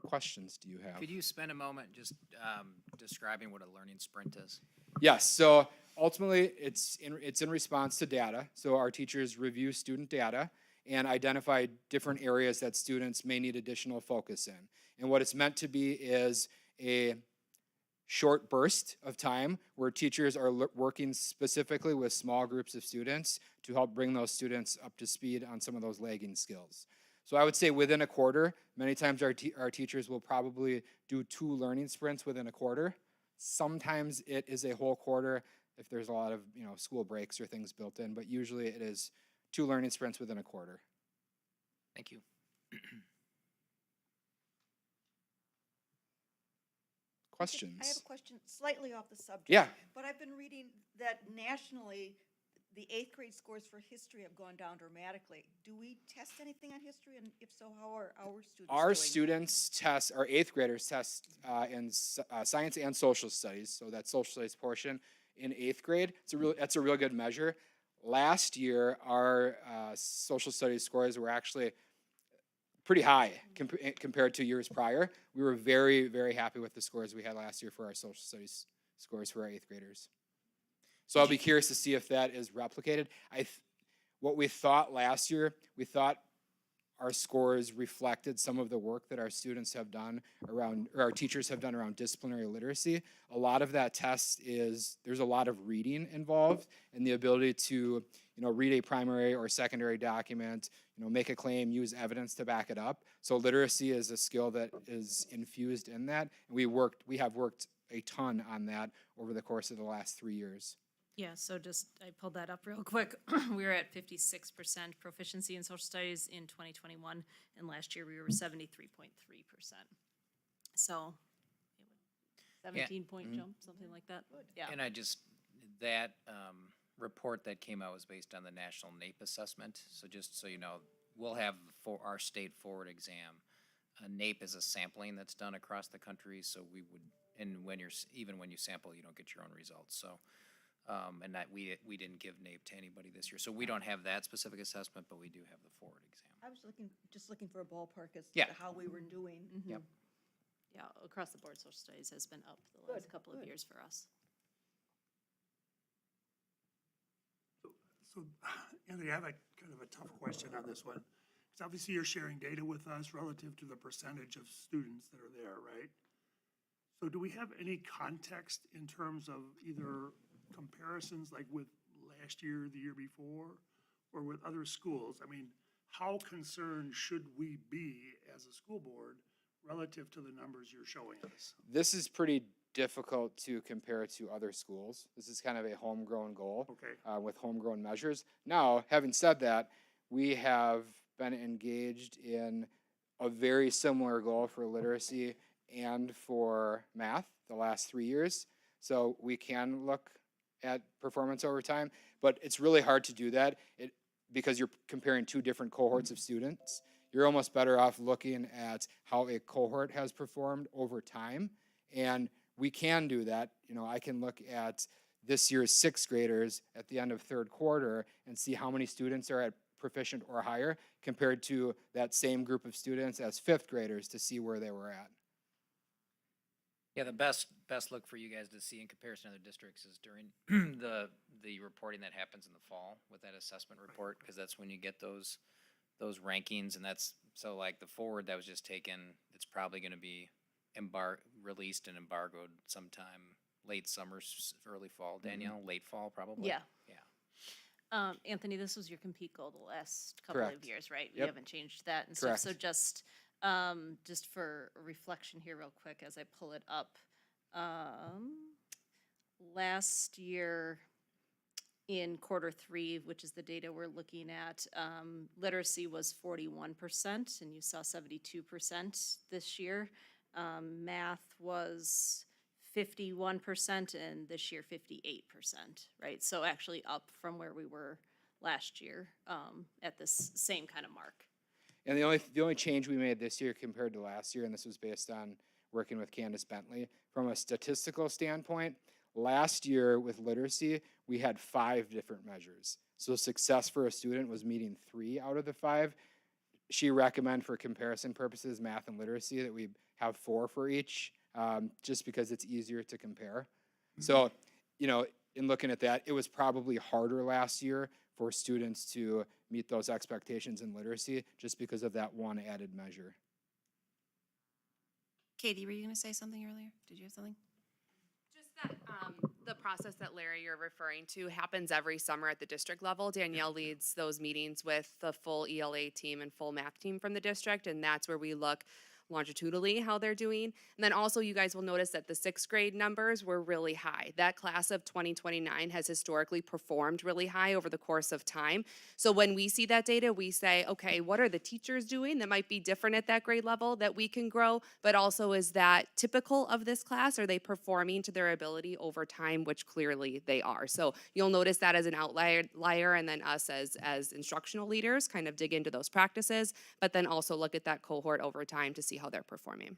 What questions do you have? Could you spend a moment just describing what a learning sprint is? Yes, so ultimately it's in response to data. So our teachers review student data and identify different areas that students may need additional focus in. And what it's meant to be is a short burst of time where teachers are working specifically with small groups of students to help bring those students up to speed on some of those lagging skills. So I would say within a quarter, many times our teachers will probably do 2 learning sprints within a quarter. Sometimes it is a whole quarter if there's a lot of school breaks or things built in, but usually it is 2 learning sprints within a quarter. Thank you. Questions? I have a question slightly off the subject. Yeah. But I've been reading that nationally, the 8th grade scores for history have gone down dramatically. Do we test anything on history? And if so, how are our students Our doing? students test, our 8th graders test in science and social studies, so that social studies portion in 8th grade. That's a real good measure. Last year, our social studies scores were actually pretty high compared to years prior. We were very, very happy with the scores we had last year for our social studies scores for our 8th graders. So I'll be curious to see if that is replicated. What we thought last year, we thought our scores reflected some of the work that our students have done around, or our teachers have done around disciplinary literacy. A lot of that test is, there's a lot of reading involved and the ability to, read a primary or secondary document, make a claim, use evidence to back it up. So literacy is a skill that is infused in that. And we have worked a ton on that over the course of the last 3 years. Yeah, so I pulled that up real quick. We were at 56% proficiency in social studies in 2021, and last year we were 73.3%. So, 17-point jump, something like that. Yeah. And that report that came out was based on the National NAEP assessment. So just so you know, we'll have for our state forward exam. NAEP is a sampling that's done across the country. So we would, and even when you sample, you don't get your own results. So. And that we didn't give NAEP to anybody this year, so we don't have that specific assessment, but we do have the forward exam. I was just looking for a ballpark as Yeah. to how we were doing. Yep. Yeah, across the board, social studies has been up the last couple of years for us. So, Anthony, I have kind of a tough question on this one. Because obviously you're sharing data with us relative to the percentage of students that are there, right? So do we have any context in terms of either comparisons like with last year, the year before, or with other schools? I mean, how concerned should we be as a school board relative to the numbers you're showing us? This is pretty difficult to compare to other schools. This is kind of a homegrown goal. Okay. With homegrown measures. Now, having said that, we have been engaged in a very similar goal for literacy and for math the last 3 years. So we can look at performance over time, but it's really hard to do that because you're comparing 2 different cohorts of students. You're almost better off looking at how a cohort has performed over time. And we can do that. I can look at this year's 6th graders at the end of 3rd quarter and see how many students are at proficient or higher compared to that same group of students as 5th graders to see where they were at. Yeah, the best look for you guys to see in comparison to other districts is during the reporting that happens in the fall with that assessment report, because that's when you get those rankings, and that's so like the forward that was just taken. It's probably going to be released and embargoed sometime late summer, early fall. Danielle, late fall probably. Yeah. Yeah. Anthony, this was your compete goal the last couple Correct. of years, right? We Yep. haven't changed that and Correct. stuff. So just for reflection here real quick as I pull it up. Last year in Q3, which is the data we're looking at, literacy was 41% and you saw 72% this year. Math was 51% and this year 58%, right? So actually up from where we were last year at this same kind of mark. And the only change we made this year compared to last year, and this was based on working with Candace Bentley, from a statistical standpoint, last year with literacy, we had 5 different measures. So success for a student was meeting 3 out of the 5. She recommended, for comparison purposes, math and literacy, that we have 4 for each, just because it's easier to compare. So, you know, in looking at that, it was probably harder last year for students to meet those expectations in literacy just because of that one added measure. Katie, were you going to say something earlier? Did you have something? Just that the process that Larry you're referring to happens every summer at the district level. Danielle leads those meetings with the full ELA team and full math team from the district, and that's where we look longitudinally how they're doing. And then also you guys will notice that the 6th grade numbers were really high. That class of 2029 has historically performed really high over the course of time. So when we see that data, we say, okay, what are the teachers doing that might be different at that grade level that we can grow? But also, is that typical of this class? Are they performing to their ability over time, which clearly they are? So you'll notice that as an outlier, and then us as instructional leaders kind of dig into those practices, but then also look at that cohort over time to see how they're performing.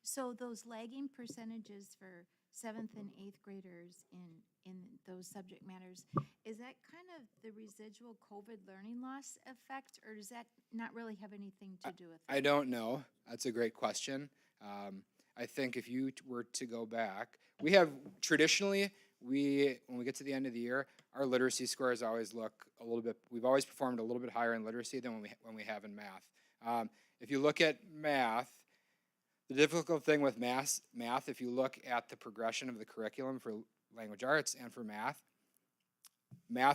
So those lagging percentages for 7th and 8th graders in those subject matters, is that kind of the residual COVID learning loss effect, or does that not really have anything to do with it? I don't know. That's a great question. I think if you were to go back, we have traditionally, when we get to the end of the year, our literacy scores always look a little bit, we've always performed a little bit higher in literacy than when we have in math. If you look at math, the difficult thing with math, if you look at the progression of the curriculum for language arts and for math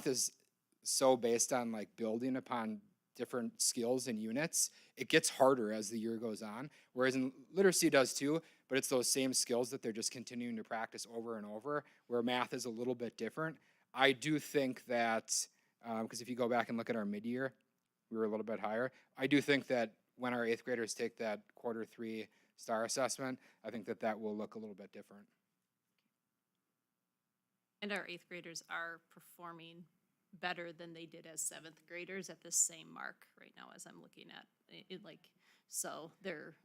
is so based on like building upon different skills and units. It gets harder as the year goes on, whereas in literacy does too, but it's those same skills that they're just continuing to practice over and over, where math is a little bit different. I do think that, because if you go back and look at our mid-year, we were a little bit higher. I do think that when our 8th graders take that Q3 STAR assessment, I think that that will look a little bit different. And our 8th graders are performing better than they did as 7th graders at the same mark right now as I'm looking at it, like, so they're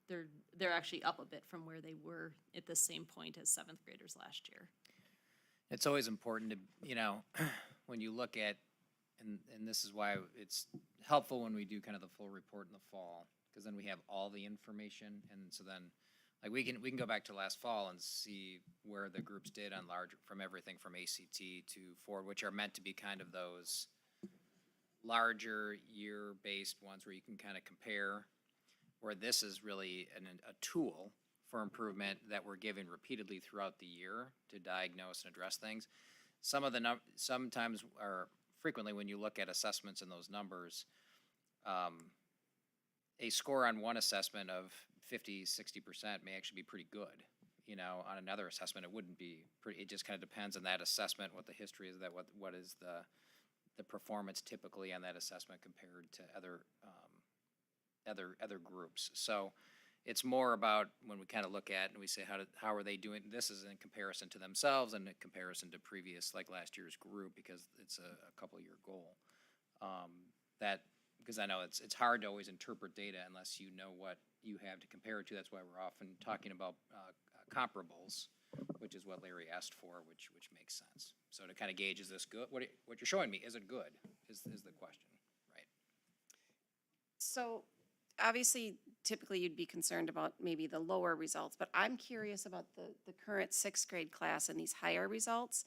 actually up a bit from where they were at the same point as 7th graders last year. It's always important to, you know, when you look at, and this is why it's helpful when we do kind of the full report in the fall, because then we have all the information, and so then, like, we can go back to last fall and see where the groups did on large, from everything from ACT to Ford, which are meant to be kind of those larger year-based ones where you can kind of compare, where this is really a tool for improvement that we're giving repeatedly throughout the year to diagnose and address things. Some of the sometimes, or frequently, when you look at assessments in those numbers, a score on one assessment of 50, 60% may actually be pretty good. You know, on another assessment, it wouldn't be pretty. It just kind of depends on that assessment, what the history is, that what is the performance typically on that assessment compared to other groups. So it's more about when we kind of look at and we say how are they doing. This is in comparison to themselves and in comparison to previous, like last year's group, because it's a couple year goal. Because I know it's hard to always interpret data unless you know what you have to compare it to. That's why we're often talking about comparables, which is what Larry asked for, which makes sense. So to kind of gauge, is this good? What you're showing me, is it good? Is the question, right? So obviously, typically you'd be concerned about maybe the lower results, but I'm curious about the current 6th grade class and these higher results.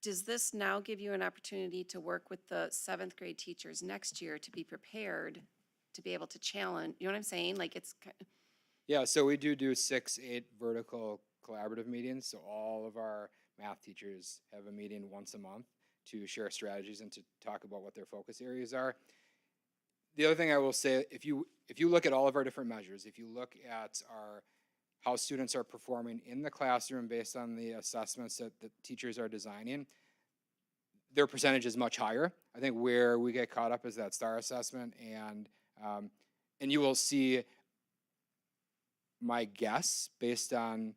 Does this now give you an opportunity to work with the 7th grade teachers next year to be prepared to be able to challenge, you know what I'm saying? Like it's Yeah, so we do 6, 8 vertical collaborative meetings. So all of our math teachers have a meeting once a month to share strategies and to talk about what their focus areas are. The other thing I will say, if you look at all of our different measures, if you look at how students are performing in the classroom based on the assessments that the teachers are designing, their percentage is much higher. I think where we get caught up is that STAR assessment, and you will see, my guess, based on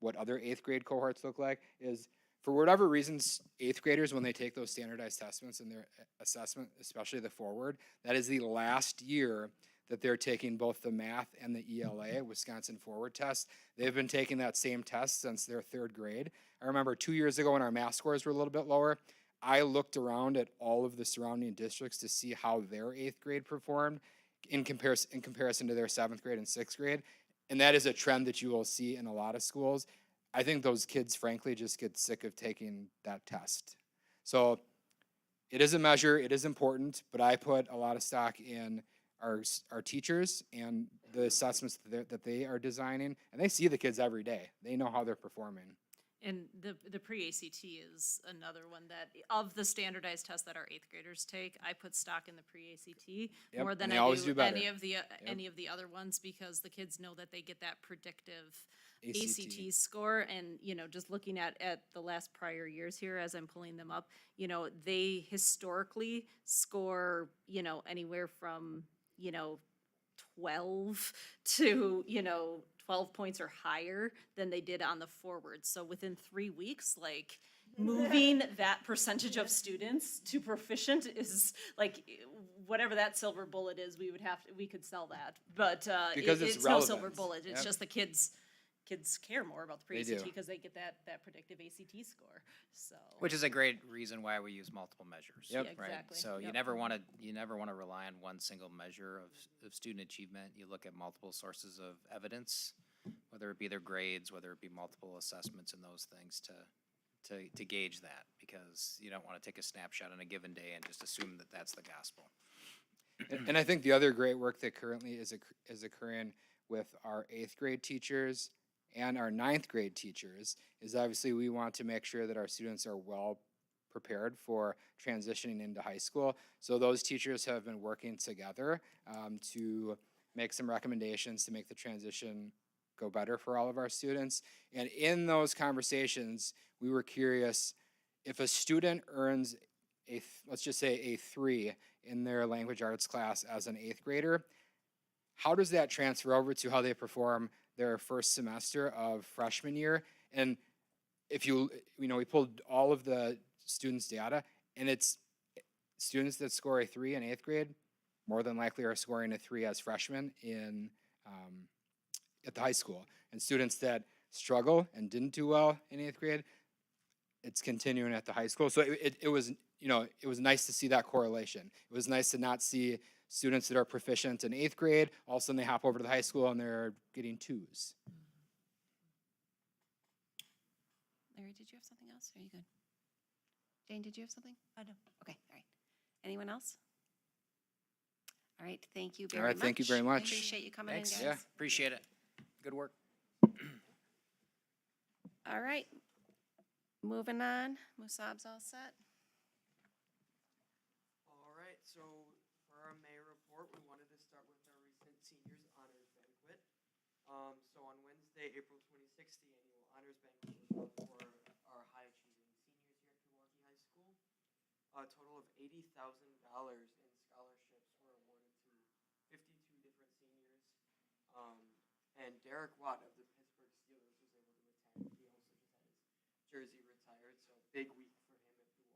what other 8th grade cohorts look like, is for whatever reasons, 8th graders, when they take those standardized assessments in their assessment, especially the forward, that is the last year that they're taking both the math and the ELA, Wisconsin Forward Test. They've been taking that same test since their 3rd grade. I remember 2 years ago when our math scores were a little bit lower, I looked around at all of the surrounding districts to see how their 8th grade performed in comparison to their 7th grade and 6th grade. and that is a trend that you will see in a lot of schools. I think those kids, frankly, just get sick of taking that test. So it is a measure, it is important, but I put a lot of stock in our teachers and the assessments that they are designing, and they see the kids every day. They know how they're performing. And the pre-ACT is another one that, of the standardized tests that our eighth graders take, I put stock in the pre-ACT Yep, more and than they I always do do better. any of the other ones, because the kids know that they get that predictive ACT. ACT score. And, you know, just looking at the last prior years here, as I'm pulling them up, you know, they historically score, you know, anywhere from, you know, 12 to, you know, 12 points or higher than they did on the forward. So within 3 weeks, like, moving that percentage of students to proficient is like, whatever that silver bullet is, we could sell that. But Because it's no silver relevant. bullet. It's Yep. just the kids care more about the They pre-ACT do. because they get that predictive ACT score, so. Which is a great reason why we use multiple measures. Yep. Yeah, Right? exactly. So you Yep. never want to rely on one single measure of student achievement. You look at multiple sources of evidence, whether it be their grades, whether it be multiple assessments and those things to gauge that, because you don't want to take a snapshot on a given day and just assume that that's the gospel. And I think the other great work that currently is occurring with our eighth grade teachers and our ninth grade teachers is obviously we want to make sure that our students are well prepared for transitioning into high school. So those teachers have been working together to make some recommendations to make the transition go better for all of our students. And in those conversations, we were curious if a student earns let's just say a 3 in their language arts class as an eighth grader, how does that transfer over to how they perform their first semester of freshman year? And if you know, we pulled all of the students' data, and it's students that score a 3 in eighth grade more than likely are scoring a 3 as freshmen in at the high school. And students that struggle and didn't do well in eighth grade, it's continuing at the high school. So it was, you know, it was nice to see that correlation. It was nice to not see students that are proficient in eighth grade, all of a sudden they hop over to the high school and they're getting 2s. Larry, did you have something else? Are you good? Jane, did you have something? I don't. Okay, all right. Anyone else? All right, thank you very much. All right, thank you very much. Appreciate you coming in, Thanks. guys. Yeah, appreciate it. Good work. All right. Moving on. Musab's all set. All right, so for our May report, we wanted to start with our recent Seniors Honors Banquet. So on Wednesday, April 26th, the annual Honors Banquet was held for our high achieving seniors here at Milwaukee High School. A total of $80,000 in scholarships were awarded to 52 different seniors. And Derek Watt of the Pittsburgh Steelers was able to attend. He also just had his jersey retired, so big week for him at Milwaukee.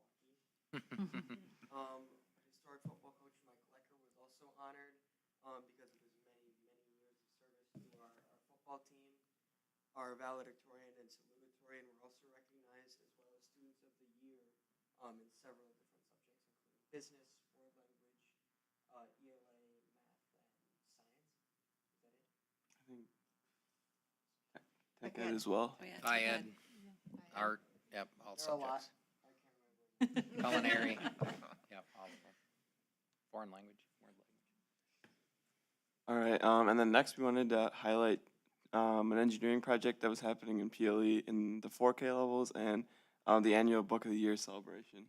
Historic football coach Mike Lecker was also honored because of his many years of service to our football team. Our valedictorian and salutatorian were also recognized, as well as Students of the Year in several different subjects, including business, world language, ELA, math, and science. Is that it? I think tech ed as well. Oh, yeah, I too had bad. art, yep, all There are a lot. subjects. I can't remember. Culinary, yep, all of them. Foreign language, world language. All right, and then next we wanted to highlight an engineering project that was happening in PLE in the 4K levels and the annual Book of the Year celebration.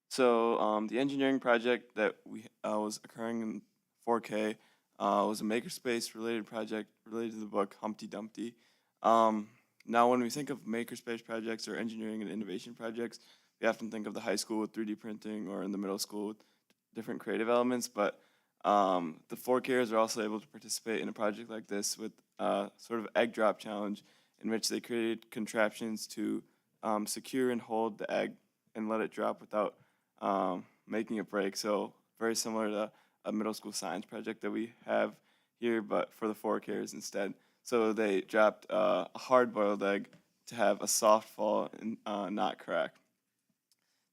So the engineering project that was occurring in 4K was a makerspace related project related to the book Humpty Dumpty. Now when we think of makerspace projects or engineering and innovation projects, we often think of the high school with 3D printing or in the middle school with different creative elements, but the 4Kers are also able to participate in a project like this with sort of egg drop challenge in which they created contraptions to secure and hold the egg and let it drop without making it break. So very similar to a middle school science project that we have here, but for the 4Kers instead. So they dropped a hard-boiled egg to have a soft fall and not crack.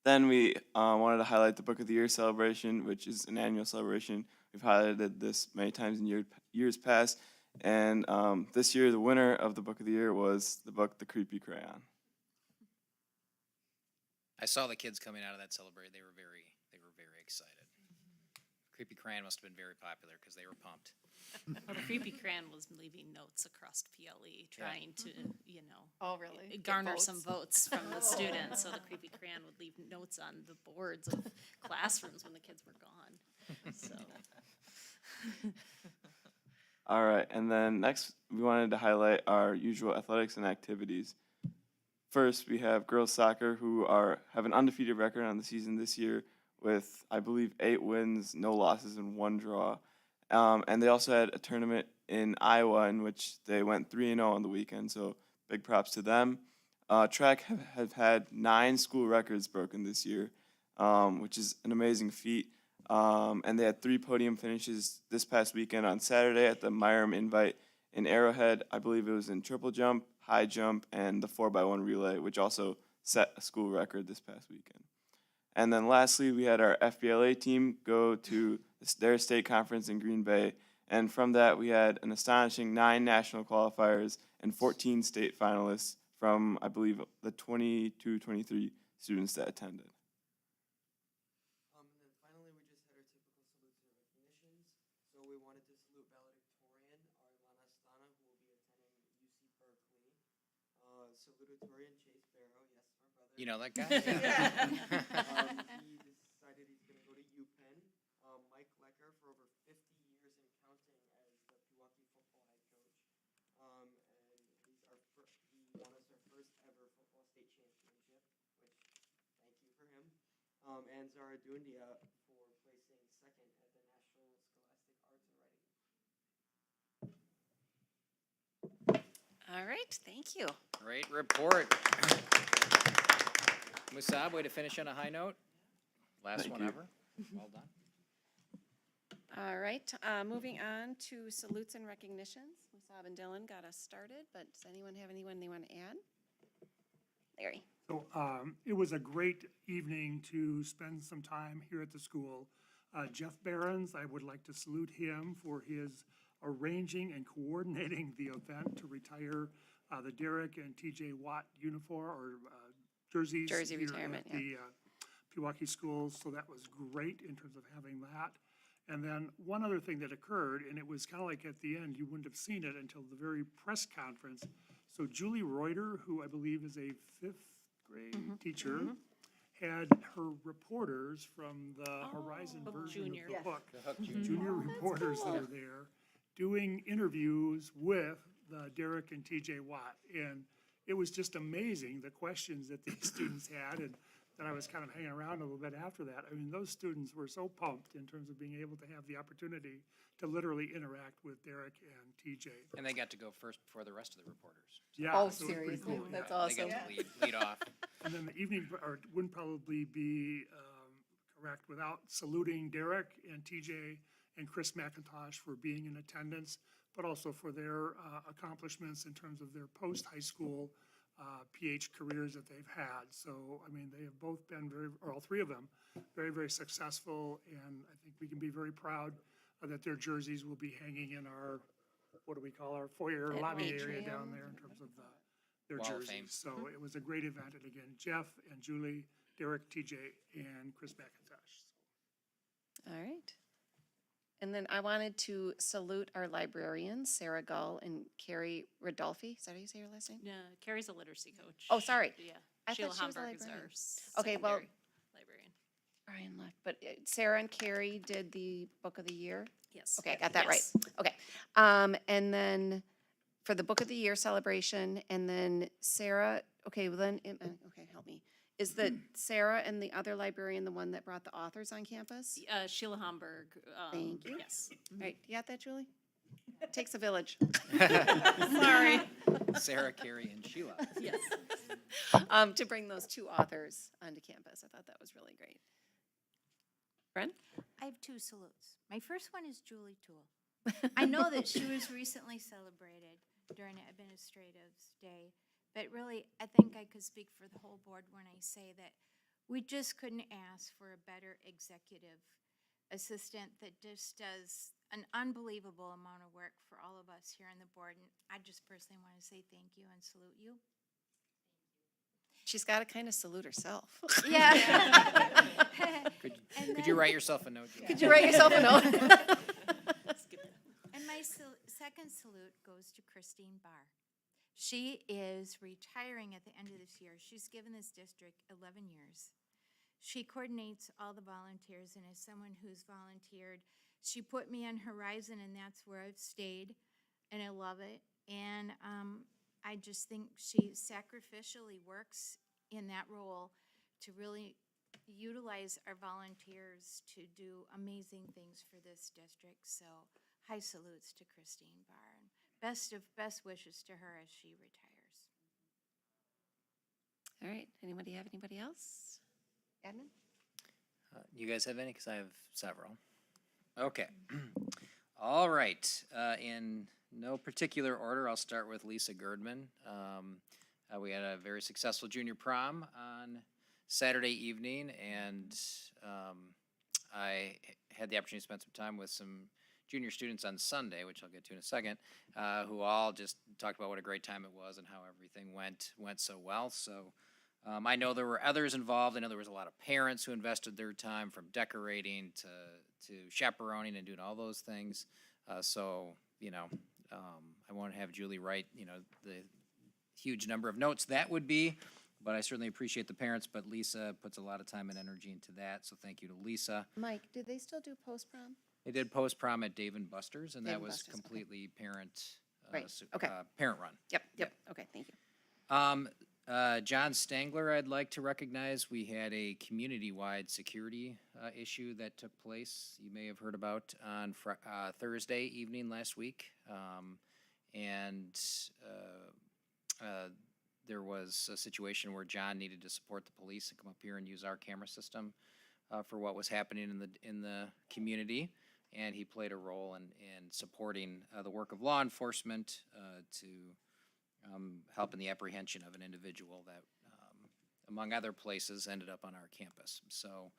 Then we wanted to highlight the Book of the Year celebration, which is an annual celebration. We've highlighted this many times in years past, And this year, the winner of the book of the year was the book The Creepy Crayon. I saw the kids coming out of that celebration. They were very excited. Creepy Crayon must have been very popular because they were pumped. Well, the Creepy Crayon was leaving notes across PLE, trying to, Oh, really? garner some votes from the students. So the Creepy Crayon would leave notes on the boards of classrooms when the kids were gone. So, All right, and then next we wanted to highlight our usual athletics and activities. First, we have girls soccer who have an undefeated record on the season this year with, I believe, 8 wins, no losses, and 1 draw. And they also had a tournament in Iowa in which they went 3-0 on the weekend, so big props to them. Track have had 9 school records broken this year, which is an amazing feat. And they had 3 podium finishes this past weekend on Saturday at the Myram Invite in Arrowhead. I believe it was in triple jump, high jump, and the 4x1 relay, which also set a school record this past weekend. And then lastly, we had our FBLA team go to their state conference in Green Bay. And from that, we had an astonishing 9 national qualifiers and 14 state finalists from, I believe, the 22-23 students that attended. And then finally, we just had our typical salutes and recognitions. So we wanted to salute valedictorian Arlana Stana, who will be attending UC Berkeley. Salutatorian Chase Barrow, yes, our brother. You know that guy? He decided he's going to go to UPenn. Mike Lecker for over 50 years and counting as the Pewaukee football head coach. And he won us our first ever football state championship, which thank you for him. And Zara Dundia for placing second at the National Scholastic Arts and Writing. All right, thank you. Great report. Musab, way to finish on a high note. Last Thank one you. ever. Well done. All right, moving on to salutes and recognitions. Musab and Dylan got us started, but does anyone have anyone they want to add? Larry. So it was a great evening to spend some time here at the school. Jeff Behrens, I would like to salute him for his arranging and coordinating the event to retire the Derek and TJ Watt uniform or jerseys. Jersey here retirement, at the Pewaukee schools. So that was great in terms of having that. And then one other thing that occurred, and it was kind of like at the end, you wouldn't have seen it until the very press conference. So Julie Reuter, who I believe is a 5th grade teacher, had her reporters from the Horizon version junior. of the Yes. book, The Hook junior reporters that are there, doing interviews with the Derek and TJ Watt. And it was just amazing, the questions that these students had, and then I was kind of hanging around a little bit after that. I mean, those students were so pumped in terms of being able to have the opportunity to literally interact with Derek and TJ. And they got to go first before the rest of the reporters. Yeah, Oh, so it was pretty seriously? cool, That's yeah. awesome. They got to lead off. And then the evening, or it wouldn't probably be correct without saluting Derek and TJ and Chris McIntosh for being in attendance, but also for their accomplishments in terms of their post-high school PH careers that they've had. So, I mean, they have both been or all 3 of them, very, very successful. And I think we can be very proud that their jerseys will be hanging in our, what do we call our foyer lobby area atrium. down there in terms of their Wall of jerseys. Fame. So it was a great event. And again, Jeff and Julie, Derek, TJ, and Chris McIntosh. All right. And then I wanted to salute our librarians, Sarah Gull and Carrie Rodolfi. Is that how you say your last name? Yeah, Carrie's a literacy coach. Oh, sorry. Yeah. I Sheila thought she was a Homburg is our librarian. Okay, well- secondary librarian. Brian left, but Sarah and Carrie did the book of the year. Yes. Okay, I got that right. Yes. Okay. And then for the book of the year celebration, and then Sarah, okay, well then, okay, help me. Is the Sarah and the other librarian the one that brought the authors on campus? Sheila Homburg. Thank you. Yes. All right, you got that, Julie? Takes a village. Sorry. Sarah, Carrie, and Sheila. Yes. To bring those 2 authors onto campus. I thought that was really great. Bren? I have 2 salutes. My first one is Julie Toole. I know that she was recently celebrated during Administrative's Day, but really, I think I could speak for the whole board when I say that we just couldn't ask for a better executive assistant that just does an unbelievable amount of work for all of us here on the board, and I just personally want to say thank you and salute you. She's got to kind of salute herself. Yeah. Could you write yourself a note? Julie? Could you write yourself a note? And my second salute goes to Christine Barr. She is retiring at the end of this year. She's given this district 11 years. She coordinates all the volunteers, and as someone who's volunteered, she put me on Horizon, and that's where I've stayed, and I love it. And I just think she sacrificially works in that role to really utilize our volunteers to do amazing things for this district. So high salutes to Christine Barr, and best wishes to her as she retires. All right, anybody have anybody else? Admin? You guys have any? Because I have several. Okay. All right. In no particular order, I'll start with Lisa Girdman. We had a very successful junior prom on Saturday evening, and I had the opportunity to spend some time with some junior students on Sunday, which I'll get to in a second, who all just talked about what a great time it was and how everything went so well. So I know there were others involved. I know there was a lot of parents who invested their time, from decorating to chaperoning and doing all those things. So, I won't have Julie write, the huge number of notes that would be, but I certainly appreciate the parents. But Lisa puts a lot of time and energy into that, so thank you to Lisa. Mike, do they still do post-prom? They did post-prom at Dave and Buster's, and Dave that and was Buster's, okay. completely parent, Right, okay. Parent run. Yep, okay, thank you. John Stangler, I'd like to recognize. We had a community-wide security issue that took place, you may have heard about, on Thursday evening last week. There was a situation where John needed to support the police and come up here and use our camera system for what was happening in the community. And he played a role in supporting the work of law enforcement to help in the apprehension of an individual that, among other places, ended up on our campus. So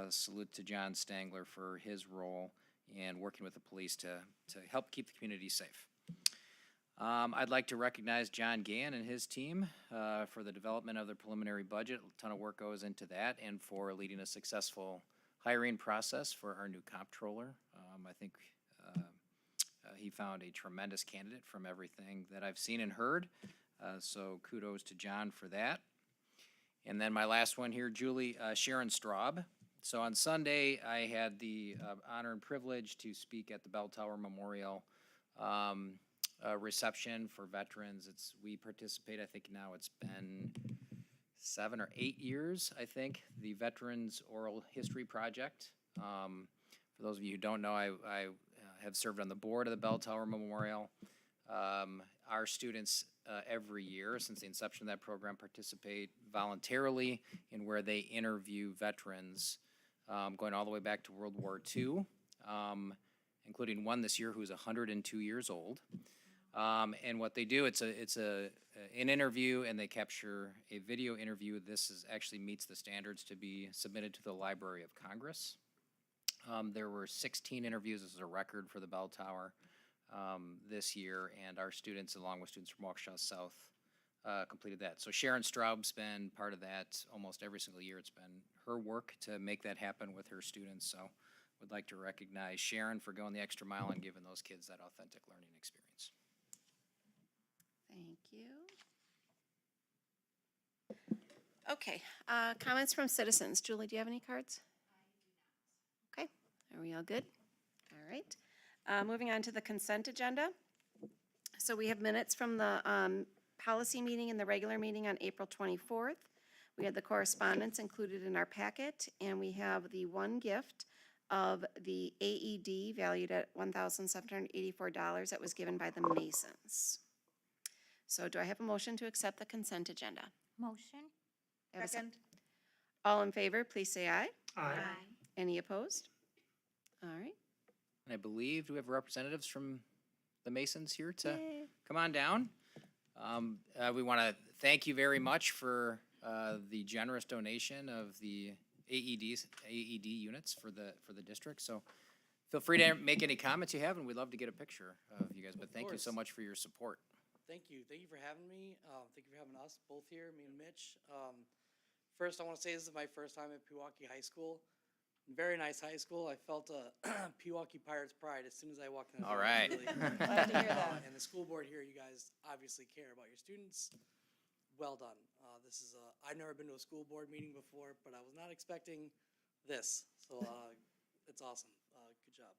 salute to John Stangler for his role in working with the police to help keep the community safe. I'd like to recognize John Gann and his team for the development of their preliminary budget. A ton of work goes into that, and for leading a successful hiring process for our new comptroller. I think he found a tremendous candidate from everything that I've seen and heard. So kudos to John for that. And then my last one here, Julie, Sharon Straub. So on Sunday, I had the honor and privilege to speak at the Bell Tower Memorial reception for veterans. We participate, I think now it's been 7 or 8 years, I think, the Veterans Oral History Project. For those of you who don't know, I have served on the board of the Bell Tower Memorial. Our students every year since the inception of that program participate voluntarily in where they interview veterans going all the way back to World War II, including one this year who's 102 years old. And what they do, it's an interview, and they capture a video interview. This actually meets the standards to be submitted to the Library of Congress. There were 16 interviews. This is a record for the Bell Tower this year, and our students, along with students from Waukesha South, completed that. So Sharon Straub's been part of that almost every single year. It's been her work to make that happen with her students. So would like to recognize Sharon for going the extra mile and giving those kids that authentic learning experience. Thank you. Okay, comments from citizens. Julie, do you have any cards? Okay, are we all good? All right. Moving on to the consent agenda. So we have minutes from the policy meeting and the regular meeting on April 24th. We had the correspondence included in our packet, and we have the one gift of the AED valued at $1,784 that was given by the Masons. So do I have a motion to accept the consent agenda? Motion? Have a Second. All in favor, please say aye. Aye. Any opposed? All right. And I believe, do we have representatives from the Masons here to Yay. come on down? We want to thank you very much for the generous donation of the AED units for the district. So feel free to make any comments you have, and we'd love to get a picture of you guys. But thank you so course. much for your support. Thank you. Thank you for having me. Thank you for having us both here, me and Mitch. First, I want to say this is my first time at Pewaukee High School. Very nice high school. I felt a Pewaukee Pirates pride as soon as I walked in. the All door. right. Glad to hear that. And the school board here, you guys obviously care about your students. Well done. This is I've never been to a school board meeting before, but I was not expecting this. So it's awesome. Good job.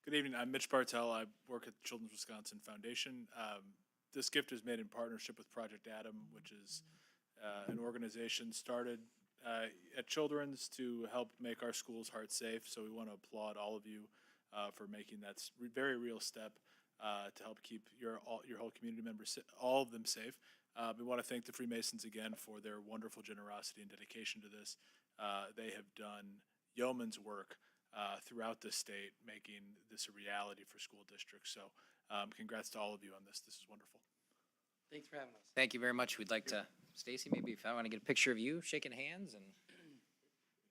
Good evening. I'm Mitch Bartell. I work at the Children's Wisconsin Foundation. This gift is made in partnership with Project Adam, which is an organization started at Children's to help make our schools heart safe. So we want to applaud all of you for making that very real step to help keep your whole community members, all of them, safe. We want to thank the Freemasons again for their wonderful generosity and dedication to this. They have done yeoman's work throughout the state, making this a reality for school districts. So congrats to all of you on this. This is wonderful. Thanks for having us. Thank you very much. We'd like to, Stacy, maybe if I want to get a picture of you shaking hands and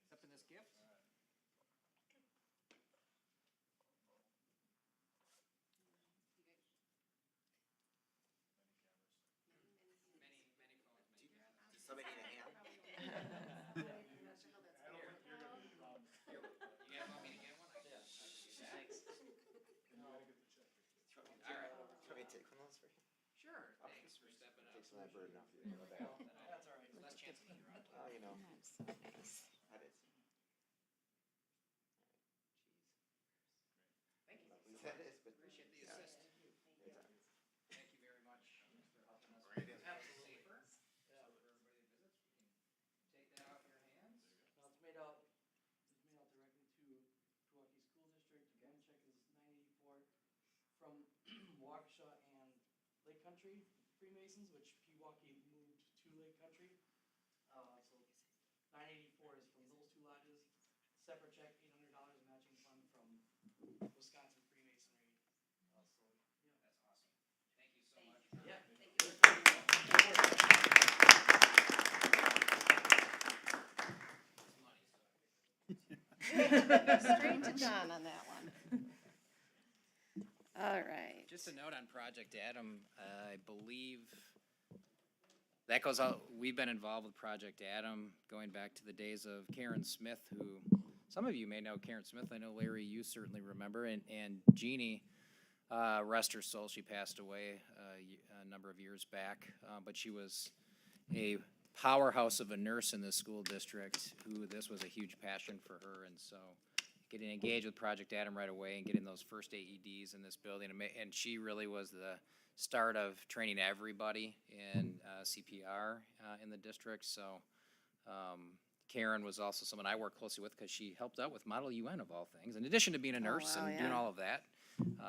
accepting this gift. Somebody need a hand? You guys want me to get one? Thanks. Want me to take one of those for you? Sure. Thanks for stepping up. Take some of that burden off you. That's all right. Less chance of getting around. Oh, you know. That's so nice. That is. Thank you. That is, but. Appreciate the assist. Anytime. Thank you very much for helping us. Right in. Absolutely. For everybody that visits, we can take that off your hands. Now it's made out directly to Pewaukee School District. One check is $984 from Waukesha and Lake Country Freemasons, which Pewaukee moved to Lake Country. So $984 is from those two lodges. Separate check, $800 matching fund from Wisconsin Freemasonry. That's awesome. Thank you so much. Yeah. Straight to John on that one. All right. Just a note on Project Adam, I believe that goes out, we've been involved with Project Adam going back to the days of Karen Smith, who, some of you may know Karen Smith, I know Larry, you certainly remember, and Jeannie, rest her soul, she passed away a number of years back, but she was a powerhouse of a nurse in this school district, who this was a huge passion for her, and so getting engaged with Project Adam right away and getting those first AEDs in this building. And she really was the start of training everybody in CPR in the district. So Karen was also someone I worked closely with because she helped out with Model UN of all things, in addition to being a nurse wow, and doing yeah. all of that.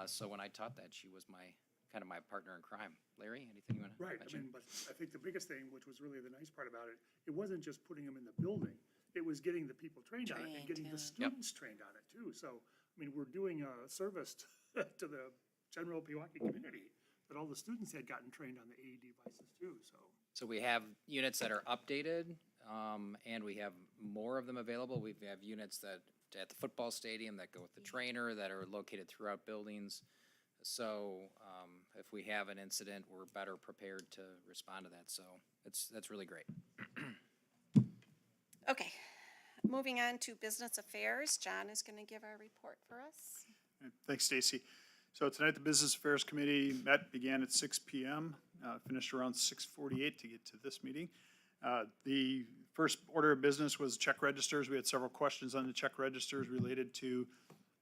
So when I taught that, she was kind of my partner in crime. Larry, anything you want to Right, I mention? mean, but I think the biggest thing, which was really the nice part about it, it wasn't just putting them in the building. It was getting the people trained on it and Trained, getting the yeah. students trained on it too. So, I mean, we're doing a service to the general Pewaukee community, that all the students had gotten trained on the AED devices too, so. So we have units that are updated, and we have more of them available. We have units that at the football stadium that go with the trainer that are located throughout buildings. So if we have an incident, we're better prepared to respond to that. So that's really great. Okay, moving on to business affairs. John is going to give our report for us. Thanks, Stacy. So tonight, the Business Affairs Committee began at 6 p.m., finished around 6:48 to get to this meeting. The first order of business was check registers. We had several questions on the check registers related to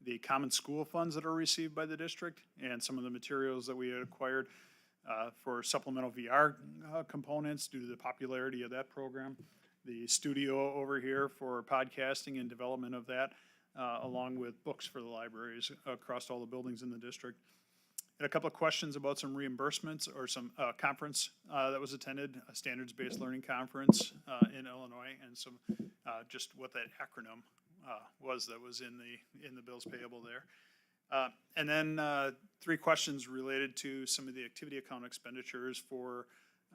the common school funds that are received by the district and some of the materials that we had acquired for supplemental VR components due to the popularity of that program. The studio over here for podcasting and development of that, along with books for the libraries across all the buildings in the district. And a couple of questions about some reimbursements or some conference that was attended, a standards-based learning conference in Illinois, and some just what that acronym was that was in the bills payable there. And then 3 questions related to some of the activity account expenditures for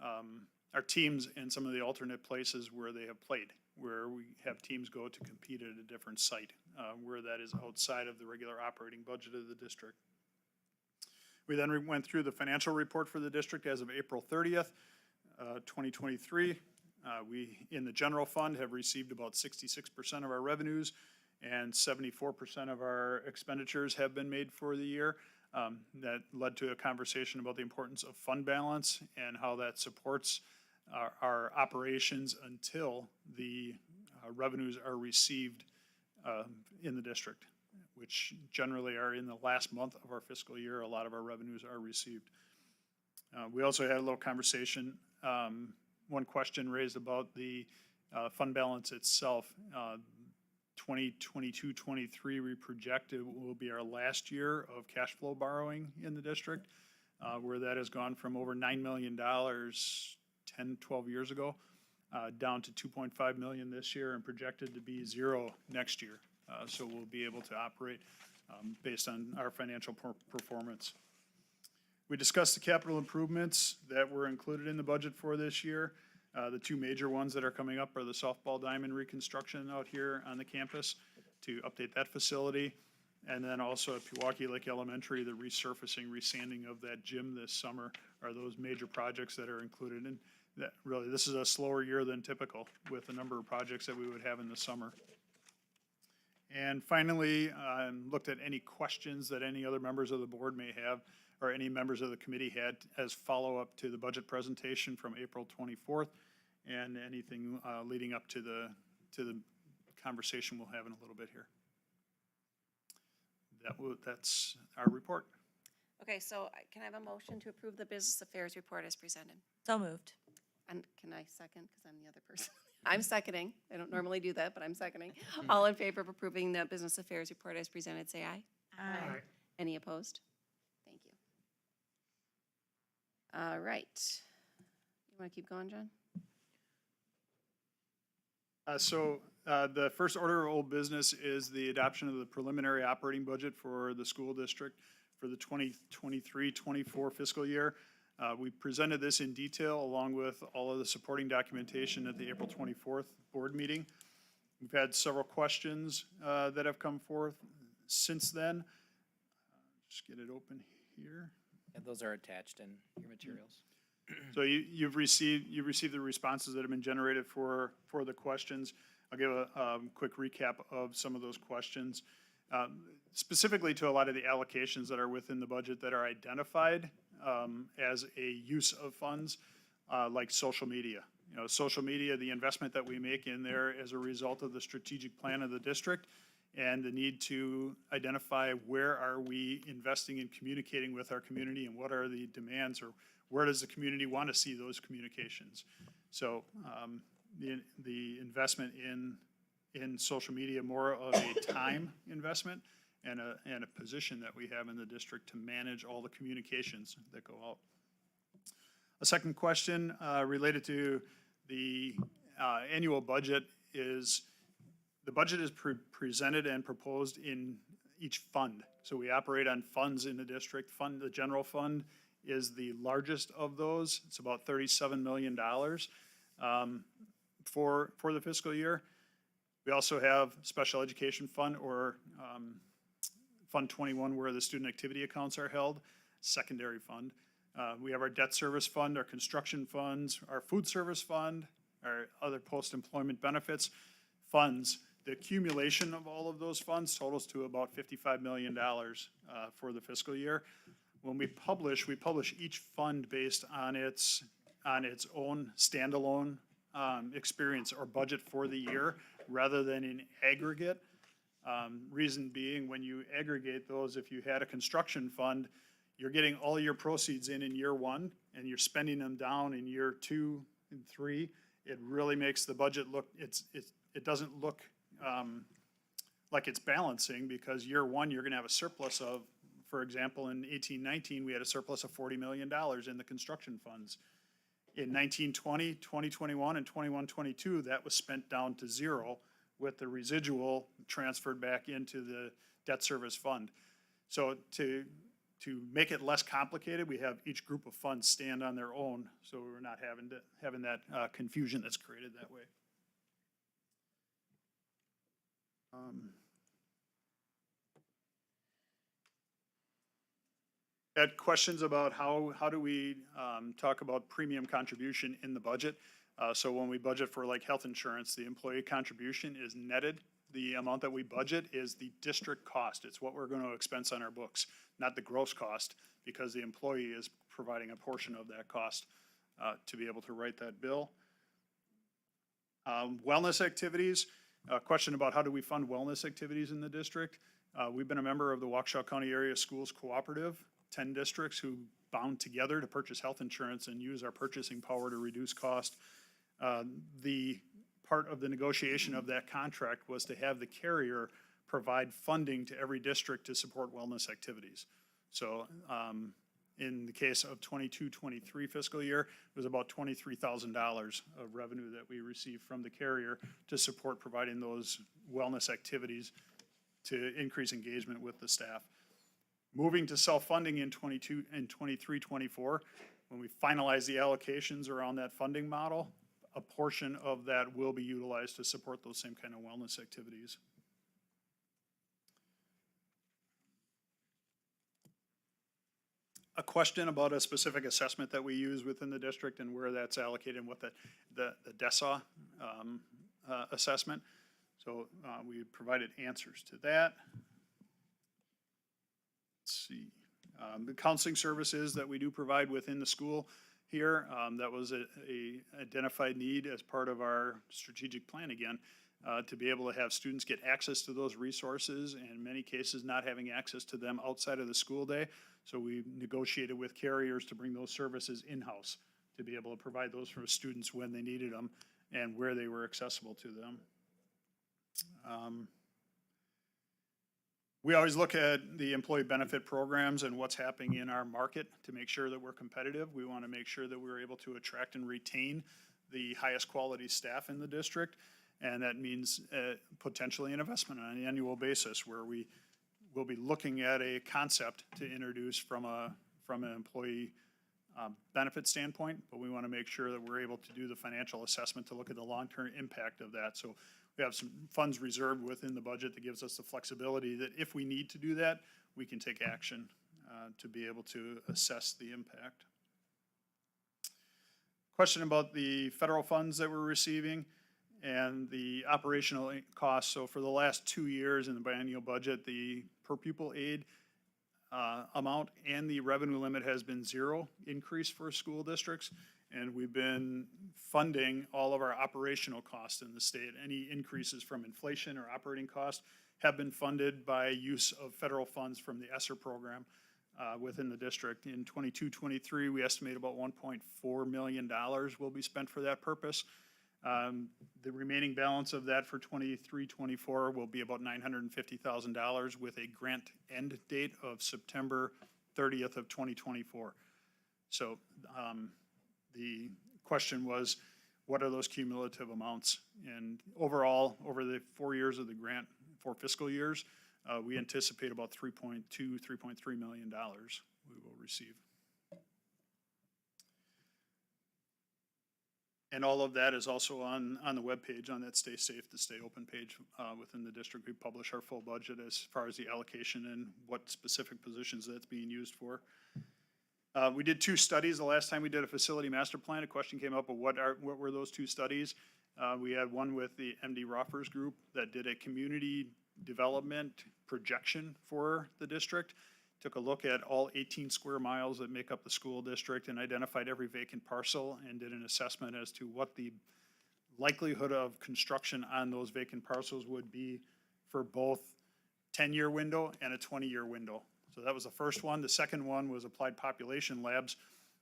our teams in some of the alternate places where they have played, where we have teams go to compete at a different site, where that is outside of the regular operating budget of the district. We then went through the financial report for the district as of April 30th, 2023. We, in the general fund, have received about 66% of our revenues, and 74% of our expenditures have been made for the year. That led to a conversation about the importance of fund balance and how that supports our operations until the revenues are received in the district, which generally are in the last month of our fiscal year. A lot of our revenues are received. We also had a little conversation, one question raised about the fund balance itself. 2022-23, we project it will be our last year of cash flow borrowing in the district, where that has gone from over $9 million 10, 12 years ago, down to $2.5 million this year and projected to be zero next year. So we'll be able to operate based on our financial performance. We discussed the capital improvements that were included in the budget for this year. The two major ones that are coming up are the softball diamond reconstruction out here on the campus to update that facility. And then also at Pewaukee Lake Elementary, the resurfacing, resanding of that gym this summer are those major projects that are included. And that really, this is a slower year than typical with the number of projects that we would have in the summer. And finally, looked at any questions that any other members of the board may have or any members of the committee had as follow-up to the budget presentation from April 24th and anything leading up to the conversation we'll have in a little bit here. That's our report. Okay, so can I have a motion to approve the business affairs report as presented? So moved. And can I second, because I'm the other person? I'm seconding. I don't normally do that, but I'm seconding. All in favor of approving the business affairs report as presented, say aye. Aye. Any opposed? Thank you. All right. You want to keep going, John? The first order of old business is the adoption of the preliminary operating budget for the school district for the 2023-24 fiscal year. We presented this in detail along with all of the supporting documentation at the April 24th board meeting. We've had several questions that have come forth since then. Just get it open here. And those are attached in your materials. So you've received the responses that have been generated for the questions. I'll give a quick recap of some of those questions. Specifically to a lot of the allocations that are within the budget that are identified as a use of funds, like social media. You know, social media, the investment that we make in there as a result of the strategic plan of the district and the need to identify where are we investing in communicating with our community and what are the demands or where does the community want to see those communications. So the investment in social media, more of a time investment and a position that we have in the district to manage all the communications that go out. A second question related to the annual budget is the budget is presented and proposed in each fund. So we operate on funds in the district. The general fund is the largest of those. It's about $37 million for the fiscal year. We also have special education fund or Fund 21 where the student activity accounts are held, secondary fund. We have our debt service fund, our construction funds, our food service fund, our other post-employment benefits funds. The accumulation of all of those funds totals to about $55 million for the fiscal year. When we publish each fund based on its own standalone experience or budget for the year rather than in aggregate. Reason being, when you aggregate those, if you had a construction fund, you're getting all your proceeds in year one and you're spending them down in year 2 and 3. It really makes the budget look, it doesn't look like it's balancing because year one, you're gonna have a surplus of, for example, in 18-19, we had a surplus of $40 million in the construction funds. In 19-20, 20-21, and 21-22, that was spent down to zero with the residual transferred back into the debt service fund. So to to make it less complicated, we have each group of funds stand on their own, so we're not having that confusion that's created that way. Had questions about how do we talk about premium contribution in the budget? So when we budget for like health insurance, the employee contribution is netted. The amount that we budget is the district cost. It's what we're going to expense on our books, not the gross cost, because the employee is providing a portion of that cost to be able to write that bill. Wellness activities, a question about how do we fund wellness activities in the district. We've been a member of the Waukesha County Area Schools Cooperative, 10 districts who bound together to purchase health insurance and use our purchasing power to reduce cost. The part of the negotiation of that contract was to have the carrier provide funding to every district to support wellness activities. So in the case of 22-23 fiscal year, it was about $23,000 of revenue that we received from the carrier to support providing those wellness activities to increase engagement with the staff. Moving to self-funding in 23-24, when we finalize the allocations around that funding model, a portion of that will be utilized to support those same kind of wellness activities. A question about a specific assessment that we use within the district and where that's allocated and what the DESA assessment. So we provided answers to that. Let's see. The counseling services that we do provide within the school here, that was a identified need as part of our strategic plan again, to be able to have students get access to those resources, and in many cases not having access to them outside of the school day. So we negotiated with carriers to bring those services in-house to be able to provide those for students when they needed them and where they were accessible to them. We always look at the employee benefit programs and what's happening in our market to make sure that we're competitive. We want to make sure that we're able to attract and retain the highest quality staff in the district. And that means potentially an investment on an annual basis where we will be looking at a concept to introduce from an employee benefit standpoint, but we want to make sure that we're able to do the financial assessment to look at the long-term impact of that. So we have some funds reserved within the budget that gives us the flexibility that if we need to do that, we can take action to be able to assess the impact. Question about the federal funds that we're receiving and the operational costs. So for the last 2 years in the biennial budget, the per pupil aid amount and the revenue limit has been zero increase for school districts. And we've been funding all of our operational costs in the state. Any increases from inflation or operating costs have been funded by use of federal funds from the ESSER program within the district. In 22-23, we estimate about $1.4 million will be spent for that purpose. The remaining balance of that for 23-24 will be about $950,000 with a grant end date of September 30th of 2024. So the question was, what are those cumulative amounts? And overall, over the 4 years of the grant, 4 fiscal years, we anticipate about $3.2, $3.3 million we will receive. And all of that is also on the webpage on that Stay Safe to Stay Open page within the district. We publish our full budget as far as the allocation and what specific positions that's being used for. We did 2 studies. The last time we did a facility master plan, a question came up of what were those 2 studies. We had one with the MD Roffers group that did a community development projection for the district. Took a look at all 18 square miles that make up the school district and identified every vacant parcel and did an assessment as to what the likelihood of construction on those vacant parcels would be for both 10-year window and a 20-year window. So that was the first one. The second one was Applied Population Labs,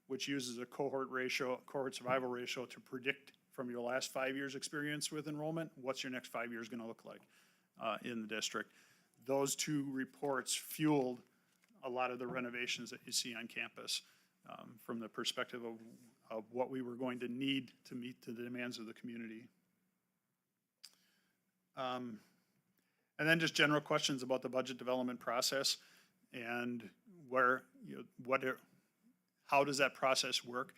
which uses a cohort survival ratio to predict from your last 5 years experience with enrollment, what's your next 5 years gonna look like in the district. Those 2 reports fueled a lot of the renovations that you see on campus from the perspective of what we were going to need to meet the demands of the community. And then just general questions about the budget development process and where, you know, how does that process work?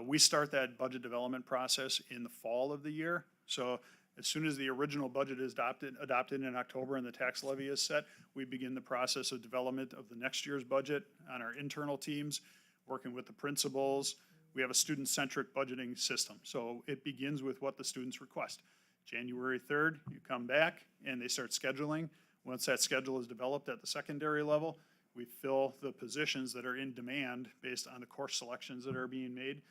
We start that budget development process in the fall of the year. So as soon as the original budget is adopted in October and the tax levy is set, we begin the process of development of the next year's budget on our internal teams, working with the principals. We have a student-centric budgeting system. So it begins with what the students request. January 3rd, you come back and they start scheduling. Once that schedule is developed at the secondary level, we fill the positions that are in demand based on the course selections that are being made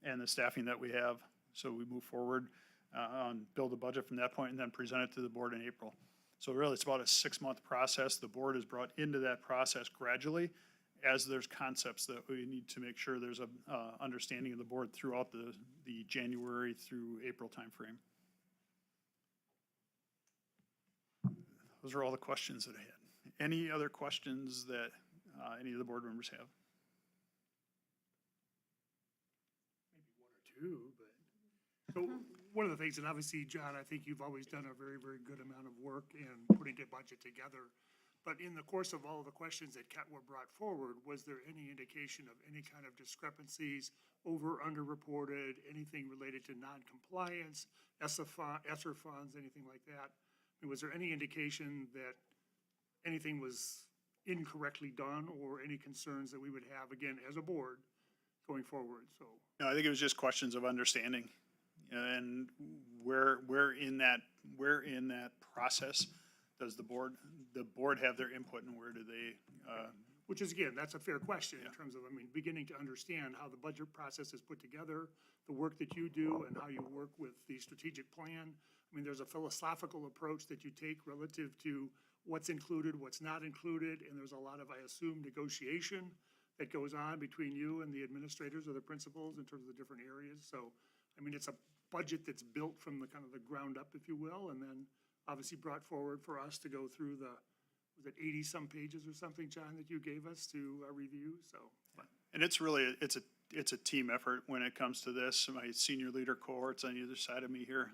and the staffing that we have. So we move forward on build a budget from that point and then present it to the board in April. So really, it's about a 6-month process. The board is brought into that process gradually as there's concepts that we need to make sure there's a understanding of the board throughout the January through April timeframe. Those are all the questions that I had. Any other questions that any of the board members have? Maybe one or two, but, so one of the things, and obviously, John, I think you've always done a very, very good amount of work in putting the budget together. But in the course of all of the questions that were brought forward, was there any indication of any kind of discrepancies, over, underreported, anything related to non-compliance, ESSER funds, anything like that? And was there any indication that anything was incorrectly done or any concerns that we would have, again, as a board going forward? So, No, I think it was just questions of understanding. And where in that process does the board have their input and where do they, which is, again, that's a fair question in terms of, I mean, beginning to understand how the budget process is put together, the work that you do and how you work with the strategic plan. I mean, there's a philosophical approach that you take relative to what's included, what's not included, and there's a lot of, I assume, negotiation that goes on between you and the administrators or the principals in terms of the different areas. So, I mean, it's a budget that's built from the kind of the ground up, if you will, and then obviously brought forward for us to go through the, was it 80-some pages or something, John, that you gave us to review, so. and it's really, it's a team effort when it comes to this. My senior leader cohorts on either side of me here,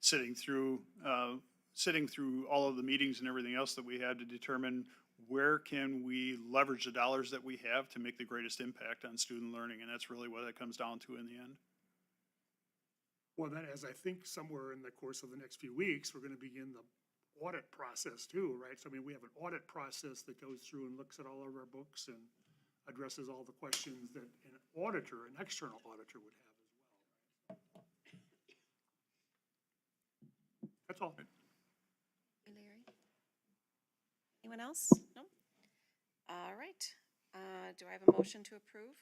sitting through all of the meetings and everything else that we had to determine where can we leverage the dollars that we have to make the greatest impact on student learning, and that's really what it comes down to in the end. Well, then, as I think somewhere in the course of the next few weeks, we're gonna begin the audit process too, right? So, I mean, we have an audit process that goes through and looks at all of our books and addresses all the questions that an auditor, an external auditor would have as well. That's all. Hey, Larry? Anyone else? No? All right. Do I have a motion to approve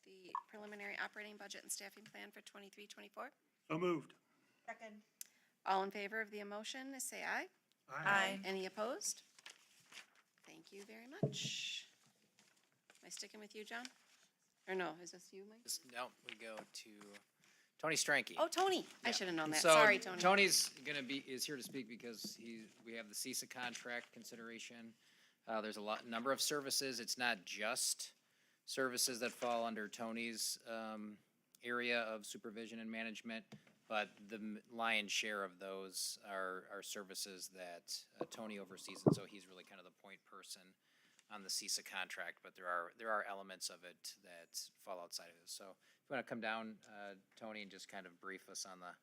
the preliminary operating budget and staffing plan for 23-24? So moved. Second. All in favor of the motion, say aye. Aye. Any opposed? Thank you very much. Am I sticking with you, John? Or no, is this you, Mike? No, we go to Tony Stranke. Oh, Tony, I Yeah. should have known that. So Sorry, Tony. Tony's is here to speak because we have the CISA contract consideration. There's a number of services. It's not just services that fall under Tony's area of supervision and management, but the lion's share of those are services that Tony oversees, and so he's really kind of the point person on the CISA contract, but there are elements of it that fall outside of it. So if you want to come down, Tony, and just kind of brief us on the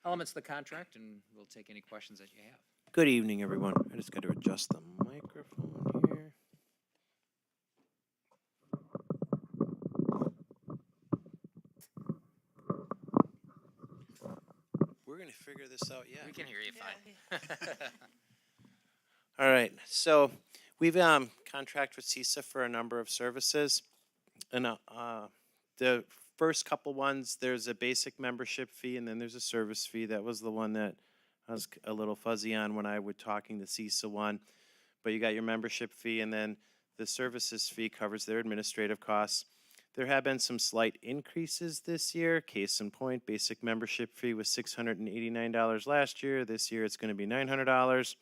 elements of the contract, and we'll take any questions that you have. Good evening, everyone. I just got to adjust the microphone here. We're going to figure this out yet. We can hear you fine. All right, so we've contract with CISA for a number of services. And the first couple ones, there's a basic membership fee and then there's a service fee. That was the one that I was a little fuzzy on when I was talking the CISA one. But you got your membership fee and then the services fee covers their administrative costs. There have been some slight increases this year. Case in point, basic membership fee was $689 last year. This year it's going to be $900.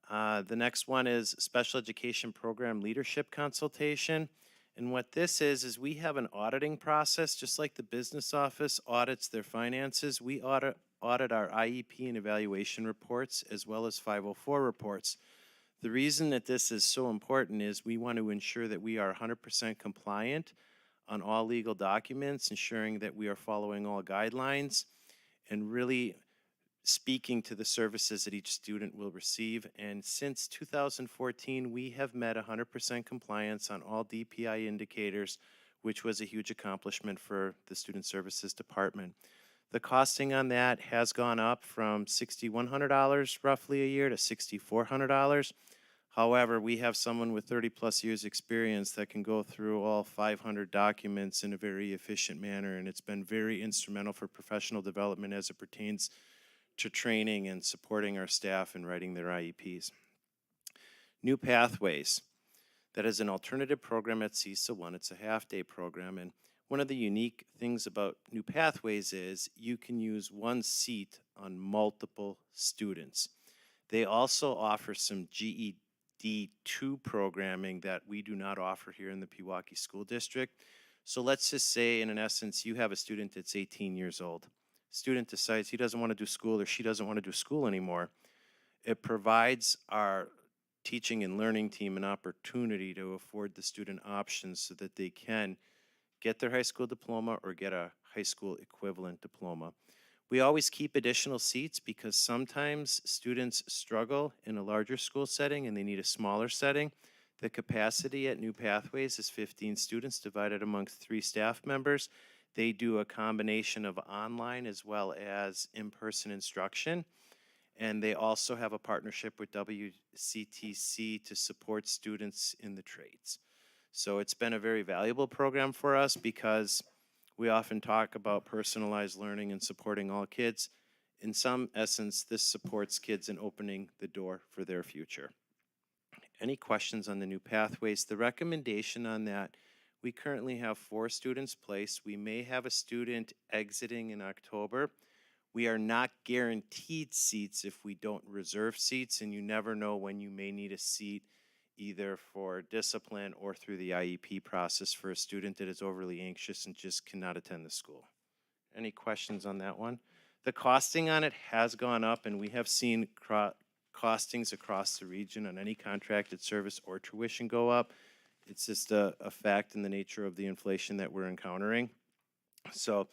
The next one is special education program leadership consultation. And what this is we have an auditing process, just like the business office audits their finances. We audit our IEP and evaluation reports as well as 504 reports. The reason that this is so important is we want to ensure that we are 100% compliant on all legal documents, ensuring that we are following all guidelines, and really speaking to the services that each student will receive. And since 2014, we have met 100% compliance on all DPI indicators, which was a huge accomplishment for the Student Services Department. The costing on that has gone up from $6,100 roughly a year to $6,400. However, we have someone with 30-plus years experience that can go through all 500 documents in a very efficient manner, and it's been very instrumental for professional development as it pertains to training and supporting our staff in writing their IEPs. New Pathways. That is an alternative program at CISA 1. It's a half-day program, and one of the unique things about New Pathways is you can use one seat on multiple students. They also offer some GED2 programming that we do not offer here in the Pewaukee School District. So let's just say, in essence, you have a student that's 18 years old. Student decides he doesn't want to do school or she doesn't want to do school anymore. It provides our teaching and learning team an opportunity to afford the student options so that they can get their high school diploma or get a high school equivalent diploma. We always keep additional seats because sometimes students struggle in a larger school setting and they need a smaller setting. The capacity at New Pathways is 15 students divided amongst 3 staff members. They do a combination of online as well as in-person instruction. And they also have a partnership with WCTC to support students in the trades. So it's been a very valuable program for us because we often talk about personalized learning and supporting all kids. In some essence, this supports kids in opening the door for their future. Any questions on the New Pathways? The recommendation on that, we currently have 4 students placed. We may have a student exiting in October. We are not guaranteed seats if we don't reserve seats, and you never know when you may need a seat either for discipline or through the IEP process for a student that is overly anxious and just cannot attend the school. Any questions on that one? The costing on it has gone up, and we have seen costings across the region on any contracted service or tuition go up. It's just a fact in the nature of the inflation that we're encountering. So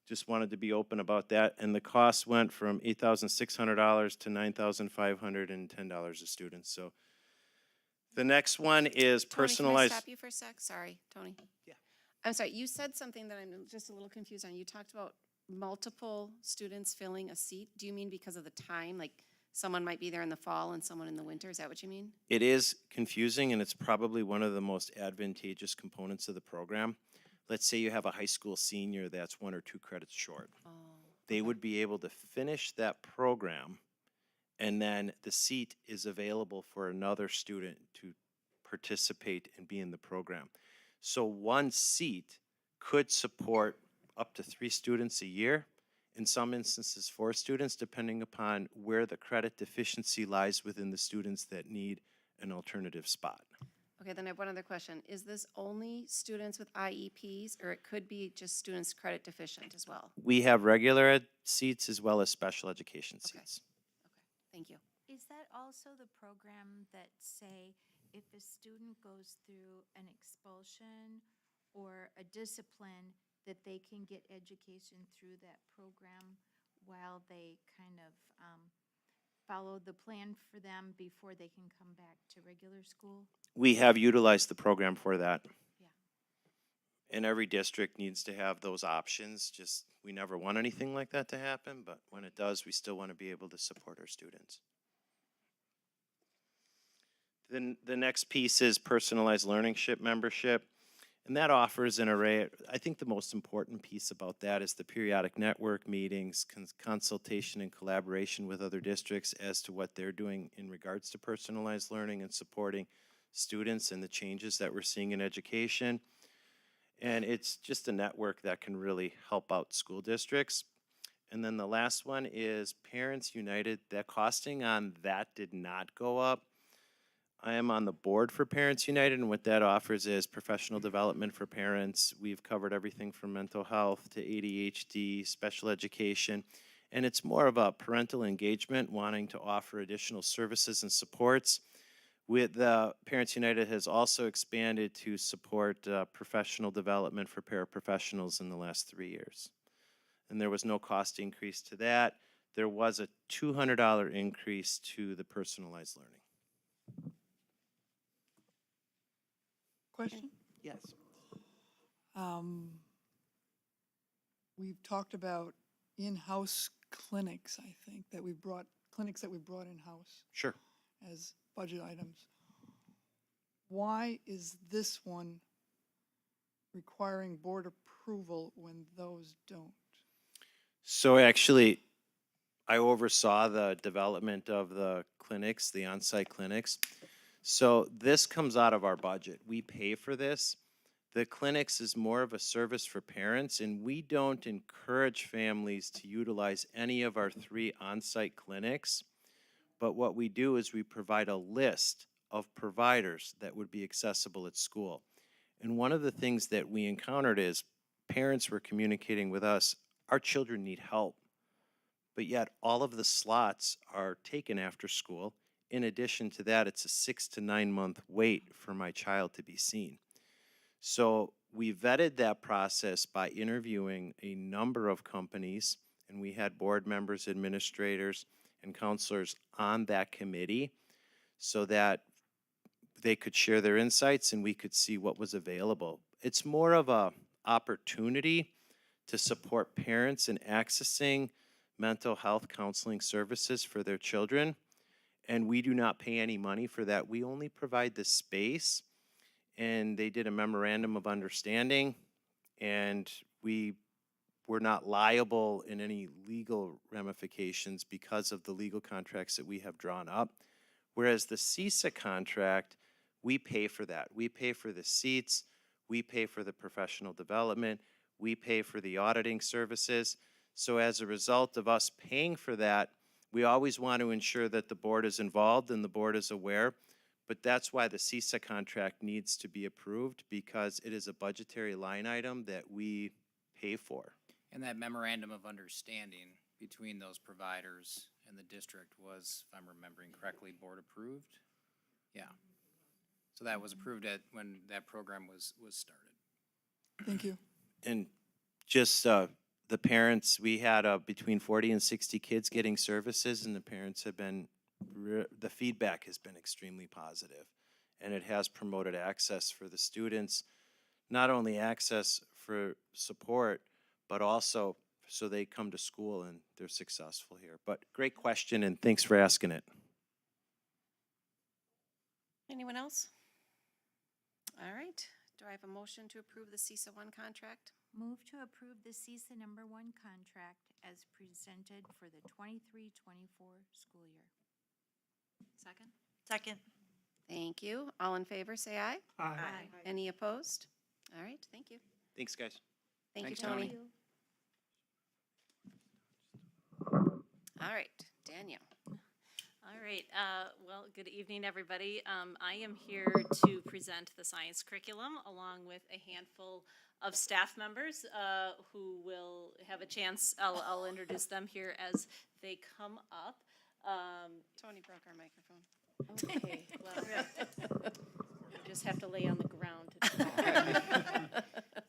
just wanted to be open about that. And the cost went from $8,600 to $9,510 a student. So the next one is personalized. Tony, can I stop you for a sec? Sorry, Tony. Yeah. I'm sorry, you said something that I'm just a little confused on. You talked about multiple students filling a seat. Do you mean because of the time? Like someone might be there in the fall and someone in the winter? Is that what you mean? It is confusing, and it's probably one of the most advantageous components of the program. Let's say you have a high school senior that's 1 or 2 credits short. Oh, They would be able to finish that program, and then the seat is available for another student to participate and be in the program. So one seat could support up to 3 students a year, in some instances 4 students, depending upon where the credit deficiency lies within the students that need an alternative spot. okay, then I have one other question. Is this only students with IEPs, or it could be just students credit deficient as well? We have regular ed seats as well as special education Okay. seats. Okay, thank you. Is that also the program that, say, if a student goes through an expulsion or a discipline, that they can get education through that program while they kind of follow the plan for them before they can come back to regular school? We have utilized the program for that. Yeah. And every district needs to have those options. Just, we never want anything like that to happen, but when it does, we still want to be able to support our students. Then the next piece is personalized learningship membership. And that offers an array. I think the most important piece about that is the periodic network meetings, consultation and collaboration with other districts as to what they're doing in regards to personalized learning and supporting students and the changes that we're seeing in education. And it's just a network that can really help out school districts. And then the last one is Parents United. The costing on that did not go up. I am on the board for Parents United, and what that offers is professional development for parents. We've covered everything from mental health to ADHD, special education, and it's more about parental engagement, wanting to offer additional services and supports. With the Parents United has also expanded to support professional development for paraprofessionals in the last 3 years. And there was no cost increase to that. There was a $200 increase to the personalized learning. Question? Yes. We've talked about in-house clinics, I think, clinics that we brought in-house Sure. as budget items. Why is this one requiring board approval when those don't? So actually, I oversaw the development of the clinics, the on-site clinics. So this comes out of our budget. We pay for this. The clinics is more of a service for parents, and we don't encourage families to utilize any of our 3 on-site clinics. But what we do is we provide a list of providers that would be accessible at school. And one of the things that we encountered is parents were communicating with us, our children need help. But yet all of the slots are taken after school. In addition to that, it's a 6 to 9 month wait for my child to be seen. So we vetted that process by interviewing a number of companies, and we had board members, administrators, and counselors on that committee so that they could share their insights and we could see what was available. It's more of a opportunity to support parents in accessing mental health counseling services for their children, and we do not pay any money for that. We only provide the space, and they did a memorandum of understanding, and we were not liable in any legal ramifications because of the legal contracts that we have drawn up. Whereas the CISA contract, we pay for that. We pay for the seats, we pay for the professional development, we pay for the auditing services. So as a result of us paying for that, we always want to ensure that the board is involved and the board is aware. But that's why the CISA contract needs to be approved, because it is a budgetary line item that we pay for. And that memorandum of understanding between those providers and the district was, if I'm remembering correctly, board approved? Yeah. So that was approved when that program was started. Thank you. And just the parents, we had between 40 and 60 kids getting services, and the parents have been, the feedback has been extremely positive. And it has promoted access for the students, not only access for support, but also so they come to school and they're successful here. But great question, and thanks for asking it. Anyone else? All right. Do I have a motion to approve the CISA 1 contract? Move to approve the CISA number 1 contract as presented for the 23-24 school year. Second? Second. Thank you. All in favor, say aye. Aye. Any opposed? All right, thank you. Thanks, guys. Thank you, Thanks, Tony. Tony. All right, Danielle. All right, well, good evening, everybody. I am here to present the science curriculum along with a handful of staff members who will have a chance. I'll introduce them here as they come up. Tony broke our microphone. Okay, well, you just have to lay on the ground to do that.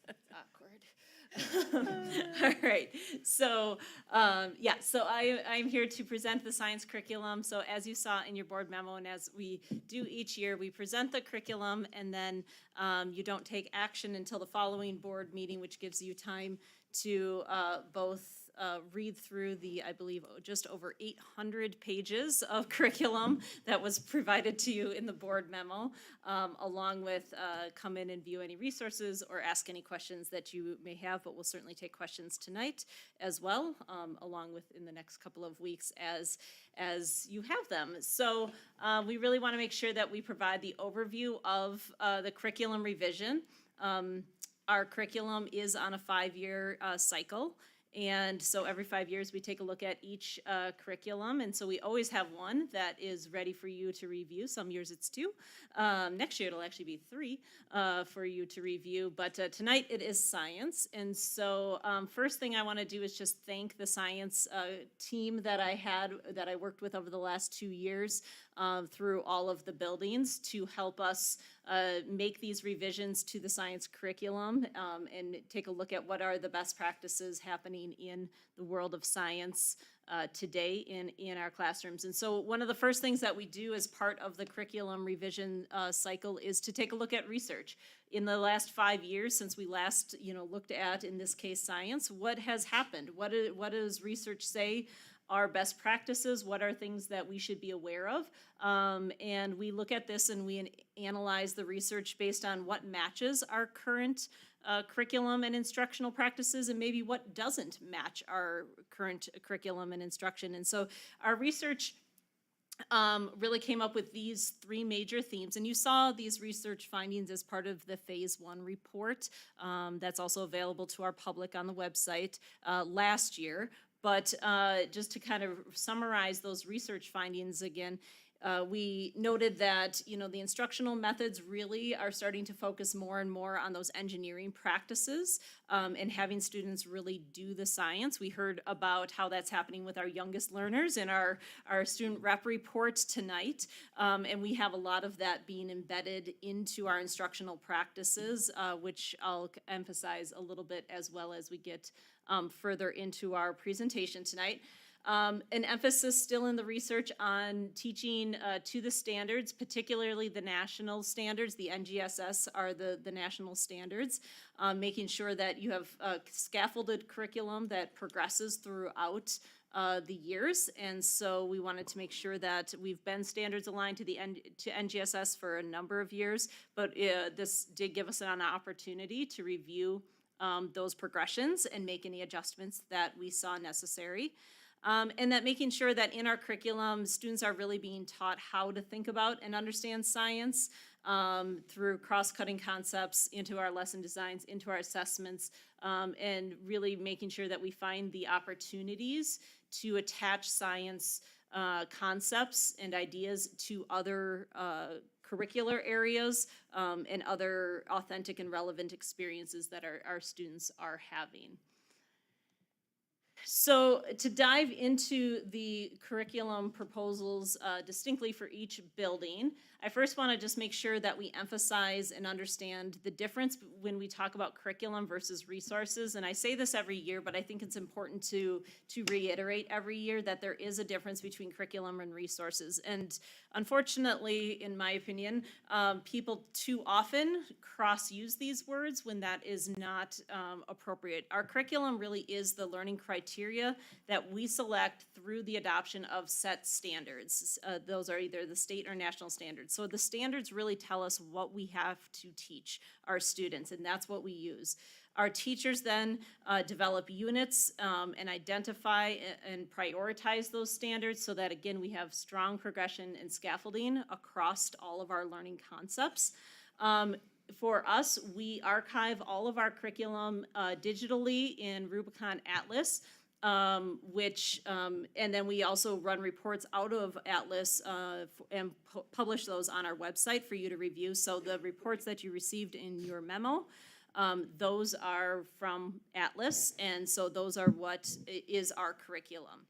It's awkward. All right, so so I'm here to present the science curriculum. So as you saw in your board memo, and as we do each year, we present the curriculum, and then you don't take action until the following board meeting, which gives you time to both read through the, I believe, just over 800 pages of curriculum that was provided to you in the board memo, along with come in and view any resources or ask any questions that you may have, but we'll certainly take questions tonight as well, along with in the next couple of weeks as you have them. So we really want to make sure that we provide the overview of the curriculum revision. Our curriculum is on a 5-year cycle. And so every 5 years, we take a look at each curriculum. And so we always have one that is ready for you to review. Some years it's 2. Next year, it'll actually be 3 for you to review. But tonight, it is science. And so first thing I want to do is just thank the science team that I worked with over the last 2 years. through all of the buildings to help us make these revisions to the science curriculum and take a look at what are the best practices happening in the world of science today in our classrooms. And so one of the first things that we do as part of the curriculum revision cycle is to take a look at research. In the last 5 years, since we last, looked at, in this case, science, what has happened? What does research say are best practices? What are things that we should be aware of? And we look at this and we analyze the research based on what matches our current curriculum and instructional practices and maybe what doesn't match our current curriculum and instruction. And so our research really came up with these 3 major themes. And you saw these research findings as part of the Phase 1 report that's also available to our public on the website last year. But just to kind of summarize those research findings again, we noted that, the instructional methods really are starting to focus more and more on those engineering practices and having students really do the science. We heard about how that's happening with our youngest learners in our student rep report tonight. And we have a lot of that being embedded into our instructional practices, which I'll emphasize a little bit as well as we get further into our presentation tonight. An emphasis still in the research on teaching to the standards, particularly the national standards. The NGSS are the national standards, making sure that you have a scaffolded curriculum that progresses throughout the years. And so we wanted to make sure that we've been standards aligned to to NGSS for a number of years, but this did give us an opportunity to review those progressions and make any adjustments that we saw necessary. And that making sure that in our curriculum, students are really being taught how to think about and understand science through cross-cutting concepts into our lesson designs, into our assessments, and really making sure that we find the opportunities to attach science concepts and ideas to other curricular areas and other authentic and relevant experiences that our students are having. So to dive into the curriculum proposals distinctly for each building, I first want to just make sure that we emphasize and understand the difference when we talk about curriculum versus resources. And I say this every year, but I think it's important to reiterate every year that there is a difference between curriculum and resources. And unfortunately, in my opinion, people too often cross-use these words when that is not appropriate. Our curriculum really is the learning criteria that we select through the adoption of set standards. Those are either the state or national standards. So the standards really tell us what we have to teach our students, and that's what we use. Our teachers then develop units and identify and prioritize those standards so that, again, we have strong progression and scaffolding across all of our learning concepts. For us, we archive all of our curriculum digitally in Rubicon Atlas, and then we also run reports out of Atlas and publish those on our website for you to review. So the reports that you received in your memo, those are from Atlas, and so those are what is our curriculum.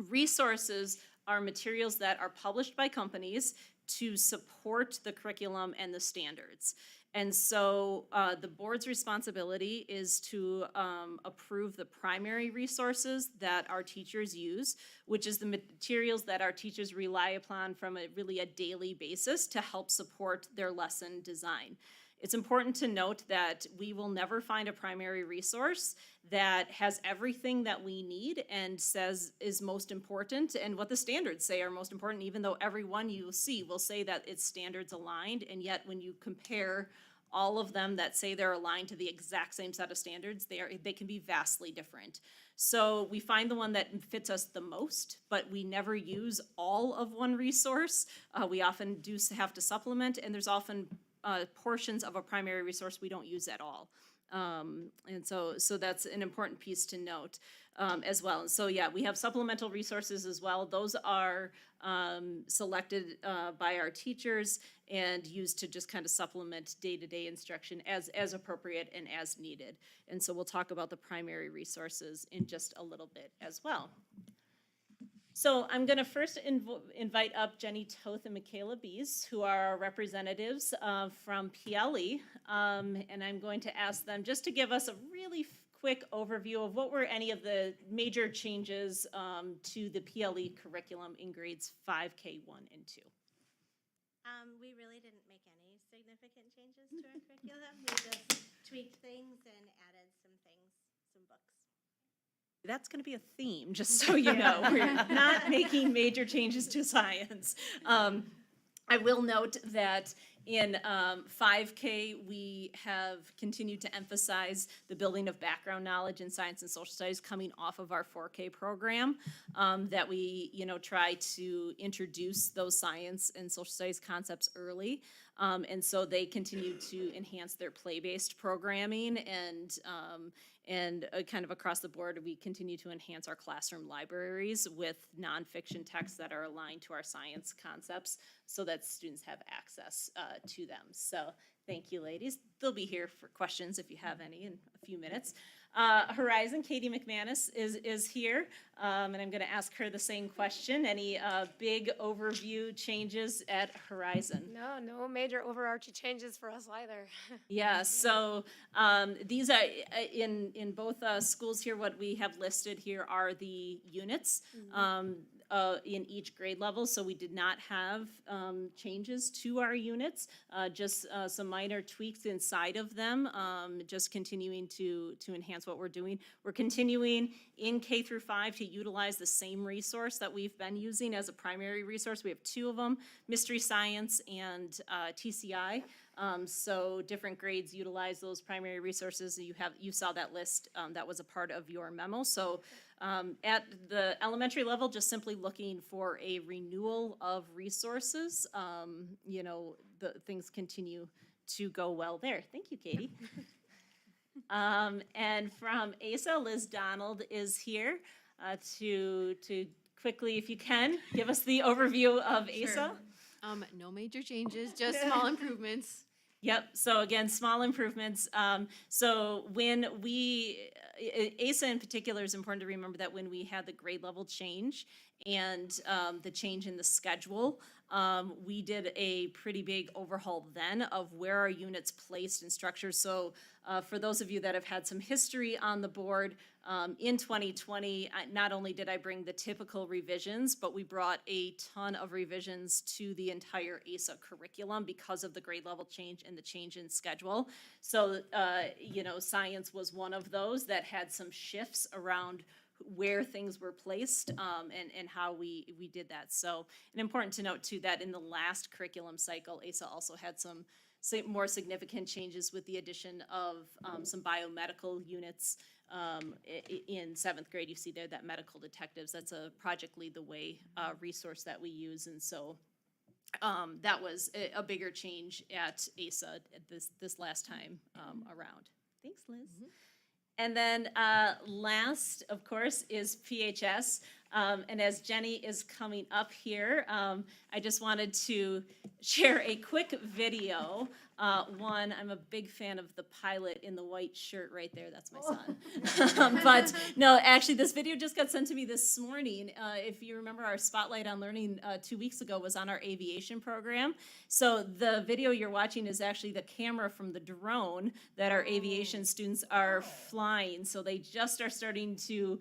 Resources are materials that are published by companies to support the curriculum and the standards. And so the board's responsibility is to approve the primary resources that our teachers use, which is the materials that our teachers rely upon from really a daily basis to help support their lesson design. It's important to note that we will never find a primary resource that has everything that we need and says is most important and what the standards say are most important, even though every one you see will say that it's standards aligned, and yet when you compare all of them that say they're aligned to the exact same set of standards, they can be vastly different. So we find the one that fits us the most, but we never use all of one resource. We often do have to supplement, and there's often portions of a primary resource we don't use at all. And so that's an important piece to note as well. And so yeah, we have supplemental resources as well. Those are selected by our teachers and used to just kind of supplement day-to-day instruction as appropriate and as needed. And so we'll talk about the primary resources in just a little bit as well. So I'm going to first invite up Jenny Toth and Michaela Bees, who are our representatives from PLE. And I'm going to ask them just to give us a really quick overview of what were any of the major changes to the PLE curriculum in grades 5K 1 and 2. We really didn't make any significant changes to our curriculum. We just tweaked things and added some things, some books. That's going to be a theme, just so you know. We're not making major changes to science. I will note that in 5K, we have continued to emphasize the building of background knowledge in science and social studies coming off of our 4K program, that we, try to introduce those science and social studies concepts early. And so they continue to enhance their play-based programming and kind of across the board, we continue to enhance our classroom libraries with nonfiction texts that are aligned to our science concepts so that students have access to them. So thank you, ladies. They'll be here for questions if you have any in a few minutes. Horizon, Katie McManus is here, and I'm going to ask her the same question. Any big overview changes at Horizon? No major overarching changes for us either. Yeah, so these are in both schools here. What we have listed here are the units in each grade level. So we did not have changes to our units, just some minor tweaks inside of them, just continuing to enhance what we're doing. We're continuing in K through 5 to utilize the same resource that we've been using as a primary resource. We have two of them, Mystery Science and TCI. So different grades utilize those primary resources. You saw that list that was a part of your memo. So at the elementary level, just simply looking for a renewal of resources. The things continue to go well there. Thank you, Katie. And from ASA, Liz Donald is here to quickly, if you can, give us the overview of ASA. No major changes, just small improvements. Yep, so again, small improvements. So when ASA in particular is important to remember that when we had the grade level change and the change in the schedule, we did a pretty big overhaul then of where our units placed and structured. So for those of you that have had some history on the board, in 2020, not only did I bring the typical revisions, but we brought a ton of revisions to the entire ASA curriculum because of the grade level change and the change in schedule. So, science was one of those that had some shifts around where things were placed and how we did that. So, and important to note too that in the last curriculum cycle, ASA also had some more significant changes with the addition of some biomedical units. In 7th grade, you see there that medical detectives, that's a Project Lead the Way resource that we use. And so that was a bigger change at ASA this last time around. Thanks, Liz. Mm-hmm. And then last, of course, is PHS. And as Jenny is coming up here, I just wanted to share a quick video. One, I'm a big fan of the pilot in the white shirt right there. That's my son. But no, actually, this video just got sent to me this morning. If you remember, our Spotlight on Learning 2 weeks ago was on our aviation program. So the video you're watching is actually the camera from the drone that our aviation students are flying. So they just are starting to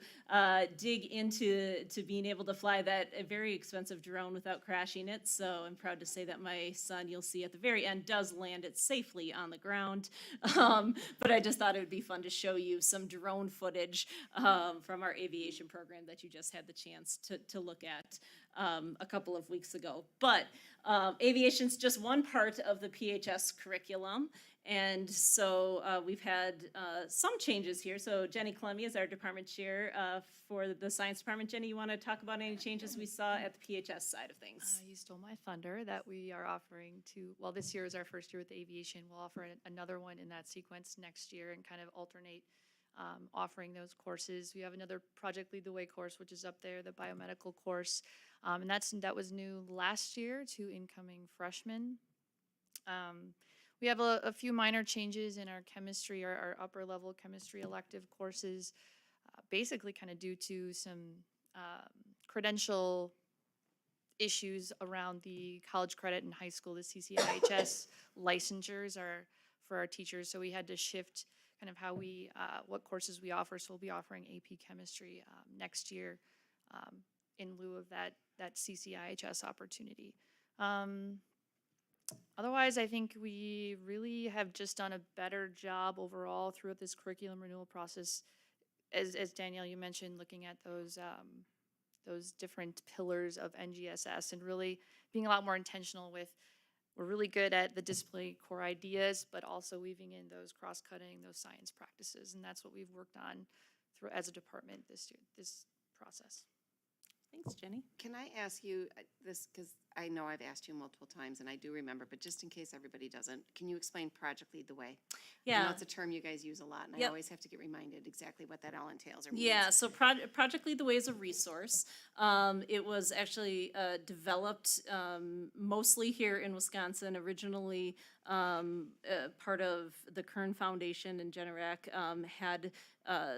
dig into being able to fly that a very expensive drone without crashing it. So I'm proud to say that my son, you'll see at the very end, does land it safely on the ground. But I just thought it would be fun to show you some drone footage from our aviation program that you just had the chance to look at a couple of weeks ago. But aviation's just one part of the PHS curriculum. And so we've had some changes here. So Jenny Clemmy is our department chair for the science department. Jenny, you want to talk about any changes we saw at the PHS side of things? You stole my thunder that we are offering this year is our first year with aviation. We'll offer another one in that sequence next year and kind of alternate offering those courses. We have another Project Lead the Way course, which is up there, the biomedical course. And that was new last year to incoming freshmen. We have a few minor changes in our chemistry, our upper level chemistry elective courses, basically kind of due to some credential issues around the college credit in high school, the CCIHS licensures are for our teachers. So we had to shift kind of how we, what courses we offer. So we'll be offering AP Chemistry next year in lieu of that CCIHS opportunity. Otherwise, I think we really have just done a better job overall throughout this curriculum renewal process. As Danielle, you mentioned, looking at those different pillars of NGSS and really being a lot more intentional with, we're really good at the disciplinary core ideas, but also weaving in those cross-cutting, those science practices. And that's what we've worked on through as a department this process. Thanks, Jenny. Can I ask you this, because I know I've asked you multiple times and I do remember, but just in case everybody doesn't, can you explain Project Lead the Way? I Yeah. know it's a term you guys use a lot, and I Yep. always have to get reminded exactly what that all entails or means. Yeah, so Project Lead the Way is a resource. It was actually developed mostly here in Wisconsin, originally part of the Kern Foundation, and Generac had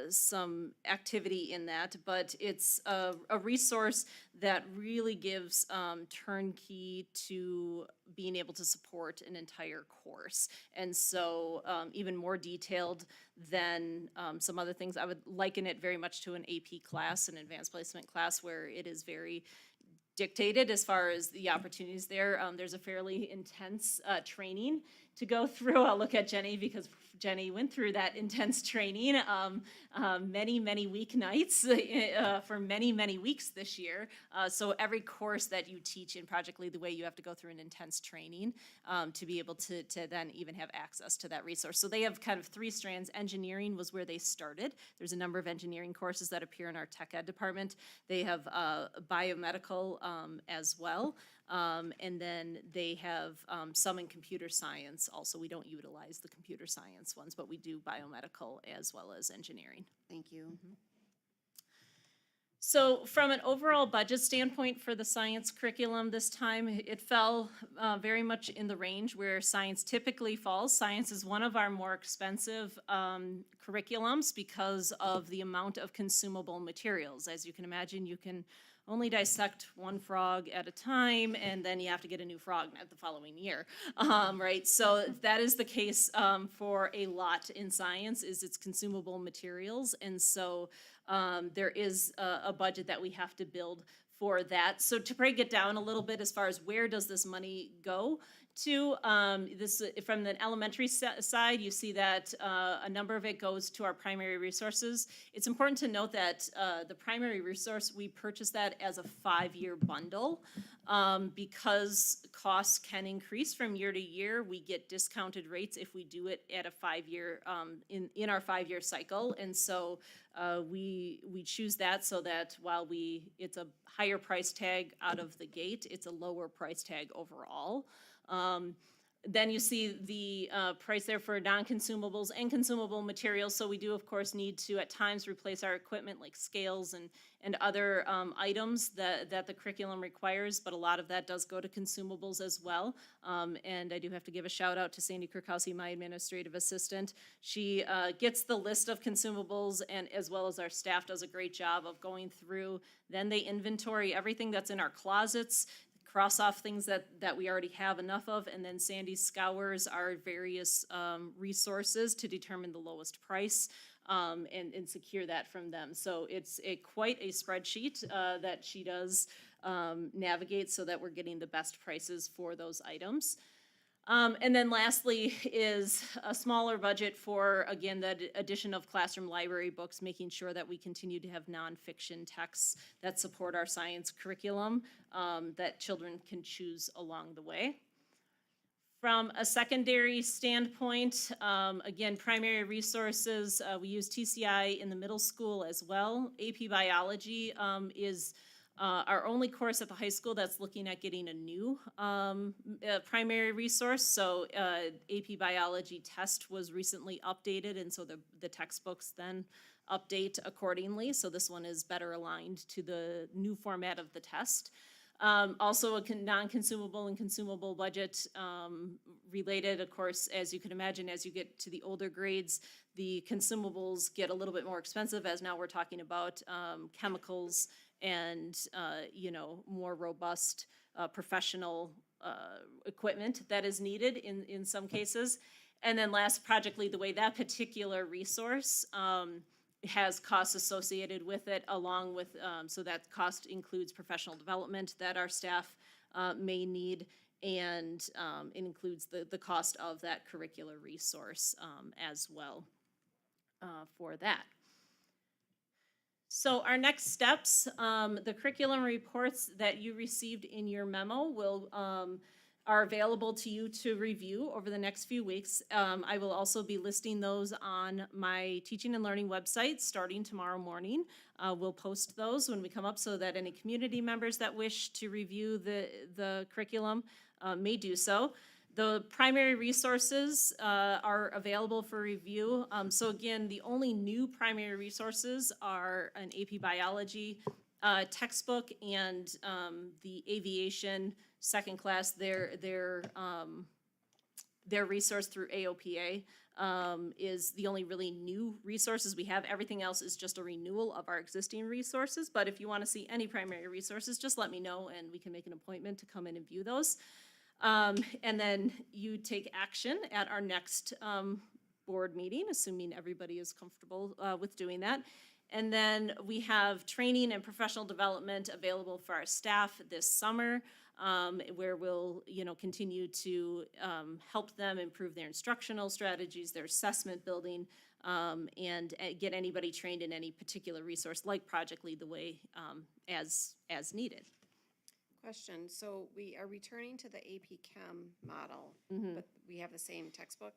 some activity in that, but it's a resource that really gives turnkey to being able to support an entire course. And so even more detailed than some other things. I would liken it very much to an AP class, an advanced placement class, where it is very dictated as far as the opportunities there. There's a fairly intense training to go through. I'll look at Jenny because Jenny went through that intense training many weeknights for many weeks this year. So every course that you teach in Project Lead the Way, you have to go through an intense training to be able to then even have access to that resource. So they have kind of three strands. Engineering was where they started. There's a number of engineering courses that appear in our tech ed department. They have biomedical as well. And then they have some in computer science also. We don't utilize the computer science ones, but we do biomedical as well as engineering. Thank you. So from an overall budget standpoint for the science curriculum this time, it fell very much in the range where science typically falls. Science is one of our more expensive curriculums because of the amount of consumable materials. As you can imagine, you can only dissect one frog at a time, and then you have to get a new frog the following year, right? So that is the case for a lot in science, is its consumable materials, and so there is a budget that we have to build for that. So to break it down a little bit as far as where does this money go to, this from the elementary side, you see that a number of it goes to our primary resources. It's important to note that the primary resource, we purchase that as a 5-year bundle. Because costs can increase from year to year, we get discounted rates if we do it at a 5-year, in our 5-year cycle. And so we choose that so that while it's a higher price tag out of the gate, it's a lower price tag overall. Then you see the price there for non-consumables and consumable materials. So we do, of course, need to at times replace our equipment like scales and other items that the curriculum requires, but a lot of that does go to consumables as well. And I do have to give a shout out to Sandy Kurkowski, my administrative assistant. She gets the list of consumables, and as well as our staff does a great job of going through. Then they inventory everything that's in our closets, cross off things that we already have enough of, and then Sandy scours our various resources to determine the lowest price and secure that from them. So it's quite a spreadsheet that she does navigate so that we're getting the best prices for those items. And then lastly is a smaller budget for, again, the addition of classroom library books, making sure that we continue to have nonfiction texts that support our science curriculum that children can choose along the way. From a secondary standpoint, again, primary resources, we use TCI in the middle school as well. AP Biology is our only course at the high school that's looking at getting a new primary resource. So AP Biology test was recently updated, and so the textbooks then update accordingly. So this one is better aligned to the new format of the test. Also a non-consumable and consumable budget related, of course, as you can imagine, as you get to the older grades, the consumables get a little bit more expensive, as now we're talking about chemicals and, more robust professional equipment that is needed in some cases. And then last, Project Lead the Way, that particular resource has costs associated with it, along with, so that cost includes professional development that our staff may need, and it includes the cost of that curricular resource as well for that. So our next steps, the curriculum reports that you received in your memo are available to you to review over the next few weeks. I will also be listing those on my teaching and learning website starting tomorrow morning. We'll post those when we come up so that any community members that wish to review the curriculum may do so. The primary resources are available for review. So again, the only new primary resources are an AP Biology textbook and the aviation second class. Their resource through AOPA is the only really new resources we have. Everything else is just a renewal of our existing resources. But if you want to see any primary resources, just let me know and we can make an appointment to come in and view those. And then you take action at our next board meeting, assuming everybody is comfortable with doing that. And then we have training and professional development available for our staff this summer, where we'll, continue to help them improve their instructional strategies, their assessment building, and get anybody trained in any particular resource like Project Lead the Way as needed. Question, so we are returning to the AP Chem model, but we have the same textbook?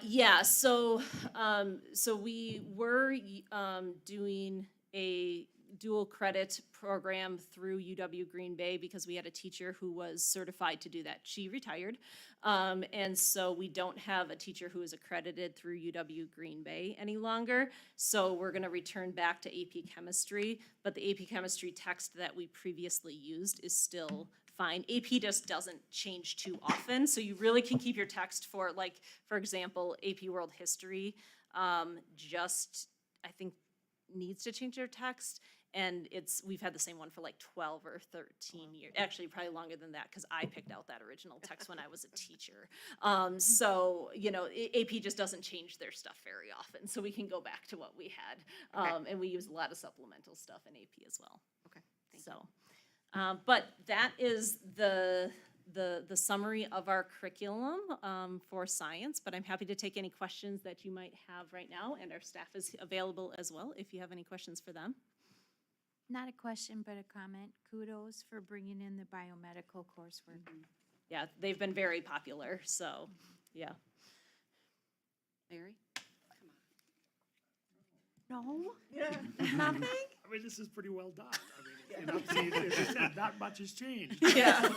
Yeah, so we were doing a dual credit program through UW Green Bay because we had a teacher who was certified to do that. She retired. And so we don't have a teacher who is accredited through UW Green Bay any longer. So we're going to return back to AP Chemistry, but the AP Chemistry text that we previously used is still fine. AP just doesn't change too often, so you really can keep your text for, like, for example, AP World History just, I think, needs to change their text. And we've had the same one for like 12 or 13 years, actually probably longer than that, because I picked out that original text when I was a teacher. So, AP just doesn't change their stuff very often, so we can go back to what we had. And we use a lot of supplemental stuff in AP as well. Okay, thank you. But that is the summary of our curriculum for science, but I'm happy to take any questions that you might have right now, and our staff is available as well if you have any questions for them. Not a question, but a comment. Kudos for bringing in the biomedical coursework. Yeah, they've been very popular, so, yeah. Larry? No? Nothing? I mean, this is pretty well done. I mean, see, as I said, not much has changed. Yeah.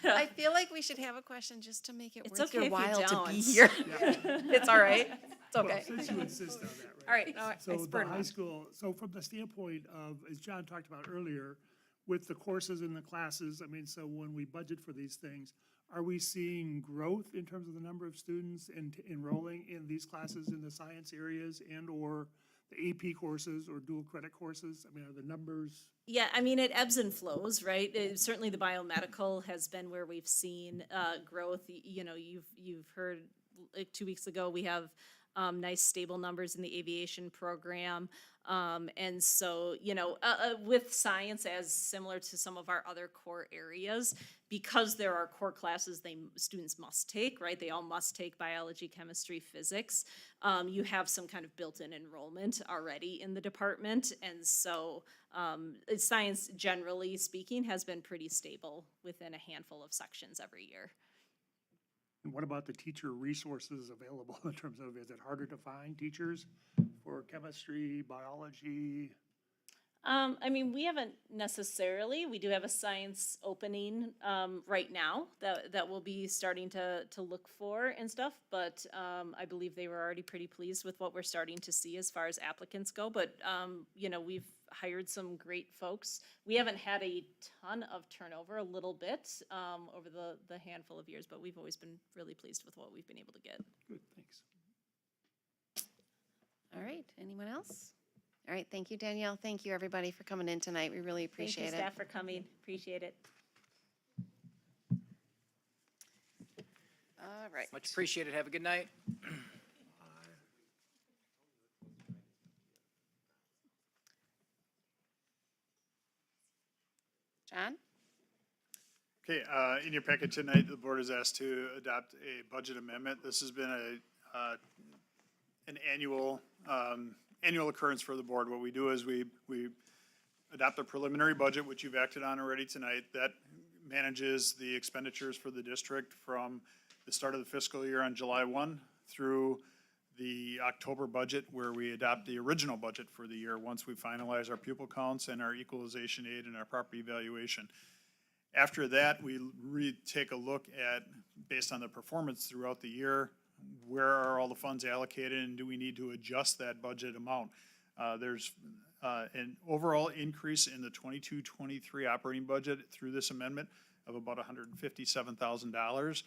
I feel like we should have a question just to make it It's worth okay your if you while to don't. be here. It's all right. It's Well, okay. since you insist on that, All right, no, I So the spurred high one. school, so from the standpoint of, as John talked about earlier, with the courses and the classes, I mean, so when we budget for these things, are we seeing growth in terms of the number of students enrolling in these classes in the science areas and/or the AP courses or dual credit courses? I mean, are the numbers? Yeah, I mean, it ebbs and flows, right? Certainly the biomedical has been where we've seen growth. You've heard, like 2 weeks ago, we have nice stable numbers in the aviation program. And so, with science, as similar to some of our other core areas, because there are core classes students must take, right? They all must take biology, chemistry, physics. You have some kind of built-in enrollment already in the department. And so science, generally speaking, has been pretty stable within a handful of sections every year. And what about the teacher resources available in terms of, is it harder to find teachers for chemistry, biology? I mean, we haven't necessarily. We do have a science opening right now that we'll be starting to look for and stuff, but I believe they were already pretty pleased with what we're starting to see as far as applicants go. But, we've hired some great folks. We haven't had a ton of turnover, a little bit over the handful of years, but we've always been really pleased with what we've been able to get. Good, thanks. All right, anyone else? All right, thank you, Danielle. Thank you, everybody, for coming in tonight. We really appreciate Thank you, it. staff, for coming. Appreciate it. All right. Much appreciated. Have a good night. John? Okay, in your packet tonight, the board is asked to adopt a budget amendment. This has been an annual occurrence for the board. What we do is we adopt a preliminary budget, which you've acted on already tonight, that manages the expenditures for the district from the start of the fiscal year on July 1 through the October budget, where we adopt the original budget for the year once we finalize our pupil counts and our equalization aid and our property evaluation. After that, we take a look at, based on the performance throughout the year, where are all the funds allocated and do we need to adjust that budget amount? There's an overall increase in the 22-23 operating budget through this amendment of about $157,000.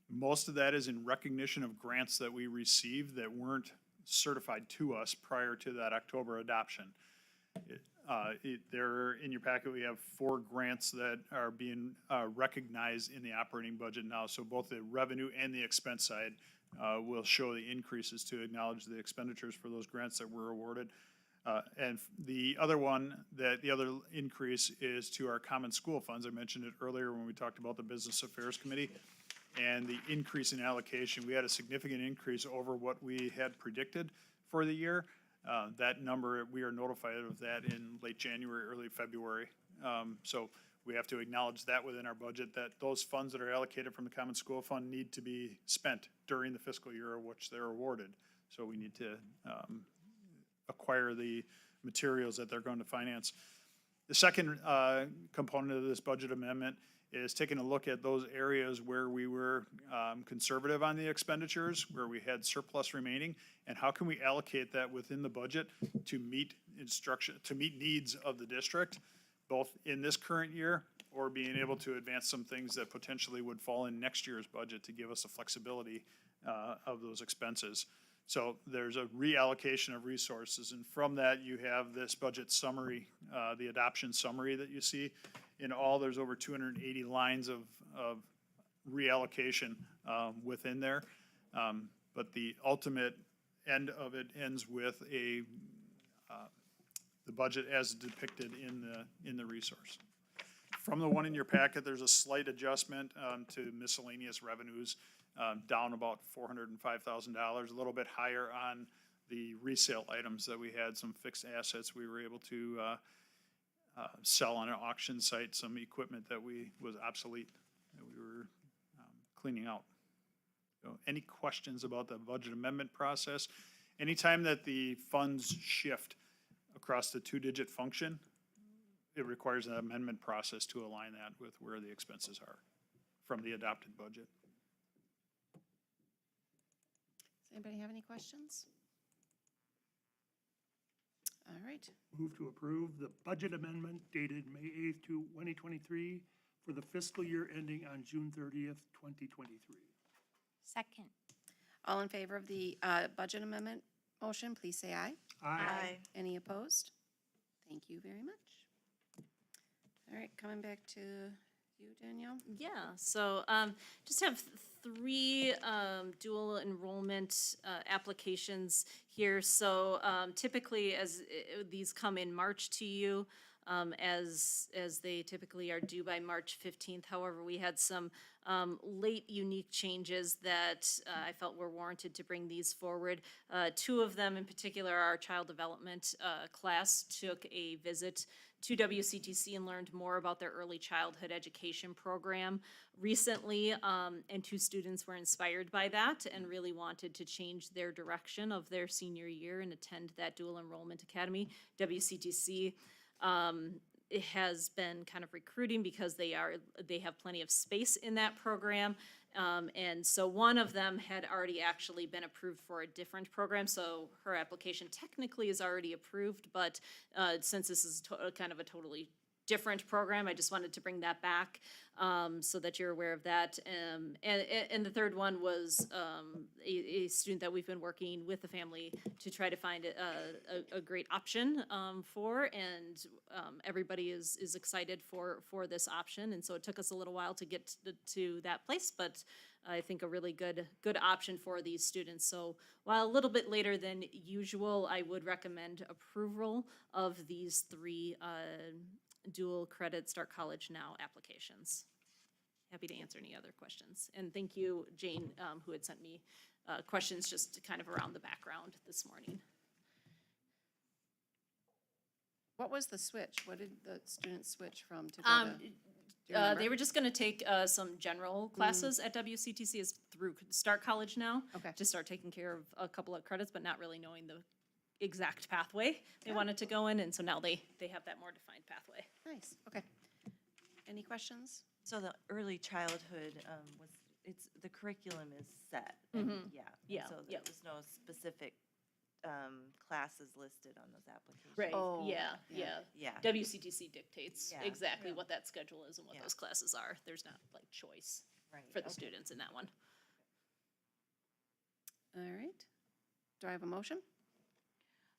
Most of that is in recognition of grants that we received that weren't certified to us prior to that October adoption. There, in your packet, we have 4 grants that are being recognized in the operating budget now. So both the revenue and the expense side will show the increases to acknowledge the expenditures for those grants that were awarded. And the other increase is to our common school funds. I mentioned it earlier when we talked about the Business Affairs Committee and the increase in allocation. We had a significant increase over what we had predicted for the year. That number, we are notified of that in late January, early February. So we have to acknowledge that within our budget, that those funds that are allocated from the Common School Fund need to be spent during the fiscal year of which they're awarded. So we need to acquire the materials that they're going to finance. The second component of this budget amendment is taking a look at those areas where we were conservative on the expenditures, where we had surplus remaining, and how can we allocate that within the budget to meet needs of the district, both in this current year or being able to advance some things that potentially would fall in next year's budget to give us the flexibility of those expenses. So there's a reallocation of resources, and from that you have this budget summary, the adoption summary that you see. In all, there's over 280 lines of reallocation within there. But the ultimate end of it ends with the budget as depicted in the resource. From the one in your packet, there's a slight adjustment to miscellaneous revenues, down about $405,000, a little bit higher on the resale items that we had, some fixed assets we were able to sell on an auction site, some equipment that was obsolete that we were cleaning out. So any questions about the budget amendment process? Anytime that the funds shift across the 2-digit function, it requires an amendment process to align that with where the expenses are from the adopted budget. Does anybody have any questions? All right. Move to approve the budget amendment dated May 8th, 2023 for the fiscal year ending on June 30th, 2023. Second. All in favor of the budget amendment motion, please say aye. Aye. Any opposed? Thank you very much. All right, coming back to you, Danielle. Yeah, so just have 3 dual enrollment applications here. So typically, as these come in March to you, as they typically are due by March 15th. However, we had some late unique changes that I felt were warranted to bring these forward. 2 of them in particular, our child development class took a visit to WCTC and learned more about their early childhood education program recently, and 2 students were inspired by that and really wanted to change their direction of their senior year and attend that dual enrollment academy. WCTC it has been kind of recruiting because they have plenty of space in that program. And so one of them had already actually been approved for a different program, so her application technically is already approved, but since this is kind of a totally different program. I just wanted to bring that back, so that you're aware of that. And the third one was, a student that we've been working with the family to try to find a great option, for, and, everybody is excited for this option. And so it took us a little while to get to that place, but I think a really good option for these students. So while a little bit later than usual, I would recommend approval of these three, dual credit Start College Now applications. Happy to answer any other questions. And thank you, Jane, who had sent me questions just kind of around the background this morning. What was the switch? What did the students switch from to go to? Do you They remember? were just gonna take some general classes at WCTC is through Start College Now. Okay. To start taking care of a couple of credits, but not really knowing the exact pathway they wanted to go in, and so now they have that more defined pathway. Nice, okay. Any questions? So the early childhood, the curriculum is set, and, Mhm. yeah. and Yeah, So yep. there's no specific, classes listed on those applications. Right, Oh, yeah, yeah. yeah. Yeah. WCTC dictates Yeah. exactly what that schedule is and what Yeah. those classes are. There's not like choice Right, for the okay. students in that one. All right. Do I have a motion?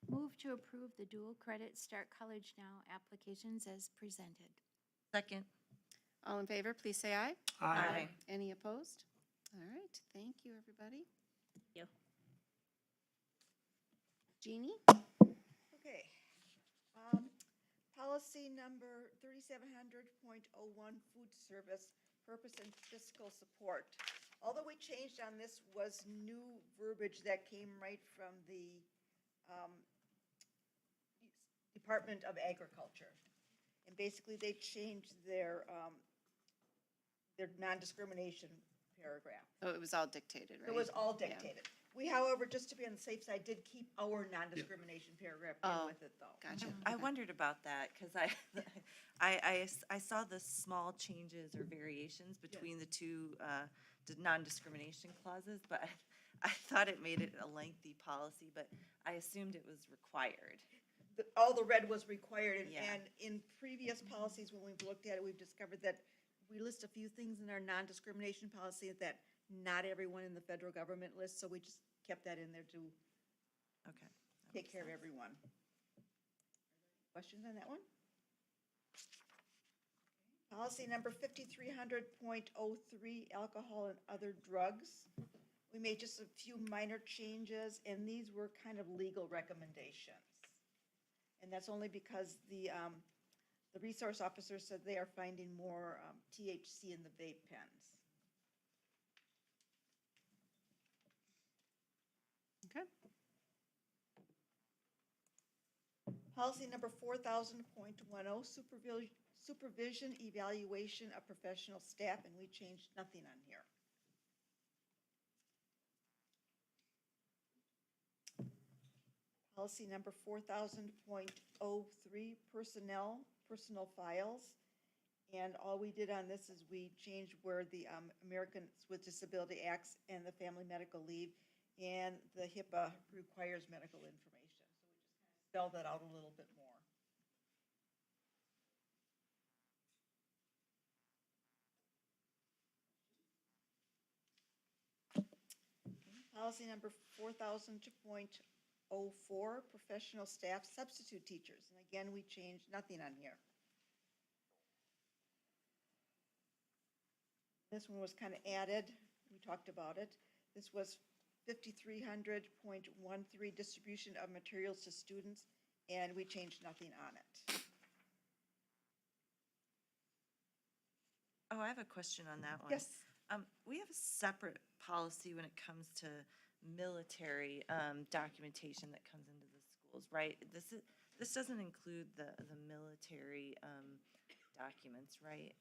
Move to approve the dual credit Start College Now applications as presented. Second. All in favor, please say aye. Aye. Any opposed? All right, thank you, everybody. Thank you. Jeannie? Okay. Policy number 3700.01, food service, purpose and fiscal support. Although we changed on this was new verbiage that came right from the Department of Agriculture. And basically, they changed their non-discrimination paragraph. Oh, it was all dictated, right? It was all Yeah. dictated. We, however, just to be on the safe side, did keep our non-discrimination paragraph in Oh, with it, though. Gotcha. I okay. wondered about that, because I saw the small changes or variations between the two non-discrimination clauses, but I thought it made it a lengthy policy, but I assumed it was required. All the red was required, Yeah. and in previous policies, when we've looked at it, we've discovered that we list a few things in our non-discrimination policy that not everyone in the federal government lists, so we just kept that in there to Okay. take care of everyone. Questions on that one? Policy number 5300.03, alcohol and other drugs. We made just a few minor changes, and these were kind of legal recommendations. And that's only because the resource officer said they are finding more THC in the vape pens. Okay. Policy number 4000.10, supervision, evaluation of professional staff, and we changed nothing on here. Policy number 4000.03, personal files. And all we did on this is we changed where the Americans with Disability Acts and the Family Medical Leave and the HIPAA requires medical information. So we just kind of spelled that out a little bit more. Policy number 4000.04, professional staff substitute teachers. And again, we changed nothing on here. This one was kind of added. We talked about it. This was 5300.13, distribution of materials to students, and we changed nothing on it. Oh, I have a question on that one. Yes. We have a separate policy when it comes to military documentation that comes into the schools, right? This doesn't include the military documents, right?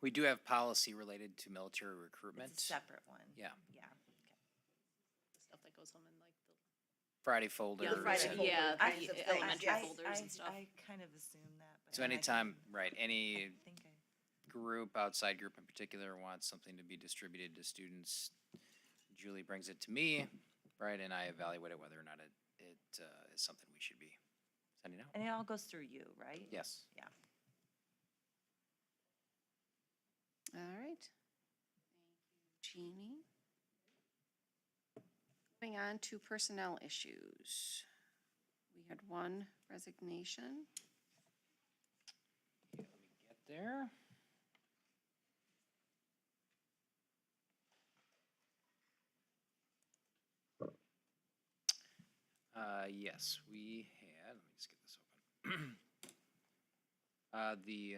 We do have policy related to military recruitment. It's a separate one. Yeah. Yeah. Stuff that goes home in like the. Friday folders. Yeah, the Friday and- folder Yeah, kinds the of things, elementary yeah. folders folders and stuff. I kind of assumed that. But So and I anytime, couldn't- right, any I think group, outside group in particular, wants something to be distributed to students, Julie brings it to me, right, and I evaluate it whether or not it is something we should be sending out. And it all goes through you, right? Yes. Yeah. All right. Thank you, Jeannie. Moving on to personnel issues. We had one resignation. Let me get there. Yes, we had, let me just get this open. The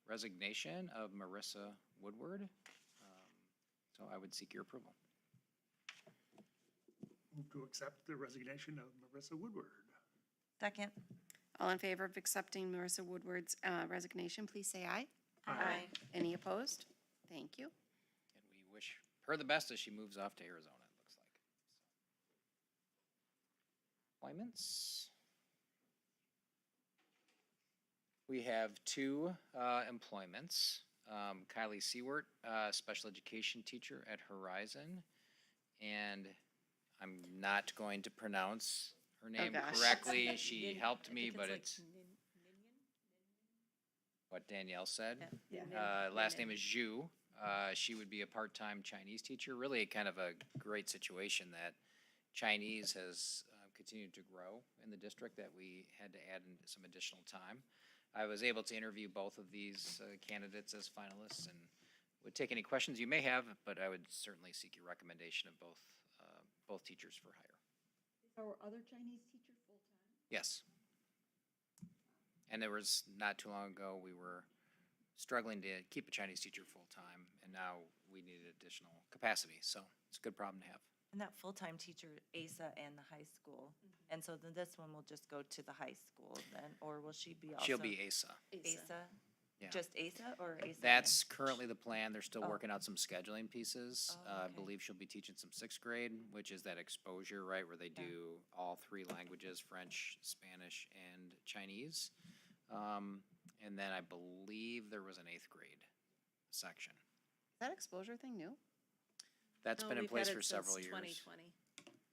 resignation of Marissa Woodward. So I would seek your approval. Move to accept the resignation of Marissa Woodward. Second. All in favor of accepting Marissa Woodward's resignation, please say aye. Aye. Any opposed? Thank you. And we wish her the best as she moves off to Arizona, it looks like. Appointments. We have two employments. Kylie Seward, special education teacher at Horizon. And I'm not going to pronounce her name gosh. correctly. She helped me, but it's what Danielle said. Last name is Zhu. She would be a part-time Chinese teacher. Really kind of a great situation that Chinese has continued to grow in the district, that we had to add in some additional time. I was able to interview both of these candidates as finalists and would take any questions you may have, but I would certainly seek your recommendation of both teachers for hire. Is our other Chinese teacher full-time? Yes. And there was, not too long ago, we were struggling to keep a Chinese teacher full-time, and now we needed additional capacity, so it's a good problem to have. And that full-time teacher, ASA and the high school. And so then this one will just go to the high school then, or will she be also? She'll be ASA. ASA? Yeah. Just ASA or ASA? That's currently the plan. They're still Oh. working out some scheduling pieces. Oh, I okay. believe she'll be teaching some sixth grade, which is that exposure, right, where they do all three languages, French, Spanish, and Chinese. And then I believe there was an eighth grade section. Is that exposure thing new? That's No, been in we've place had for it several since years. 2020.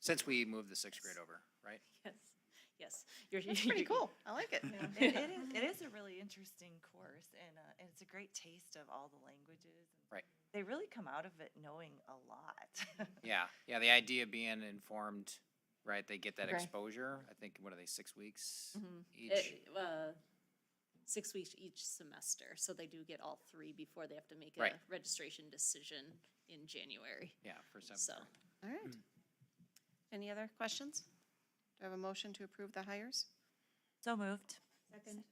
Since we moved the sixth grade over, right? Yes, yes. You're, That's pretty cool. I like it. It is a really interesting course, and it's a great taste of all the languages. And Right. They really come out of it knowing a lot. Yeah, the idea being informed, right, they get that Right. exposure. I think, what are they, 6 weeks each? 6 weeks each semester, so they do get all three before they have to make a Right. registration decision in January. Yeah, for seventh So, grade. All right. Any other questions? Do I have a motion to approve the hires? So moved. Second.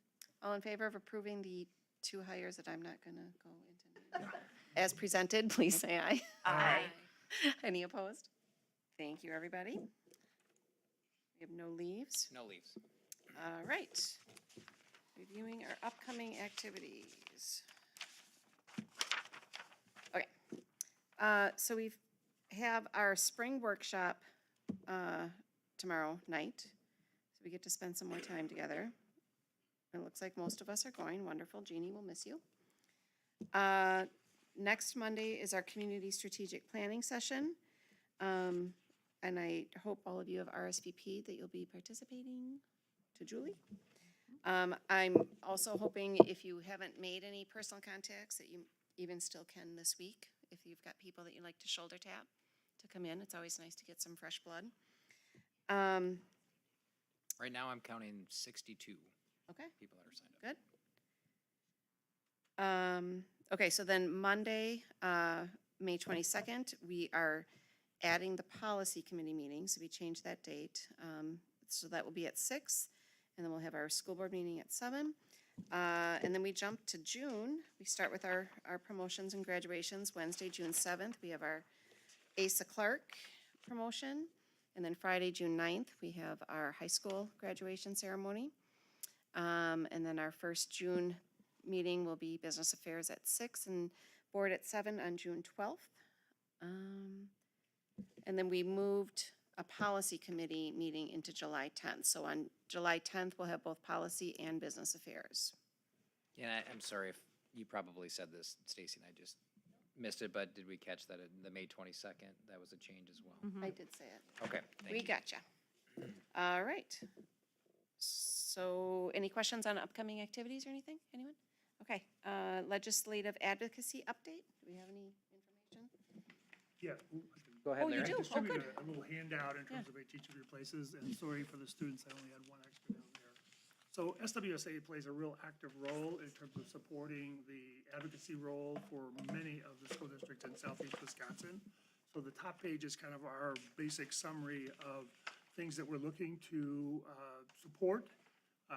All in favor of approving the two hires that I'm not gonna go into? As presented, please say aye. Aye. Any opposed? Thank you, everybody. We have no leaves. No leaves. All right. Reviewing our upcoming activities. Okay. So we have our spring workshop tomorrow night. So we get to spend some more time together. It looks like most of us are going. Wonderful. Jeannie, we'll miss you. Next Monday is our community strategic planning session. And I hope all of you have RSVP'd that you'll be participating. To Julie. I'm also hoping if you haven't made any personal contacts that you even still can this week. If you've got people that you'd like to shoulder tap to come in, it's always nice to get some fresh blood. Right now, I'm counting 62 Okay. people that are signed up. Good. Okay, so then Monday, May 22nd, we are adding the policy committee meeting, so we changed that date. So that will be at 6, and then we'll have our school board meeting at 7. And then we jump to June. We start with our promotions and graduations. Wednesday, June 7th, we have our Asa Clark promotion. And then Friday, June 9th, we have our high school graduation ceremony. And then our first June meeting will be business affairs at 6 and board at 7 on June 12th. And then we moved a policy committee meeting into July 10th. So on July 10th, we'll have both policy and business affairs. Yeah, I'm sorry if you probably said this, Stacy, and I just missed it, but did we catch that in the May 22nd? That was a change as well. I did say it. Okay, thank We you. gotcha. All right. So any questions on upcoming activities or anything? Anyone? Okay, legislative advocacy update? Do we have any information? Yeah. Go ahead, Oh, you Larry. do? I Oh, distributed good. a little handout in terms Yeah. of a teach of your places, and sorry for the students, I only had one extra down there. So SWSA plays a real active role in terms of supporting the advocacy role for many of the school districts in southeast Wisconsin. So the top page is kind of our basic summary of things that we're looking to support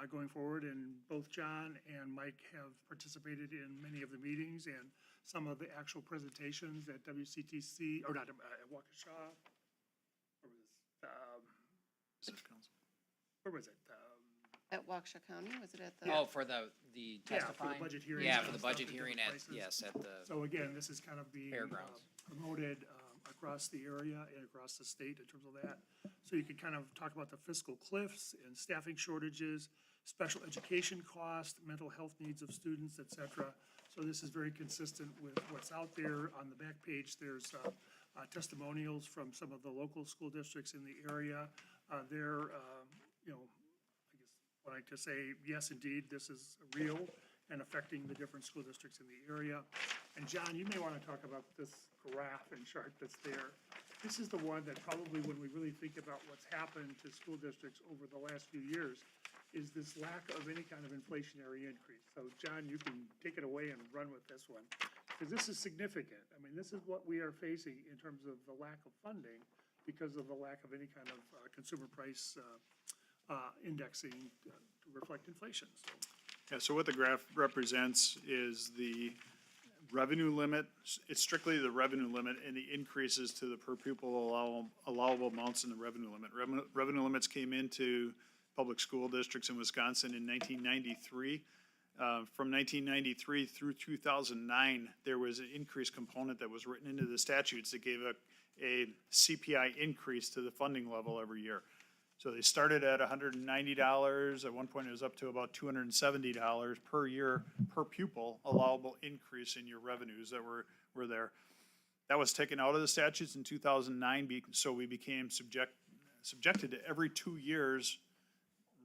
going forward. And both John and Mike have participated in many of the meetings and some of the actual presentations at WCTC, or not, at Waukesha. Or was, where was it? At Waukesha County, was it at the? Oh, for the Yeah, for the testifying? budget hearings Yeah, and for the stuff budget at hearing different at, places. yes, at the So again, this is kind of being fairgrounds. promoted across the area and across the state in terms of that. So you could kind of talk about the fiscal cliffs and staffing shortages, special education costs, mental health needs of students, et cetera. So this is very consistent with what's out there. On the back page, there's testimonials from some of the local school districts in the area. They're, you know, I guess, wanting to say, yes, indeed, this is real and affecting the different school districts in the area. And John, you may want to talk about this graph and chart that's there. This is the one that probably, when we really think about what's happened to school districts over the last few years, is this lack of any kind of inflationary increase. So John, you can take it away and run with this one, because this is significant. I mean, this is what we are facing in terms of the lack of funding because of the lack of any kind of consumer price indexing to reflect inflation, so. Yeah, so what the graph represents is the revenue limit. It's strictly the revenue limit and the increases to the per pupil allowable amounts in the revenue limit. Revenue limits came into public school districts in Wisconsin in 1993. From 1993 through 2009, there was an increased component that was written into the statutes that gave a CPI increase to the funding level every year. So they started at $190. At one point, it was up to about $270 per year per pupil allowable increase in your revenues that were there. That was taken out of the statutes in 2009, so we became subjected to every 2 years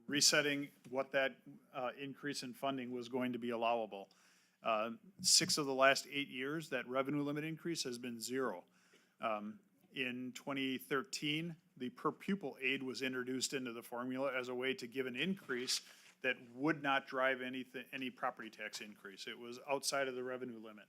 resetting what that increase in funding was going to be allowable. 6 of the last 8 years, that revenue limit increase has been 0. In 2013, the per pupil aid was introduced into the formula as a way to give an increase that would not drive any property tax increase. It was outside of the revenue limit.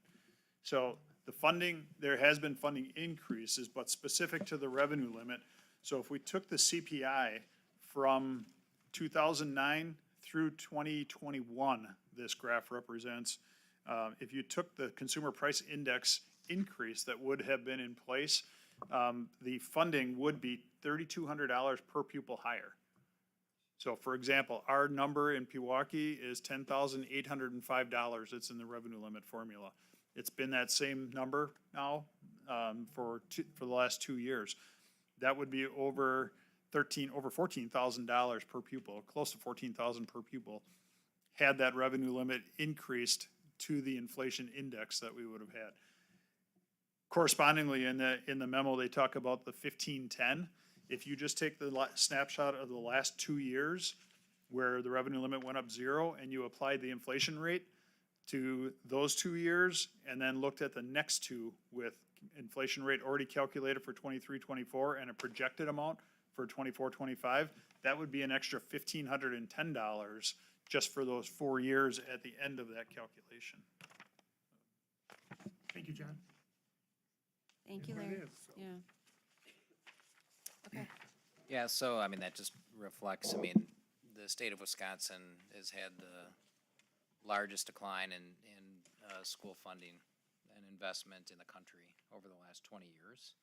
So the funding, there has been funding increases, but specific to the revenue limit. So if we took the CPI from 2009 through 2021, this graph represents, if you took the consumer price index increase that would have been in place, the funding would be $3,200 per pupil higher. So for example, our number in Pewaukee is $10,805. It's in the revenue limit formula. It's been that same number now for the last 2 years. That would be over $14,000 per pupil, close to $14,000 per pupil, had that revenue limit increased to the inflation index that we would have had. Correspondingly, in the memo, they talk about the 1510. If you just take the snapshot of the last 2 years where the revenue limit went up 0 and you applied the inflation rate to those 2 years and then looked at the next 2 with inflation rate already calculated for 23-24 and a projected amount for 24-25, that would be an extra $1,510 just for those 4 years at the end of that calculation. Thank you, John. Thank you, That's what it Larry. is, so. Yeah. Okay. Yeah, so, I mean, that just reflects, I mean, the state of Wisconsin has had the largest decline in school funding and investment in the country over the last 20 years.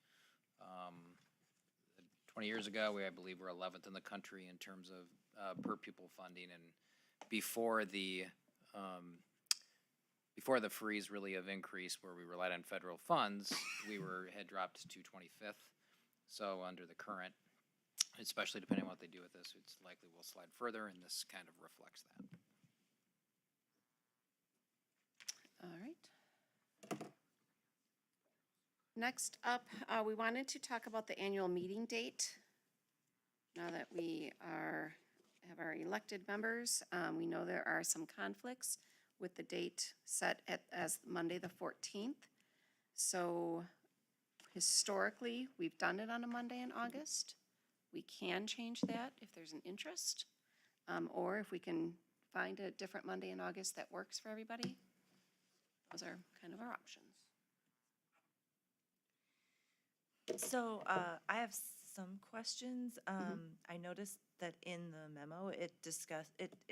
20 years ago, I believe, were 11th in the country in terms of per pupil funding, and before the freeze really of increase where we relied on federal funds, we had dropped to 25th. So under the current, especially depending on what they do with this, it's likely we'll slide further, and this kind of reflects that. All right. Next up, we wanted to talk about the annual meeting date. Now that we are have our elected members. We know there are some conflicts with the date set as Monday, the 14th. So historically, we've done it on a Monday in August. We can change that if there's an interest, or if we can find a different Monday in August that works for everybody. Those are kind of our options. So I have some questions. I noticed that in the memo, it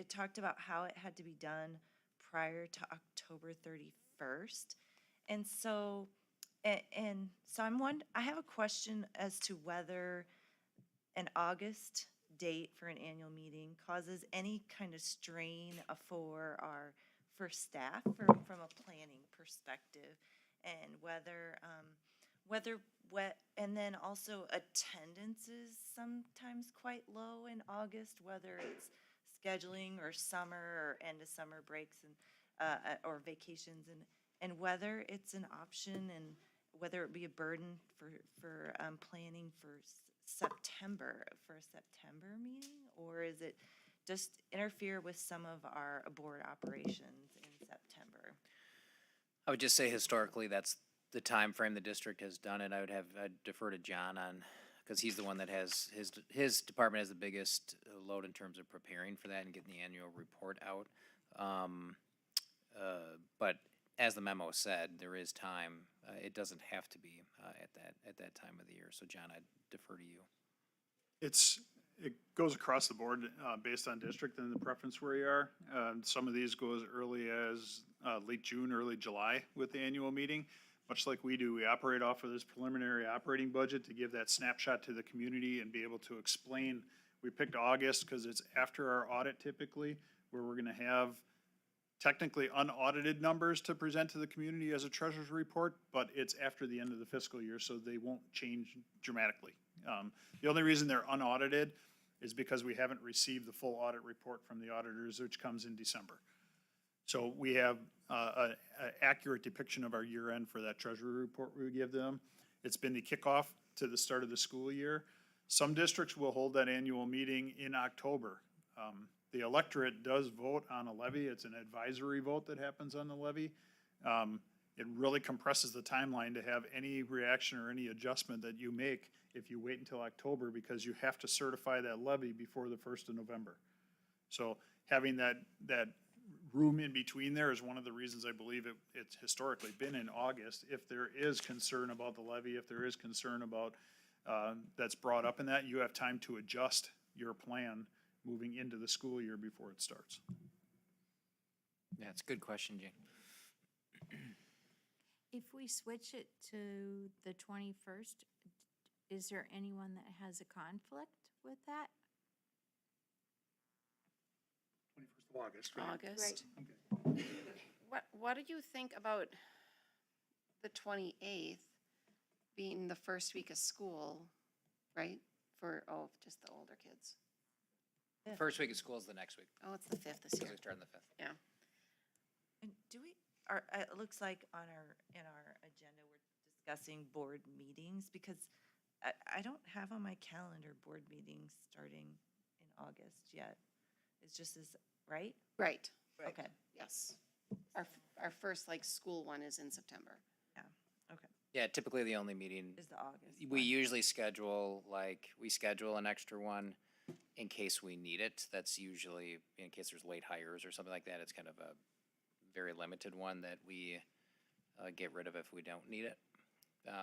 talked about how it had to be done prior to October 31st. And so, I have a question as to whether an August date for an annual meeting causes any kind of strain for staff from a planning perspective, and and then also attendance is sometimes quite low in August, whether it's scheduling or summer or end of summer breaks and or vacations, and whether it's an option and whether it be a burden for planning for September, for a September meeting, or is it just interfere with some of our board operations in September? I would just say historically, that's the time frame the district has done it. I'd defer to John on, because he's the one that has, his department has the biggest load in terms of preparing for that and getting the annual report out. But as the memo said, there is time. It doesn't have to be at that time of the year. So John, I'd defer to you. It goes across the board based on district and the preference where you are. Some of these go as early as late June, early July with the annual meeting. Much like we do, we operate off of this preliminary operating budget to give that snapshot to the community and be able to explain. We picked August because it's after our audit typically, where we're gonna have technically unaudited numbers to present to the community as a treasurer's report, but it's after the end of the fiscal year, so they won't change dramatically. The only reason they're unaudited is because we haven't received the full audit report from the auditors, which comes in December. So we have an accurate depiction of our year end for that treasury report we give them. It's been the kickoff to the start of the school year. Some districts will hold that annual meeting in October. The electorate does vote on a levy. It's an advisory vote that happens on the levy. It really compresses the timeline to have any reaction or any adjustment that you make if you wait until October, because you have to certify that levy before the 1st of November. So having that room in between there is one of the reasons I believe it's historically been in August. If there is concern about the levy, if there is concern about that's brought up in that, you have time to adjust your plan moving into the school year before it starts. Yeah, it's a good question, Jane. If we switch it to the 21st, is there anyone that has a conflict with that? 21st of August, right? August. Okay. What do you think about the 28th being the first week of school, right? For, just the older kids. First week of school is the next week. Oh, it's the 5th this year. We start on the 5th. Yeah. And it looks like in our agenda, we're discussing board meetings, because I don't have on my calendar board meetings starting in August yet. It's just this, right? Right. Okay. Yes. Our first school one is in September. Yeah, okay. Yeah, typically the only meeting, Is the August we one. usually schedule an extra one in case we need it. That's usually in case there's late hires or something like that. It's kind of a very limited one that we get rid of if we don't need it.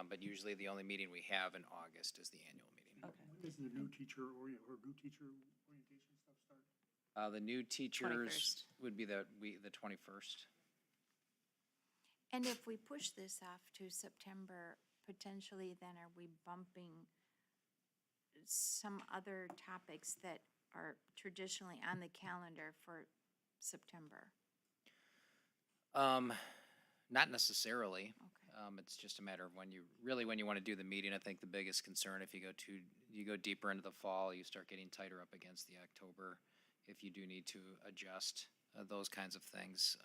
But usually the only meeting we have in August is the annual meeting. Okay. When does the new teacher orientation stuff start? The new teachers 21st. would be the 21st. And if we push this off to September, potentially then are we bumping some other topics that are traditionally on the calendar for September? Not necessarily. Okay. It's just a matter of when you want to do the meeting. I think the biggest concern, if you go deeper into the fall, you start getting tighter up against the October. If you do need to adjust those kinds of things.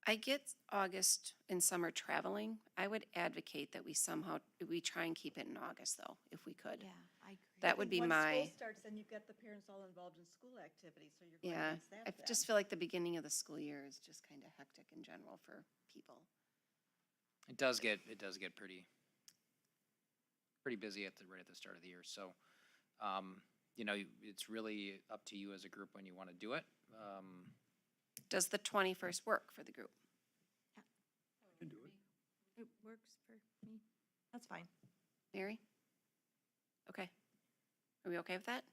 I get August and summer traveling. I would advocate that we try and keep it in August though, if we could. Yeah, I agree. That would be Once my, school starts, then you've got the parents all involved in school activities, so you're going yeah. against that I then. just feel like the beginning of the school year is just kind of hectic in general for people. It does get pretty busy right at the start of the year. So, you know, it's really up to you as a group when you want to do it. Does the 21st work for the group? I can do it. It works for me. That's fine. Mary? Okay. Are we okay with that?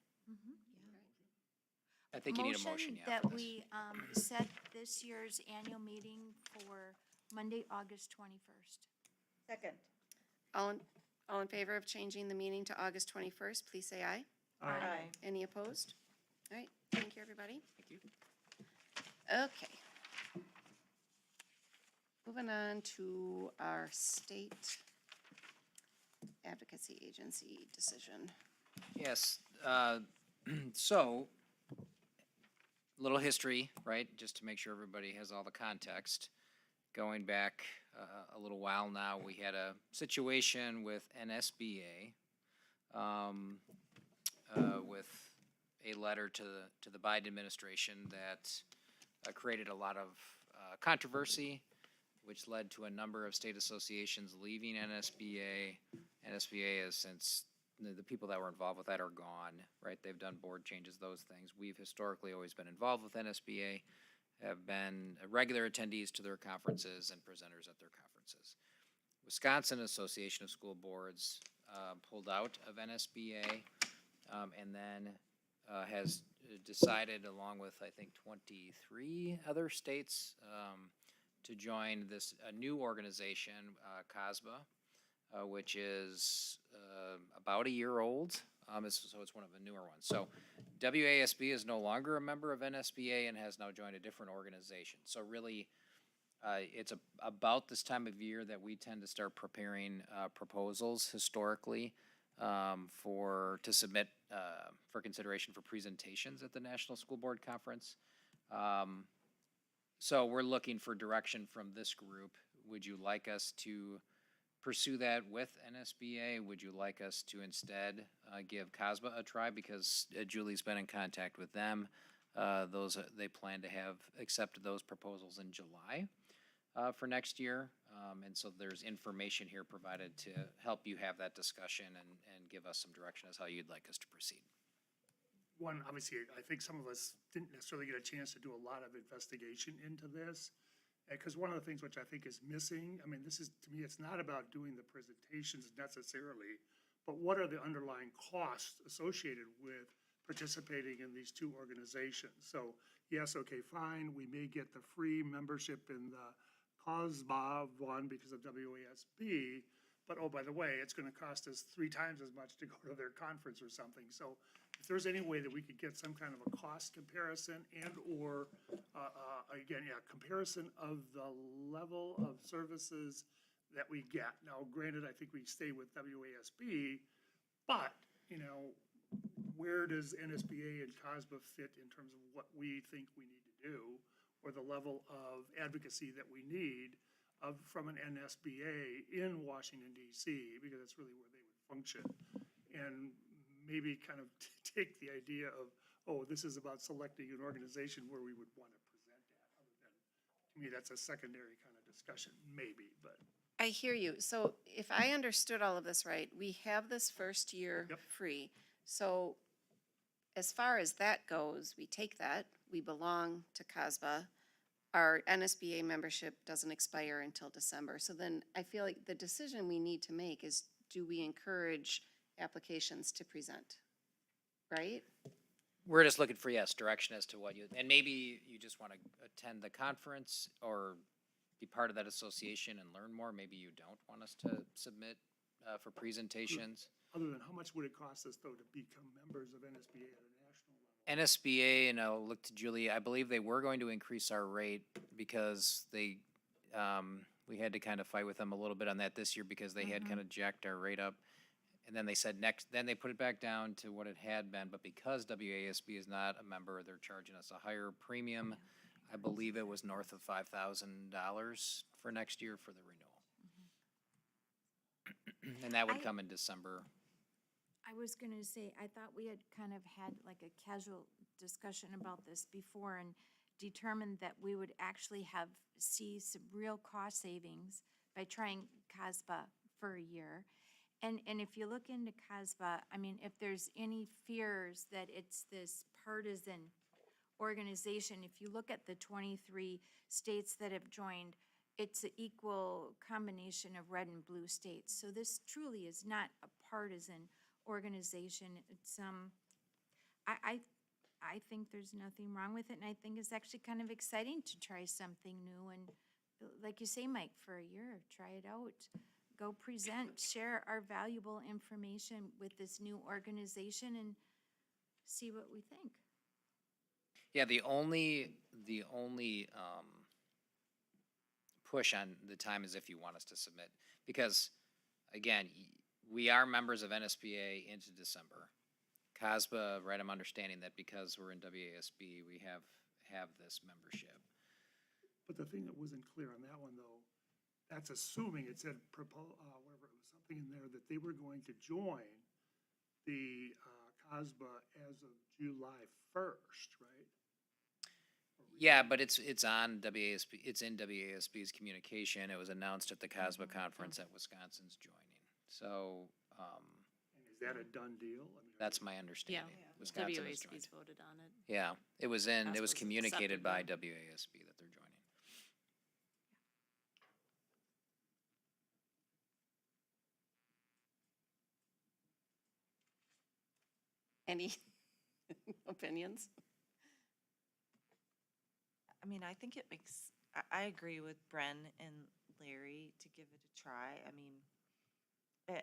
I think you need a motion, yeah. for That this. we set this year's annual meeting for Monday, August 21st. Second. All in favor of changing the meeting to August 21st, please say aye. Aye. Any opposed? All right, thank you, everybody. Thank you. Okay. Moving on to our state advocacy agency decision. Yes, so, little history, right, just to make sure everybody has all the context. Going back a little while now, we had a situation with NSBA, with a letter to the Biden administration that created a lot of controversy, which led to a number of state associations leaving NSBA. NSBA has since, the people that were involved with that are gone, right? They've done board changes, those things. We've historically always been involved with NSBA, have been regular attendees to their conferences and presenters at their conferences. Wisconsin Association of School Boards pulled out of NSBA, and then has decided, along with I think 23 other states, to join this new organization, COSBA, which is about a year old. So it's one of the newer ones. So WASB is no longer a member of NSBA and has now joined a different organization. So really, it's about this time of year that we tend to start preparing proposals historically to submit for consideration for presentations at the National School Board Conference. So we're looking for direction from this group. Would you like us to pursue that with NSBA? Would you like us to instead give COSBA a try? Because Julie's been in contact with them. They plan to have accepted those proposals in July for next year. And so there's information here provided to help you have that discussion and give us some direction as how you'd like us to proceed. One, obviously, I think some of us didn't necessarily get a chance to do a lot of investigation into this. Because one of the things which I think is missing, I mean, this is, to me, it's not about doing the presentations necessarily, but what are the underlying costs associated with participating in these two organizations? So, yes, okay, fine, we may get the free membership in the COSBA one because of WASB, but oh, by the way, it's gonna cost us 3 times as much to go to their conference or something. So if there's any way that we could get some kind of a cost comparison and or, again, yeah, comparison of the level of services that we get. Now, granted, I think we stay with WASB, but, you know, where does NSBA and COSBA fit in terms of what we think we need to do or the level of advocacy that we need from an NSBA in Washington DC, because that's really where they would function. And maybe kind of take the idea of, oh, this is about selecting an organization where we would want to present at, other than, to me, that's a secondary kind of discussion, maybe, but. I hear you. So if I understood all of this right, we have this first year free. So as far as that goes, we take that, we belong to COSBA. Our NSBA membership doesn't expire until December. So then I feel like the decision we need to make is, do we encourage applications to present, right? We're just looking for, yes, direction as to what and maybe you just want to attend the conference or be part of that association and learn more. Maybe you don't want us to submit for presentations. Other than how much would it cost us, though, to become members of NSBA at a national level? NSBA, and I'll look to Julie, I believe they were going to increase our rate because we had to kind of fight with them a little bit on that this year because they had kind of jacked our rate up. And then they said then they put it back down to what it had been, but because WASB is not a member, they're charging us a higher premium. I believe it was north of $5,000 for next year for the renewal. And that would come in December. I was gonna say, I thought we had kind of had like a casual discussion about this before and determined that we would actually see some real cost savings by trying CASBA for a year. And if you look into CASBA, I mean, if there's any fears that it's this partisan organization, if you look at the 23 states that have joined, it's an equal combination of red and blue states. So this truly is not a partisan organization. It's, I think there's nothing wrong with it, and I think it's actually kind of exciting to try something new, and like you say, Mike, for a year, try it out. Go present, share our valuable information with this new organization and see what we think. Yeah, the only push on the time is if you want us to submit, because again, we are members of NSBA into December. CASBA, right, I'm understanding that because we're in WASB, we have this membership. But the thing that wasn't clear on that one, though, that's assuming it said, whatever, it was something in there that they were going to join the CASBA as of July 1st, right? Yeah, but it's on WASB, it's in WASB's communication. It was announced at the CASBA conference that Wisconsin's joining. So, And is that a done deal? I mean, that's my understanding. Wisconsin has joined. WASB's voted on it. Yeah, it was CASBA's communicated accepted by it. WASB that they're joining. Any opinions? I mean, I think it makes, I agree with Bren and Larry to give it a try. I mean,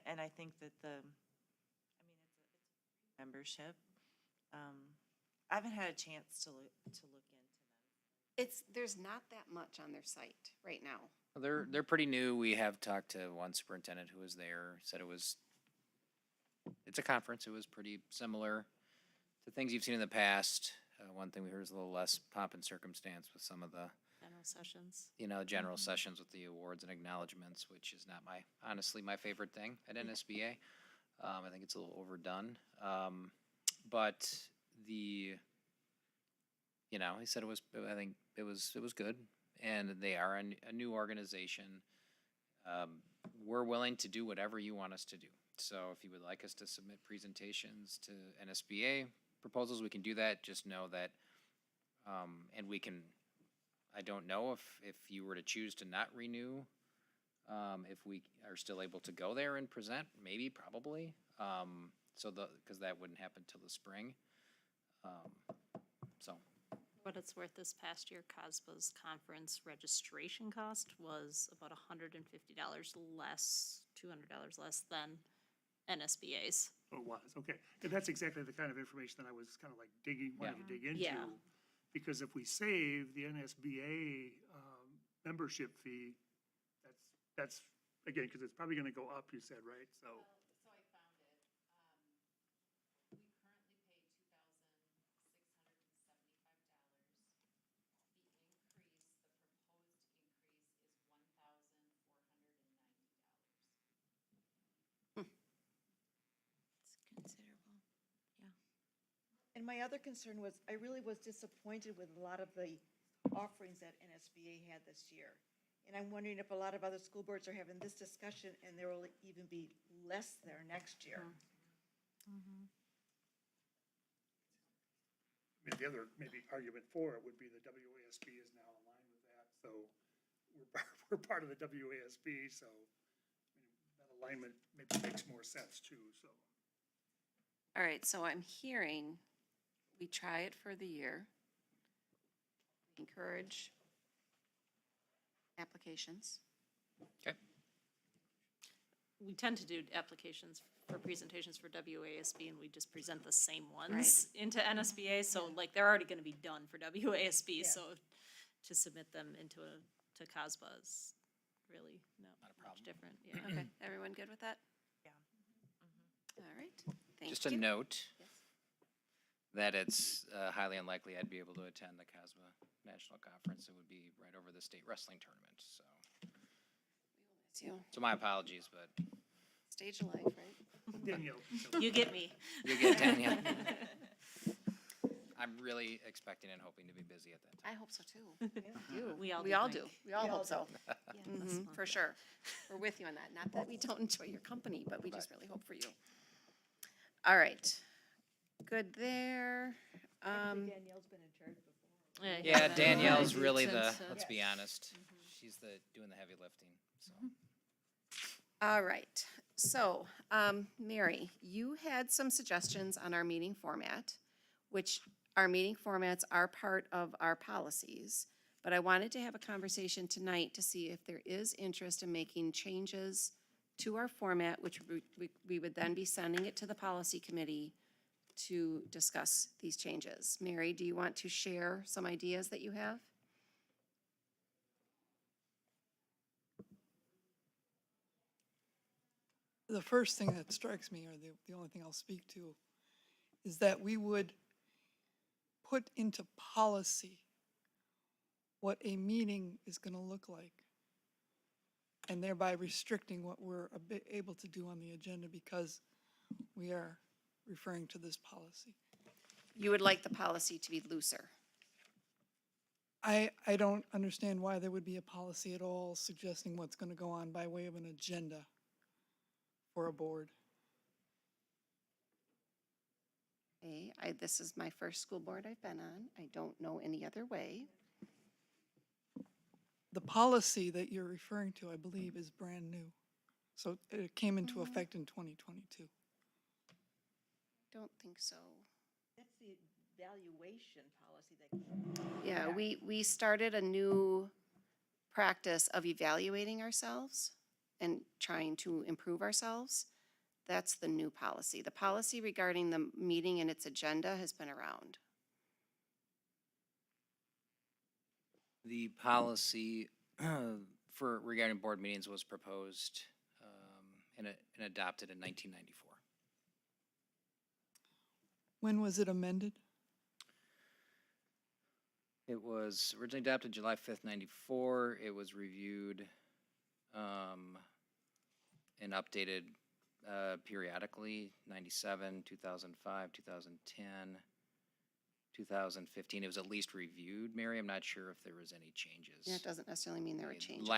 and I think that it's a membership. I haven't had a chance to look into them. There's not that much on their site right now. They're pretty new. We have talked to one superintendent who was there, said it's a conference. It was pretty similar to things you've seen in the past. One thing we heard is a little less pomp and circumstance with some of the, General sessions. general sessions with the awards and acknowledgements, which is not honestly my favorite thing at NSBA. I think it's a little overdone. But he said I think it was good. And they are a new organization. We're willing to do whatever you want us to do. So if you would like us to submit presentations to NSBA proposals, we can do that. Just know that, and we can, I don't know if you were to choose to not renew, if we are still able to go there and present, maybe, probably. Because that wouldn't happen till the spring. So. What it's worth, this past year, CASBA's conference registration cost was about $150 less, $200 less than NSBA's. Oh, it was, okay. And that's exactly the kind of information that I was kind of like wanting to dig into. Yeah. Because if we save the NSBA membership fee, that's, again, because it's probably going to go up, you said, right? So. So I found it. We currently pay Considerable, yeah. And my other concern was, I really was disappointed with a lot of the offerings that NSBA had this year. And I'm wondering if a lot of other school boards are having this discussion and there will even be less there next year. Mm-hmm. I mean, the other maybe argument for it would be the WASB is now aligned with that, so we're part of the WASB, so I mean, that alignment maybe makes more sense too, so. All right, so I'm hearing we try it for the year. Encourage applications. Okay. We tend to do applications for presentations for WASB, and we just present the same ones into NSBA, so like, they're already gonna be done for WASB, so to submit them to CASBA is really not much different, yeah. Okay, everyone good with that? Yeah. All right, thank you. Just a note that it's highly unlikely I'd be able to attend the CASBA National Conference. It would be right over the state wrestling tournament, so. Miss you. So my apologies, but Stage of life, right? Danielle. You get me. You get Danielle. I'm really expecting and hoping to be busy at that time. I hope so too. We all We do, all Mike. do. We all hope so. this Mhm, month, for sure. We're with you on that. Not that we don't enjoy your company, but we just really hope for you. All right. Good there. Danielle's been in charge before. Yeah, Danielle's Yeah, really since, the, let's be Yes. honest, she's doing the heavy lifting, so. All right. So, Mary, you had some suggestions on our meeting format, which our meeting formats are part of our policies. But I wanted to have a conversation tonight to see if there is interest in making changes to our format, which we would then be sending it to the policy committee to discuss these changes. Mary, do you want to share some ideas that you have? The first thing that strikes me, or the only thing I'll speak to, is that we would put into policy what a meeting is going to look like, and thereby restricting what we're able to do on the agenda because we are referring to this policy. You would like the policy to be looser. I don't understand why there would be a policy at all suggesting what's going to go on by way of an agenda for a board. Okay, this is my first school board I've been on. I don't know any other way. The policy that you're referring to, I believe, is brand new. So it came into effect in 2022. Don't think so. That's the evaluation policy that. Yeah, we started a new practice of evaluating ourselves and trying to improve ourselves. That's the new policy. The policy regarding the meeting and its agenda has been around. The policy for regarding board meetings was proposed and adopted in 1994. When was it amended? It was originally adopted July 5th, 94. It was reviewed and updated periodically, 97, 2005, 2010, 2015. It was at least reviewed, Mary. I'm not sure if there was any changes. That doesn't necessarily mean there were The changes. the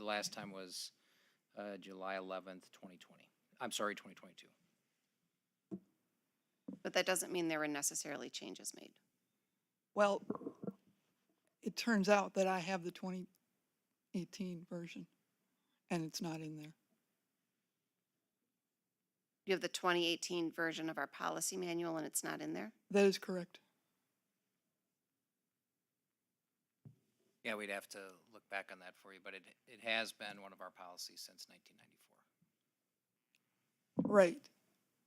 last time was July 11th, 2020. I'm sorry, 2022. But that doesn't mean there were necessarily changes made. Well, it turns out that I have the 2018 version, and it's not in there. You have the 2018 version of our policy manual and it's not in there? That is correct. Yeah, we'd have to look back on that for you, but it has been one of our policies since 1994. Right.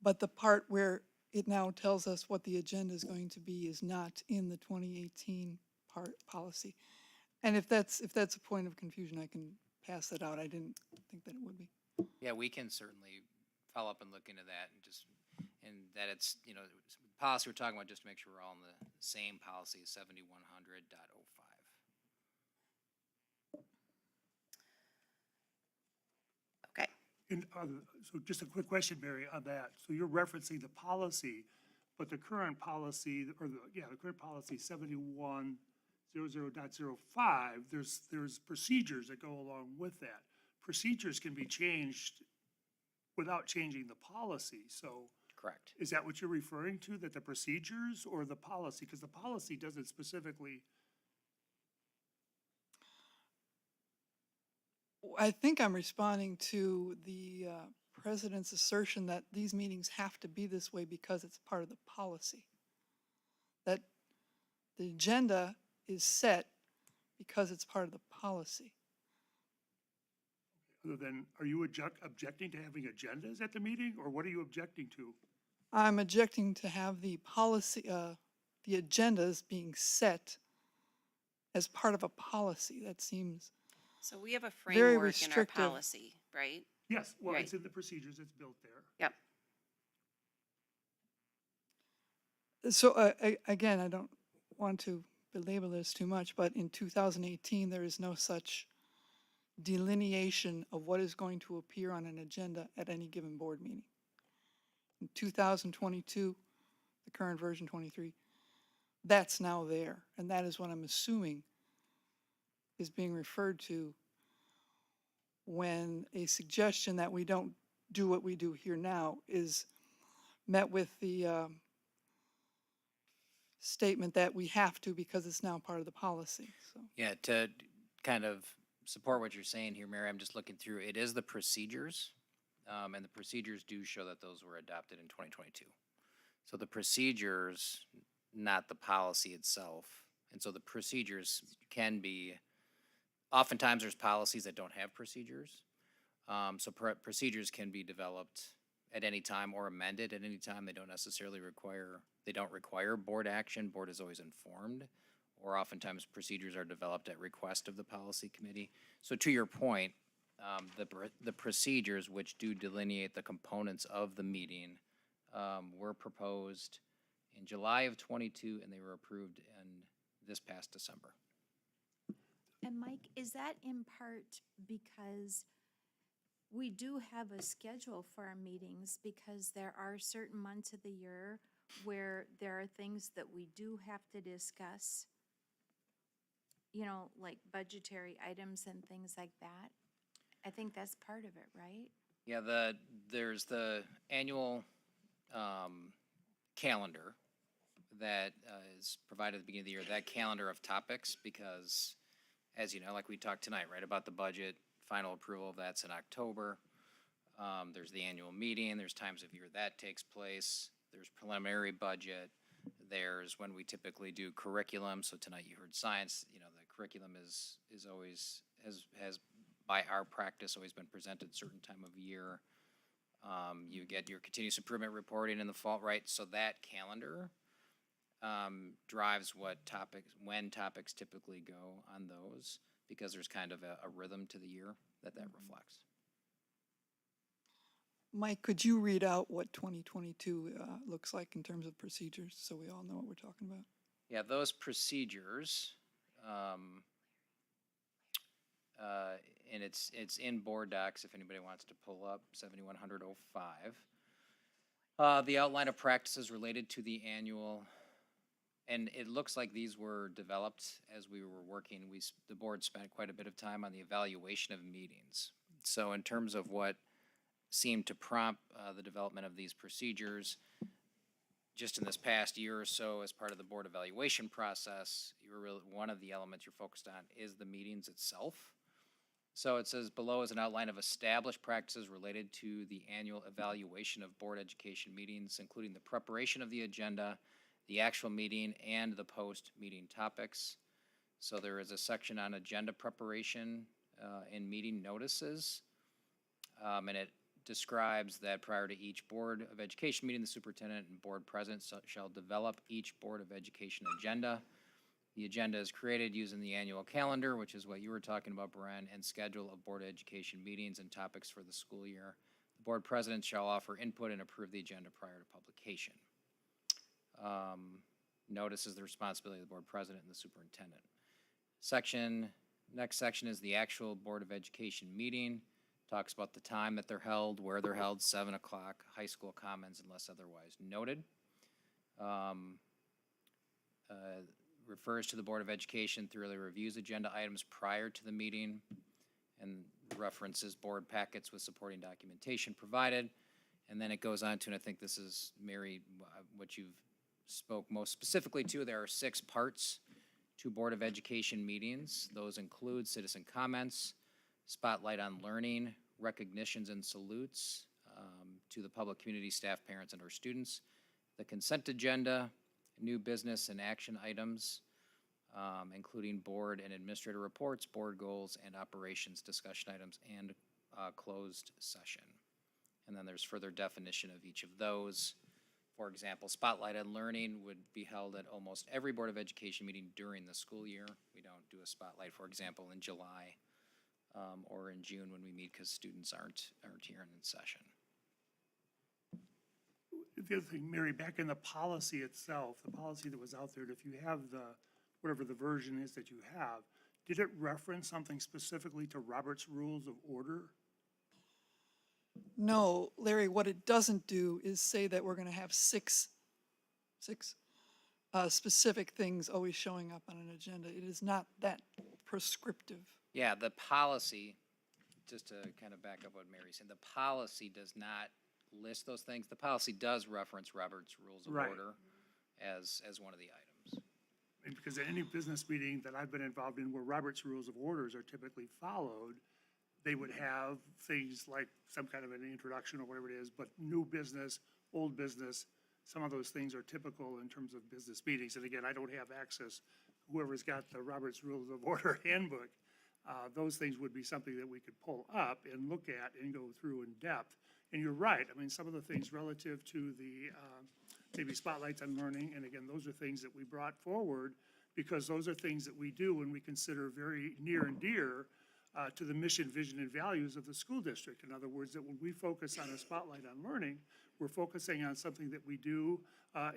But the part where it now tells us what the agenda is going to be is not in the 2018 policy. And if that's a point of confusion, I can pass that out. I didn't think that it would be. Yeah, we can certainly follow up and look into that and that it's, policy we're talking about, just to make sure we're all in the same policy, 7100.05. Okay. And, so just a quick question, Mary, on that. So you're referencing the policy, but the current policy, the current policy 7100.05, there's procedures that go along with that. Procedures can be changed without changing the policy, so. Correct. Is that what you're referring to, that the procedures or the policy? Because the policy doesn't specifically. I think I'm responding to the president's assertion that these meetings have to be this way because it's part of the policy. That the agenda is set because it's part of the policy. Other than, are you objecting to having agendas at the meeting, or what are you objecting to? I'm objecting to have the policy, the agendas being set as part of a policy. That seems So we have a very framework in our restrictive. policy, right? Yes, well, Right. it's in the procedures, it's built there. Yep. So again, I don't want to belabor this too much, but in 2018, there is no such delineation of what is going to appear on an agenda at any given board meeting. in 2022, the current version 23, that's now there. And that is what I'm assuming is being referred to when a suggestion that we don't do what we do here now is met with the statement that we have to because it's now part of the policy, so. Yeah, to kind of support what you're saying here, Mary, I'm just looking through, it is the procedures, and the procedures do show that those were adopted in 2022. So the procedures, not the policy itself. And so the procedures can be, oftentimes there's policies that don't have procedures. So procedures can be developed at any time or amended at any time. They don't necessarily require board action. Board is always informed, or oftentimes procedures are developed at request of the policy committee. So to your point, the procedures which do delineate the components of the meeting were proposed in July of 22, and they were approved in this past December. And Mike, is that in part because we do have a schedule for our meetings because there are certain months of the year where there are things that we do have to discuss, you know, like budgetary items and things like that? I think that's part of it, right? Yeah, there's the annual calendar that is provided at the beginning of the year, that calendar of topics, because as you know, like we talked tonight, right, about the budget, final approval of that's in October. There's the annual meeting, there's times of year that takes place, there's preliminary budget, there's when we typically do curriculum. So tonight you heard science, you know, the curriculum is always, has by our practice always been presented certain time of year. You get your continuous improvement reporting in the fall, right? So that calendar drives when topics typically go on those, because there's kind of a rhythm to the year that reflects. Mike, could you read out what 2022 looks like in terms of procedures so we all know what we're talking about? Yeah, those procedures, and it's in board docs if anybody wants to pull up 7100-05. The outline of practices related to the annual, and it looks like these were developed as we were working. The board spent quite a bit of time on the evaluation of meetings. So in terms of what seemed to prompt the development of these procedures, just in this past year or so as part of the board evaluation process, one of the elements you're focused on is the meetings itself. So it says below is an outline of established practices related to the annual evaluation of board education meetings, including the preparation of the agenda, the actual meeting, and the post-meeting topics. So there is a section on agenda preparation and meeting notices, and it describes that prior to each Board of Education meeting, the superintendent and board president shall develop each Board of Education agenda. The agenda is created using the annual calendar, which is what you were talking about, Bren, and schedule of Board of Education meetings and topics for the school year. The board president shall offer input and approve the agenda prior to publication. Notice is the responsibility of the board president and the superintendent. Next section is the actual Board of Education meeting. Talks about the time that they're held, where they're held, 7 o'clock, high school commons unless otherwise noted. Refers to the Board of Education, thoroughly reviews agenda items prior to the meeting, and references board packets with supporting documentation provided. And then it goes on to, and I think this is, Mary, what you've spoke most specifically to, there are 6 parts to Board of Education meetings. Those include citizen comments, spotlight on learning, recognitions and salutes to the public, community, staff, parents, and our students, the consent agenda, new business and action items, including board and administrator reports, board goals, and operations discussion items, and closed session. And then there's further definition of each of those. For example, spotlight on learning would be held at almost every Board of Education meeting during the school year. We don't do a spotlight, for example, in July or in June when we meet because students aren't here and in session. The other thing, Mary, back in the policy itself, the policy that was out there, if you have whatever the version is that you have, did it reference something specifically to Robert's Rules of Order? No, Larry, what it doesn't do is say that we're gonna have six specific things always showing up on an agenda. It is not that prescriptive. Yeah, the policy, just to kind of back up what Mary's saying, the policy does not list those things. The policy does reference Robert's Rules of Right. Order as one of the items. And because at any business meeting that I've been involved in where Robert's Rules of Orders are typically followed, they would have things like some kind of an introduction or whatever it is, but new business, old business, some of those things are typical in terms of business meetings. And again, I don't have access, whoever's got the Robert's Rules of Order handbook, those things would be something that we could pull up and look at and go through in depth. And you're right, I mean, some of the things relative to the, maybe spotlights on learning, and again, those are things that we brought forward because those are things that we do when we consider very near and dear to the mission, vision, and values of the school district. In other words, that when we focus on a spotlight on learning, we're focusing on something that we do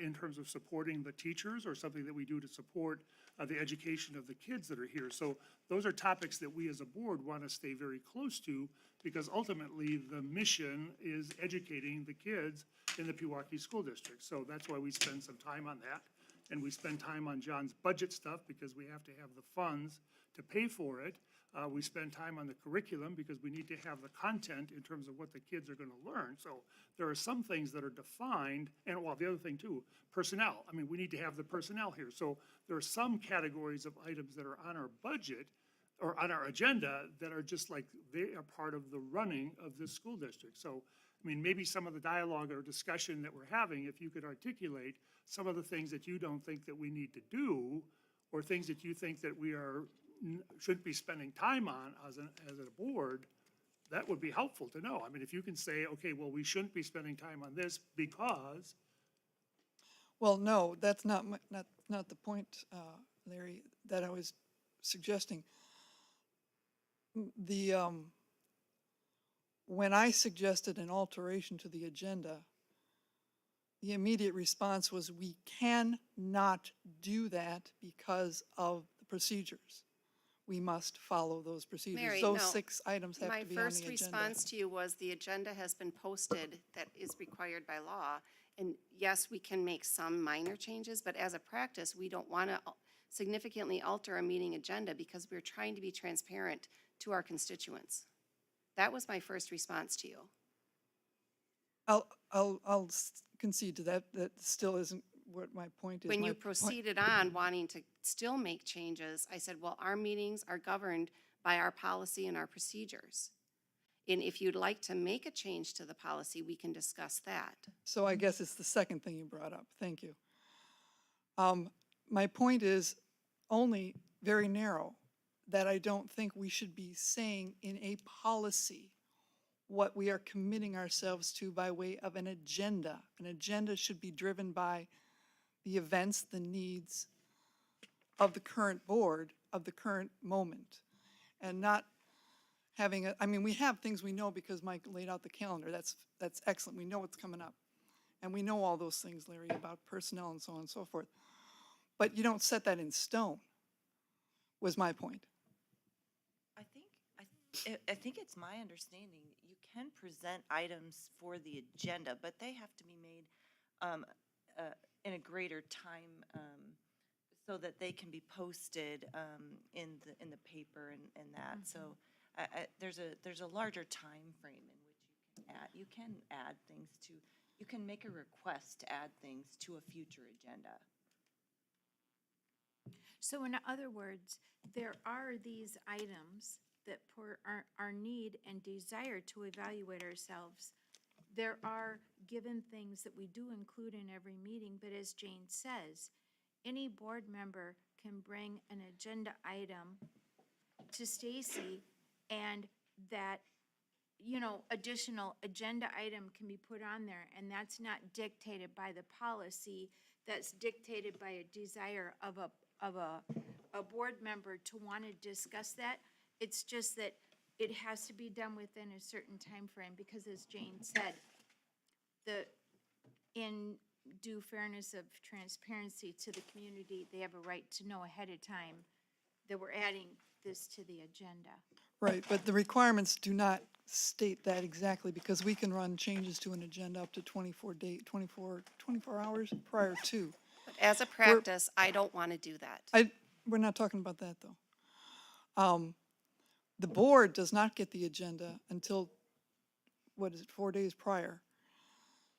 in terms of supporting the teachers or something that we do to support the education of the kids that are here. So those are topics that we as a board want to stay very close to because ultimately the mission is educating the kids in the Pewaukee School District. So that's why we spend some time on that. And we spend time on John's budget stuff because we have to have the funds to pay for it. We spend time on the curriculum because we need to have the content in terms of what the kids are going to learn. So there are some things that are defined, and well, the other thing too, personnel. I mean, we need to have the personnel here. So there are some categories of items that are on our budget or on our agenda that are just like, they are part of the running of this school district. So, I mean, maybe some of the dialogue or discussion that we're having, if you could articulate some of the things that you don't think that we need to do, or things that you think that we are should be spending time on as a board, that would be helpful to know. I mean, if you can say, okay, well, we shouldn't be spending time on this because, Well, no, that's not not the point, Larry, that I was suggesting. The, when I suggested an alteration to the agenda, the immediate response was, we cannot do that because of the procedures. We must follow those procedures. Mary, Those no. 6 items have to be on the My agenda. first response to you was the agenda has been posted that is required by law. And yes, we can make some minor changes, but as a practice, we don't want to significantly alter a meeting agenda because we're trying to be transparent to our constituents. That was my first response to you. I'll concede to that. That still isn't what my point is. When My you point- proceeded on wanting to still make changes, I said, well, our meetings are governed by our policy and our procedures. And if you'd like to make a change to the policy, we can discuss that. So I guess it's the second thing you brought up. Thank you. My point is only very narrow, that I don't think we should be saying in a policy what we are committing ourselves to by way of an agenda. An agenda should be driven by the events, the needs of the current board, of the current moment, and not having a, I mean, we have things we know because Mike laid out the calendar. That's excellent. We know what's coming up. And we know all those things, Larry, about personnel and so on and so forth. But you don't set that in stone, was my point. I think it's my understanding, you can present items for the agenda, but they have to be made in a greater time so that they can be posted in the paper and that. So there's a larger time frame in which you can add things to, you can make a request to add things to a future agenda. So in other words, there are these items that for our need and desire to evaluate ourselves. There are given things that we do include in every meeting, but as Jane says, any board member can bring an agenda item to Stacy, and that, you know, additional agenda item can be put on there, and that's not dictated by the policy, that's dictated by a desire of a board member to want to discuss that. It's just that it has to be done within a certain time frame because, as Jane said, in due fairness of transparency to the community, they have a right to know ahead of time that we're adding this to the agenda. Right, but the requirements do not state that exactly, because we can run changes to an agenda up to 24 hours prior to. But as a practice, I don't want to do that. We're not talking about that, though. The board does not get the agenda until, 4 days prior.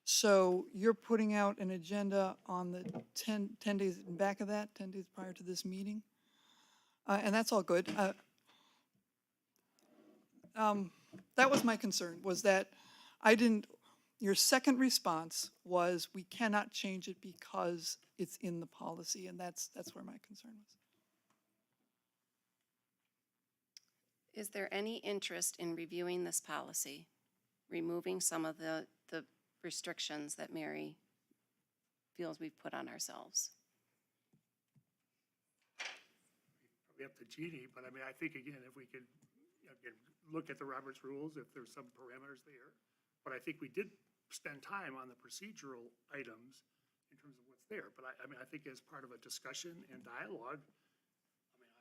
So you're putting out an agenda on the 10 days in back of that, 10 days prior to this meeting. And that's all good. That was my concern, was that your second response was, we cannot change it because it's in the policy, and that's where my concern was. Is there any interest in reviewing this policy, removing some of the restrictions that Mary feels we've put on ourselves? Probably up to Jeannie, but I mean, I think again, if we could, again, look at the Roberts rules, if there's some parameters there. But I think we did spend time on the procedural items in terms of what's there. But I mean, I think as part of a discussion and dialogue,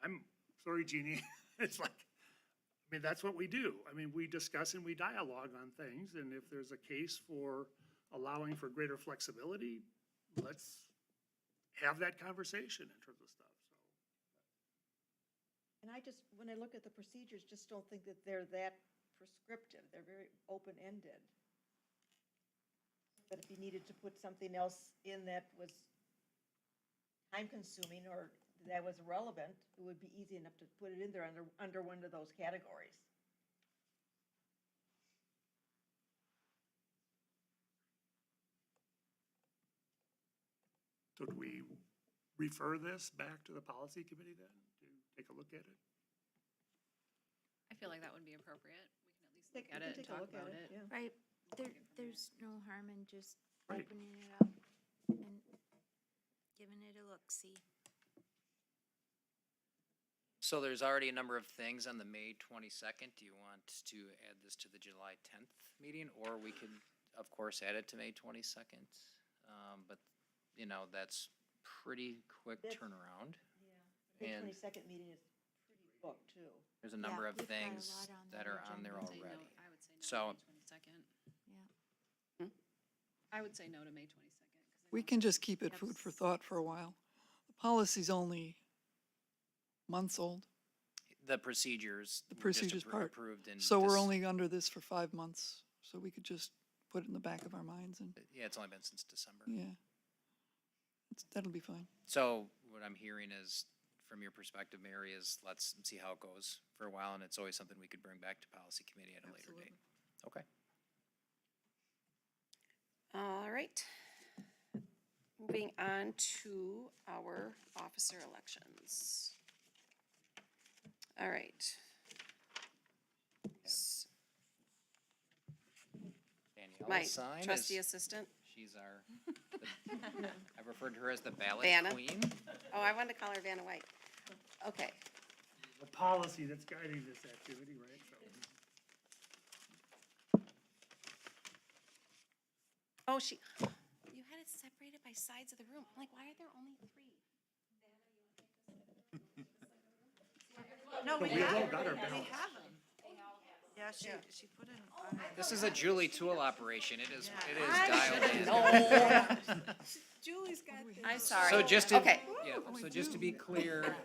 I mean, I'm sorry, Jeannie, it's like, I mean, that's what we do. I mean, we discuss and we dialogue on things, and if there's a case for allowing for greater flexibility, let's have that conversation in terms of stuff, so. And when I look at the procedures, just don't think that they're that prescriptive. They're very open-ended. But if you needed to put something else in that was time-consuming or that was relevant, it would be easy enough to put it in there under one of those categories. So do we refer this back to the policy committee then, to take a look at it? I feel like that would be appropriate. We Take- can we at can it and take a talk look at about it, it. yeah. Right, there's no harm in just Right. opening it up and giving it a look-see. So there's already a number of things on the May 22nd. Do you want to add this to the July 10th meeting? Or we could, of course, add it to May 22nd. But, you know, that's pretty quick That's- turnaround. May And 22nd meeting is pretty booked, too. there's a number of we've got a things lot on that that are on there agenda. already. I would say no So- to May 22nd. Yeah. I would say no to May 22nd. We can just keep it food for thought for a while. The policy's only months old, The procedures. the were just procedures part. Approved in. So we're only under this for 5 months, so we could just put it in the back of our minds and, Yeah, it's only been since December. yeah. That'll be fine. So what I'm hearing is, from your perspective, Mary, is let's see how it goes for a while, and it's always something we could bring back to policy committee at a later date. Okay. All right. Moving on to our officer elections. All right. My Daniela's sign trustee is, assistant. she's our, I've referred to her as the ballot Vanna. queen. Oh, I wanted to call her Vanna White. Okay. The policy that's guiding this activity, right? So, Oh, you had it separated by sides of the room. I'm like, why are there only 3? No, we we have, all got our we ballots. have them. Yeah, she put in. This is a Julie Tool operation. It is I dialed should've in. known. Julie's got this. I'm sorry. So just to, Okay. yeah, so just to be clear,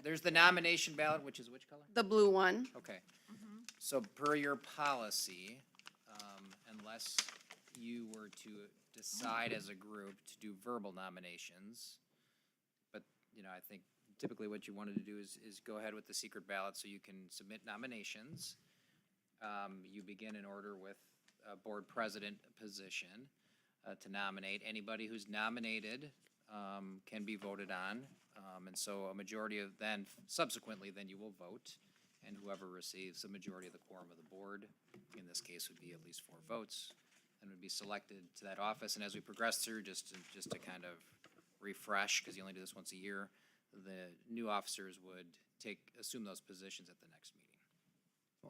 there's the nomination ballot, which is which color? The blue one. Okay. So per your policy, unless you were to decide as a group to do verbal nominations, but, you know, I think typically what you wanted to do is go ahead with the secret ballot so you can submit nominations. You begin in order with a board president position to nominate. Anybody who's nominated can be voted on. And so a majority of subsequently you will vote. And whoever receives a majority of the quorum of the board, in this case would be at least 4 votes, and would be selected to that office. And as we progress through, just to kind of refresh, because you only do this once a year, the new officers would assume those positions at the next meeting.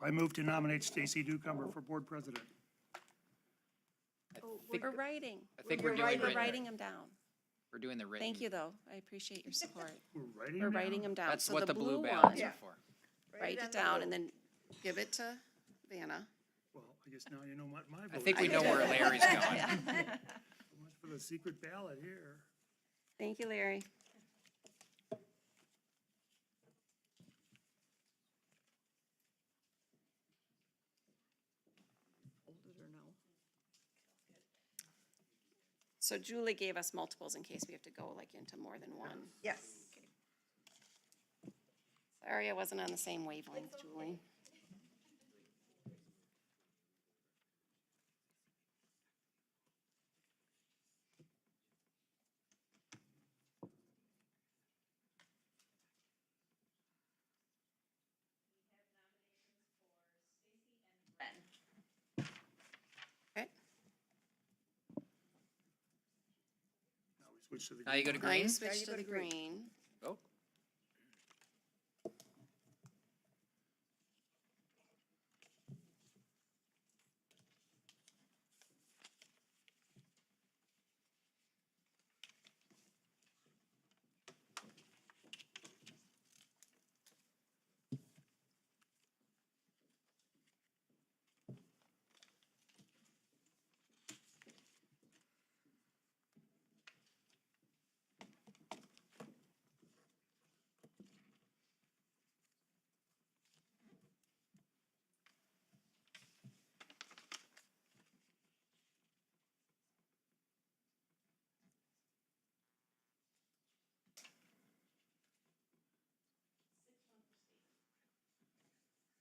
I move to nominate Stacy Newcomer for board president. We're writing. I think we're doing We're written. writing them down. We're doing the written. Thank you, though. I appreciate your support. We're writing We're them writing down? them down. That's So what the blue one- ballots Yeah. are for. write on it the down vote. and then give it to Vanna. Well, I guess now you know what my vote I is. think we know where Larry's going. So much for the secret ballot here. Thank you, Larry. Hold it or no? So Julie gave us multiples in case we have to go like into more than one. Yes. Sorry, I wasn't on the same wavelength, Julie. Okay, Now we switch to the. Now you go to now you green. switch to the green. Vote.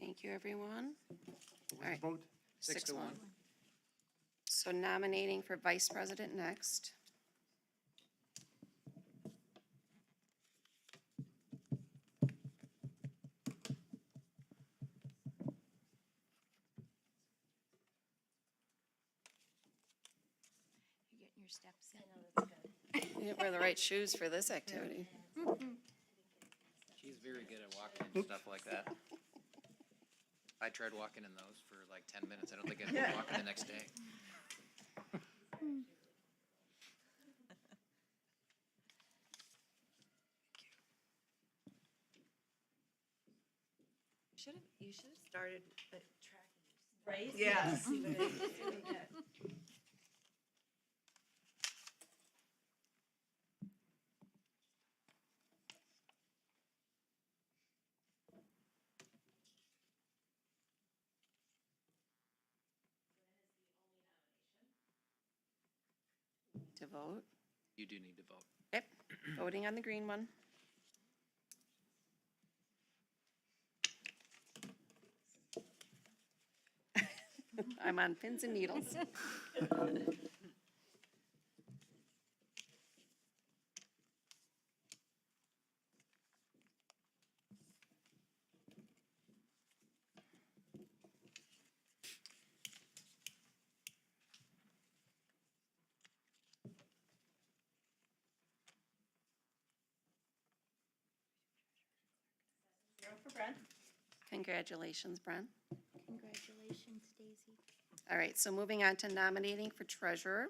Thank you, everyone. All right. Vote. 6-1. So nominating for vice president next. You're getting your steps in. You didn't wear the right shoes for this activity. She's very good at walking and stuff like that. I tried walking in those for like 10 minutes. I don't think I'd be walking the next day. You should have started tracking. Right? Yes. See what it is, see what you get. To vote. You do need to vote. Yep, voting on the green one. I'm on pins and needles. Zero for Brent. Congratulations, Bren. Congratulations, Daisy. All right, so moving on to nominating for treasurer.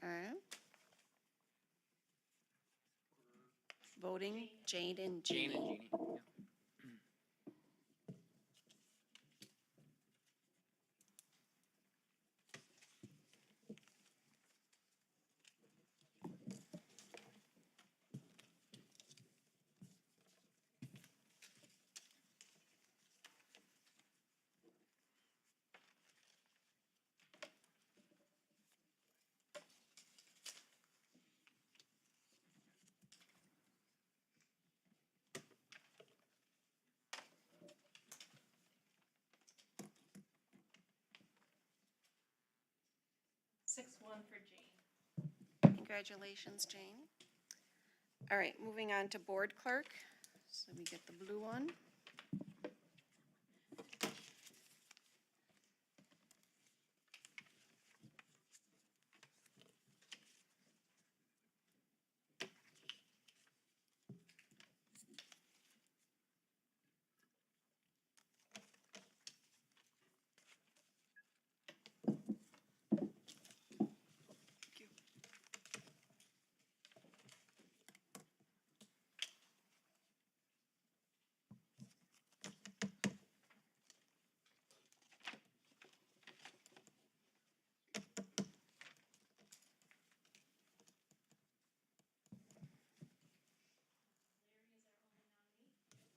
Okay. Voting Jane and Jane and Jeannie. Jeannie. Yeah. 6-1 for Jane. Congratulations, Jane. All right, moving on to board clerk. So we get the blue one.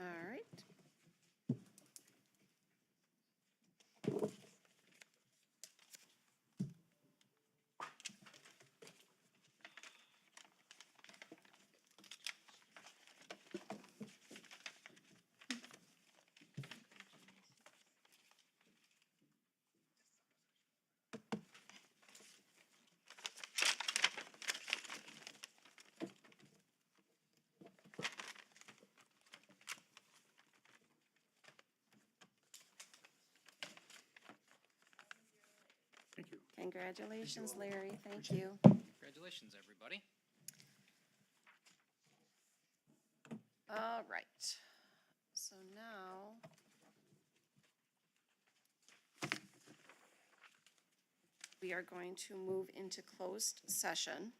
All right. Thank you. Congratulations, Larry. Thank you. Congratulations, everybody. All right. So now we are going to move into closed session.